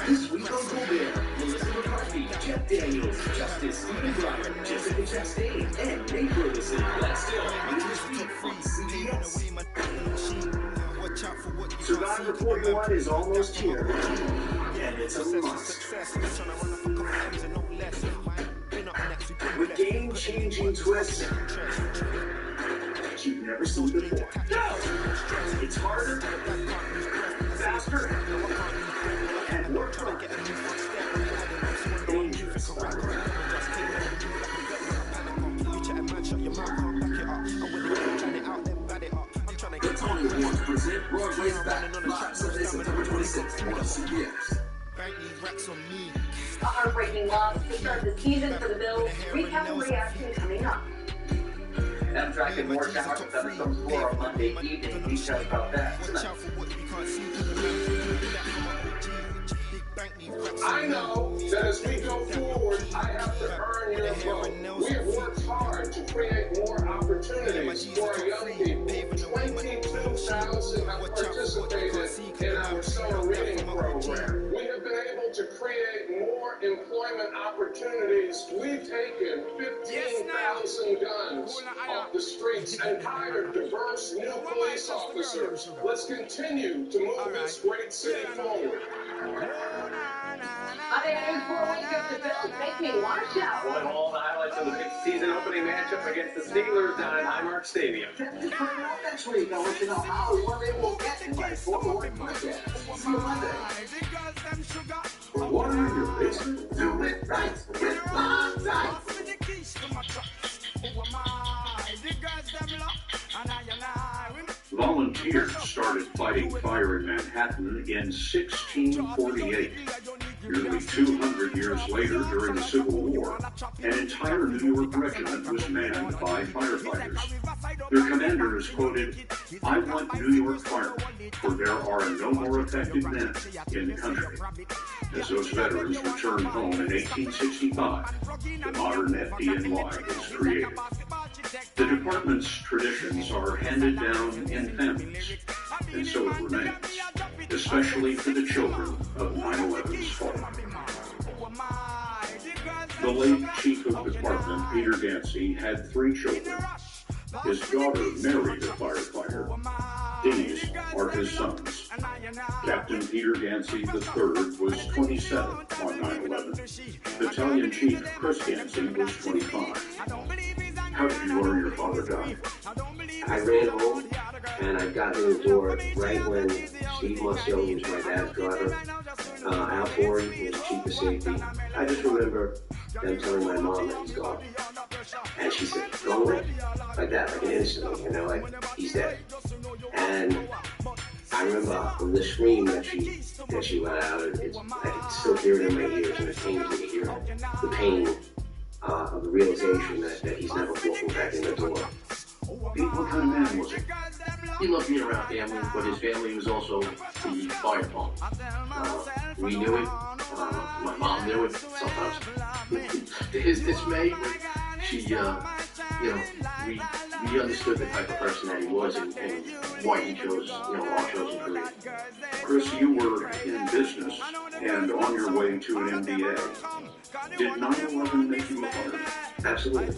S19: This week on Colbert, Melissa McCarthy, Jeff Daniels, Justice, Stephen Breyer, Jessica Chastain, and Nate Ferguson. That's still this week on CBS.
S6: Survivor 41 is almost here, and it's a must. With game-changing twists that you've never seen before. It's harder, faster, and more fun. Dangerous.
S19: The Tony Awards present Broadway's Back, live Sunday, September 26th on CBS.
S7: A heartbreaking loss to start the season for the Bills. Recap and reaction coming up.
S11: Amtrak and more showers and thunderstorms for on Monday evening. Details about that tonight.
S1: I know that as we go forward, I have to earn your vote. We have worked hard to create more opportunities for our young people. 22,000 have participated in our summer reading program. We have been able to create more employment opportunities. We've taken 15,000 guns off the streets and hired diverse new police officers. Let's continue to move this great city forward.
S13: Monday News 4 Week of the Bills make me want to shout.
S18: One all the highlights of the big season opening matchup against the Steelers down at Highmark Stadium.
S4: Just coming up next week, I'll let you know how and when they will get in my Fort Worth podcast. We'll see you Monday.
S19: Water in your basement? Do it right with Bob Dyke.
S5: Volunteers started fighting fire in Manhattan in 1648. Nearly 200 years later, during the Civil War, an entire New York regiment was manned by firefighters. Their commander is quoted, "I want New York firemen, for there are no more effective men in the country." As those veterans returned home in 1865, the modern FDNY was created. The department's traditions are handed down in families, and so it remains, especially for the children of 9/11's fall. The late chief of department, Peter Dancy, had 3 children. His daughter married a firefighter. These are his sons. Captain Peter Dancy III was 27 on 9/11. Battalion Chief Chris Dancy was 25. How did you learn your father died?
S6: I ran home and I got in the door right when Steve Muscio, who was my dad's driver, Al Ford, who was chief of safety. I just remember them telling my mom that he's gone. And she said, "Go away." Like that, like an instant, like he's dead. And I remember the scream that she let out. I can still hear it in my ears, and it pains me to hear it. The pain of the realization that he's never walking back in the door.
S19: What kind of man was he? He loved being around family, but his family was also the fire department. We knew it. My mom knew it sometimes. To his dismay, she, we understood the type of person that he was and why he chose, our chosen career.
S5: Chris, you were in business and on your way to an MBA. Did 9/11 make you a fireman?
S6: Absolutely.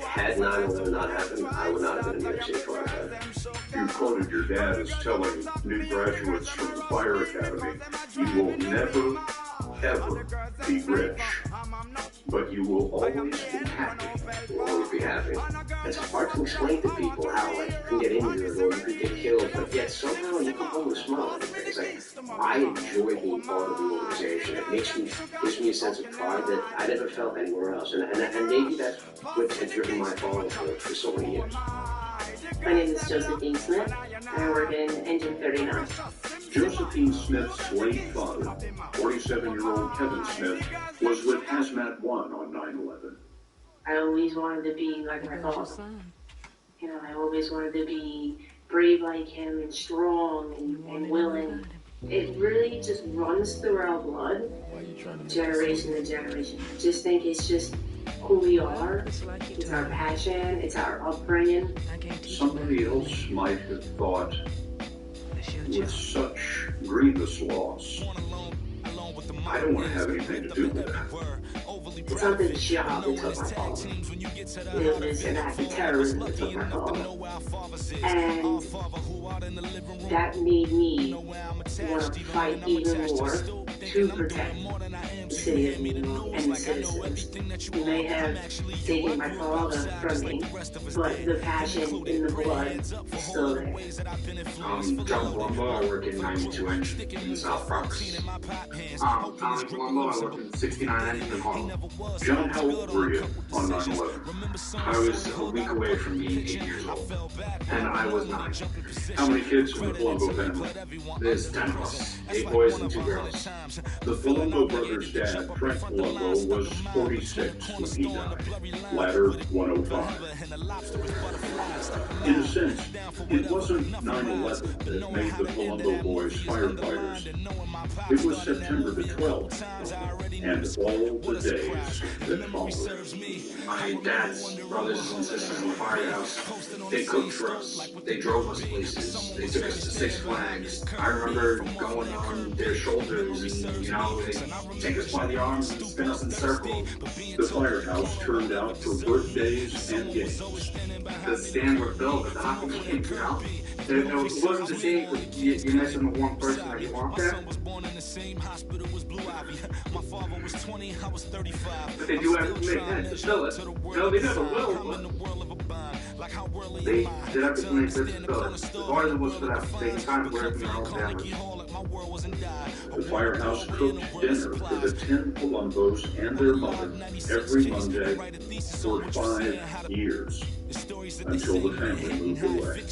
S6: Had 9/11 not happened, I would not have been a New York City firefighter.
S5: You quoted your dad as telling new graduates from the Fire Academy, you will never, ever be rich, but you will always be happy.
S6: You'll always be happy. It's hard to explain to people how, like, you can get injured or you could get killed, but yet somehow you come home with a smile. It's like, I enjoy being part of the organization. It gives me a sense of pride that I never felt anywhere else. And maybe that's what had driven my father for so many years.
S10: My name is Josephine Smith, and I work in Engine 39.
S5: Josephine Smith's late father, 47-year-old Kevin Smith, was with Hazmat 1 on 9/11.
S10: I always wanted to be like my father. You know, I always wanted to be brave like him and strong and willing. It really just runs through our blood, generation to generation. I just think it's just who we are. It's our passion. It's our upbringing.
S5: Somebody else might have thought, with such grievous loss, I don't want to have anything to do with that.
S10: It's something job that took my father. It was an act of terrorism that took my father. And that made me want to fight even more to protect the city of New York and the citizens. You may have taken my father from me, but the passion in the blood is still there.
S12: John Palumbo, I work in 92 Engine in the South Bronx. Tommy Palumbo, I work in 69 Engine in Harlem.
S5: John, how old were you on 9/11?
S12: I was a week away from being 8 years old, and I was 9.
S5: How many kids in the Palumbo family?
S12: There's 10 of us, 8 boys and 2 girls.
S5: The Palumbo brothers' dad, Frank Palumbo, was 46 when he died, latter 105. In a sense, it wasn't 9/11 that made the Palumbo boys firefighters. It was September the 12th, and all the days that followed.
S12: My dad's brothers and sisters in the firehouse, they cooked for us. They drove us places. They took us to Six Flags. I remember going on their shoulders and, you know, they take us by the arms and spin us in circles.
S5: The firehouse turned out for birthdays and games.
S12: The stand were filled with the hockey games, you know? It wasn't the same because you're missing the one person that you want there. But they do have to make that to fill it. No, they never will, but they did have to make this to fill it. The part of it was for that taking time to work in their own families.
S5: The firehouse cooked dinner for the 10 Palumbos and their mother every Monday for 5 years, until the family moved away.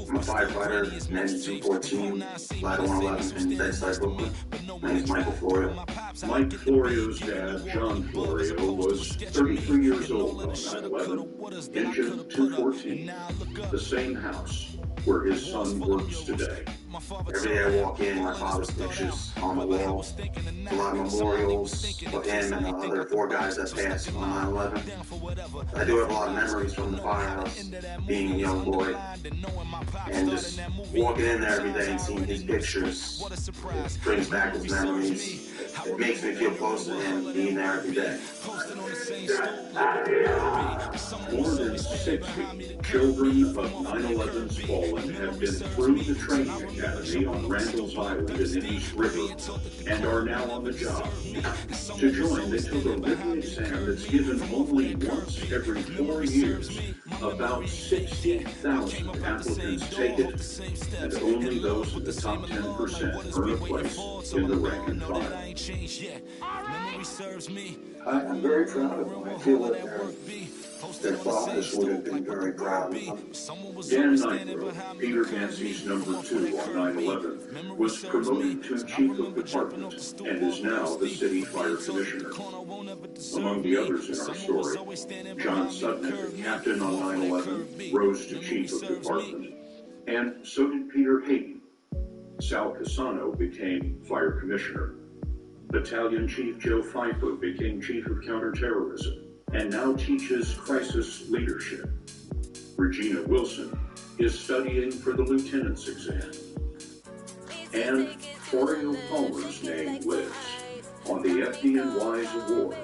S12: I'm a firefighter, 9214, Ladder 111 in Bed-Stuy, Brooklyn. My name is Michael Florio.
S5: Mike Florio's dad, John Florio, was 33 years old on 9/11, Engine 214, the same house where his son works today.
S12: Every day I walk in, my father's pictures on the wall, a lot of memorials of him and the other 4 guys that passed on 9/11. I do have a lot of memories from the firehouse, being a young boy, and just walking in there every day and seeing his pictures, it brings back his memories. It makes me feel close to him being there every day.
S5: More than 60 children of 9/11's fallen have been through the training academy on Randall's Island in the East River and are now on the job. To join, they took a written exam that's given only once every 4 years. About 60,000 applicants take it, and only those in the top 10% earn a place in the rank and file.
S4: I'm very proud of them. I feel that their fathers would have been very proud of them.
S5: Dan Nitro, Peter Gansey's number 2 on 9/11, was promoted to chief of department and is now the city fire commissioner. Among the others in our story, John Sutnick, captain on 9/11, rose to chief of department, and so did Peter Hayden. Sal Casano became fire commissioner. Battalion Chief Joe Pfeiffer became chief of counterterrorism and now teaches crisis leadership. Regina Wilson is studying for the lieutenant's exam. And Florio Palmer's name lives on the FDNY's award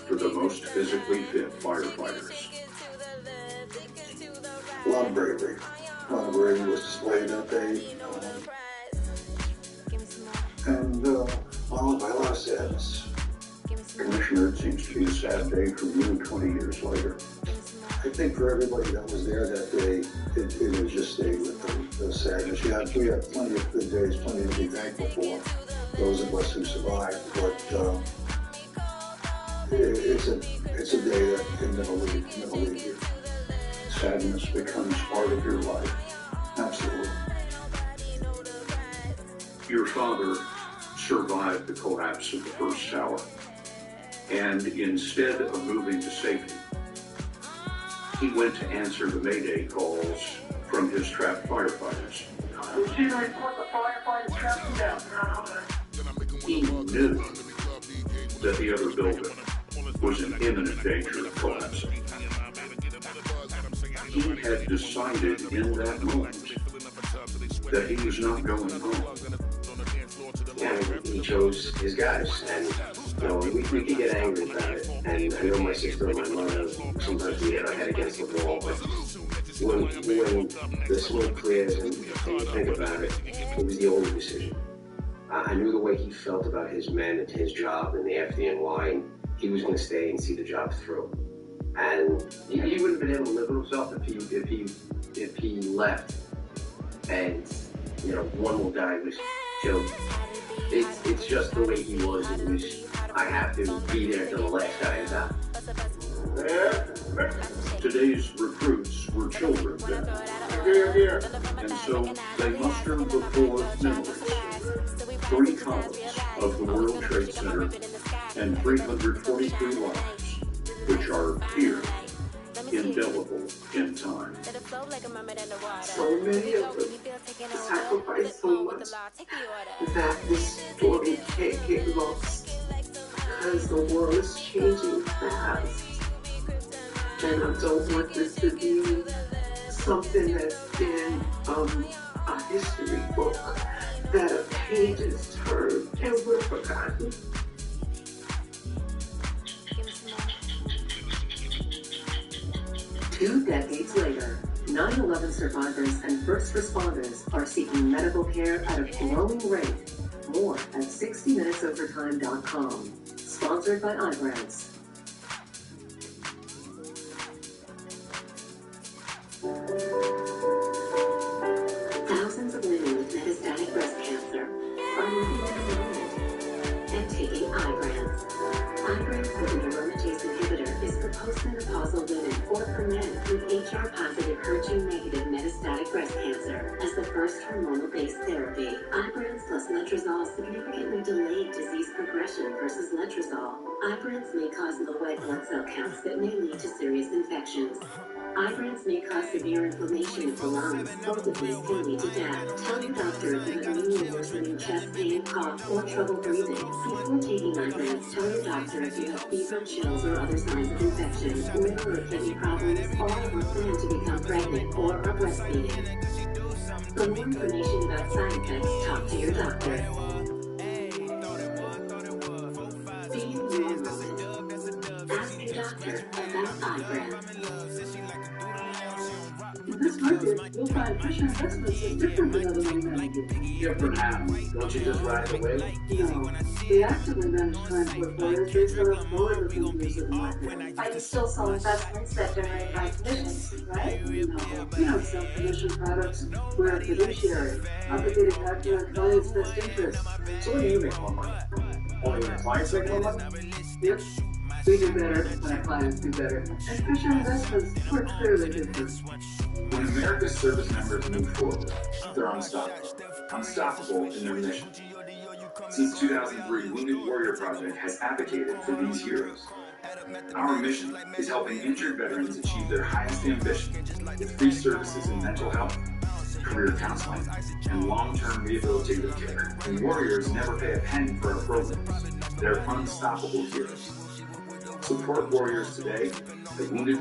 S5: for the most physically fit firefighters.
S4: Love bravery. where he was displayed that day. And followed by a lot of sadness.
S5: Commissioner, it seems to be a sad day for you 20 years later.
S4: I think for everybody that was there that day, it was just stayed with the sadness. We had plenty of good days, plenty to be thankful for, those of us who survived, but it's a day that can never leave you.
S5: Sadness becomes part of your life.
S4: Absolutely.
S5: Your father survived the collapse of the first tower, and instead of moving to safety, he went to answer the Mayday calls from his trapped firefighters. He knew that the other building was in imminent danger of collapsing. He had decided in that moment that he was not going home.
S6: And he chose his guys, and we could get angry about it. And I know my sister and my mother, sometimes we hit our head against the wall, but when the smoke clears and you think about it, it was the only decision. I knew the way he felt about his men and his job in the FDNY, and he was going to stay and see the job through. And he wouldn't have been able to live with himself if he left, and one more guy was killed. It's just the way he was. It was, I have to be there till the last guy is out.
S5: Today's recruits were children then, and so they muster before memories 3 columns of the World Trade Center and 343 lives, which are here, indelible in time.
S10: So many of them sacrificed so much that this story can't get lost, because the world is changing fast. And I don't want this to be something that's in a history book, that a page is turned and we're forgotten.
S20: Two decades later, 9/11 survivors and first responders are seeking medical care at a growing rate. More at 60minutesovertime.com. Sponsored by iBrands. Thousands of women with metastatic breast cancer are moving to the moment and taking iBrands. iBrands with an aromatase inhibitor is for postmenopausal women or for men with HR-positive, HER2-negative metastatic breast cancer as the first hormonal-based therapy. iBrands plus letrozole significantly delayed disease progression versus letrozole. iBrands may cause low white blood cell counts that may lead to serious infections. iBrands may cause severe inflammation of the lungs. Both of these can lead to death. Tell your doctor if you have anemia worsening chest pain, cough, or trouble breathing. Before taking iBrands, tell your doctor if you have fever, chills, or other signs of infection, liver or kidney problems, or plan to become pregnant or are breastfeeding. For more information about side effects, talk to your doctor. Be in your moment. Ask your doctor about iBrands.
S8: In this market, you'll find Fisher Investments is different than other money managers.
S11: Different how? Don't you just ride the wave?
S8: No, they actively manage client portfolios based on lower than views of the market.
S21: But you still sell investments that generate high commissions, right?
S8: No, we don't sell commission products. We're a fiduciary, obligated to act in our clients' best interests.
S18: So when do you make more money? Only when your clients make more money?
S8: Yep. We do better when our clients do better. And Fisher Investments, we're clearly different.
S2: When America's service members move forward, they're unstoppable in their mission. Since 2003, Wounded Warrior Project has advocated for these heroes. Our mission is helping injured veterans achieve their highest ambition with free services in mental health, career counseling, and long-term rehabilitative care. And warriors never pay a penny for our programs. They're unstoppable heroes. Support warriors today at Wounded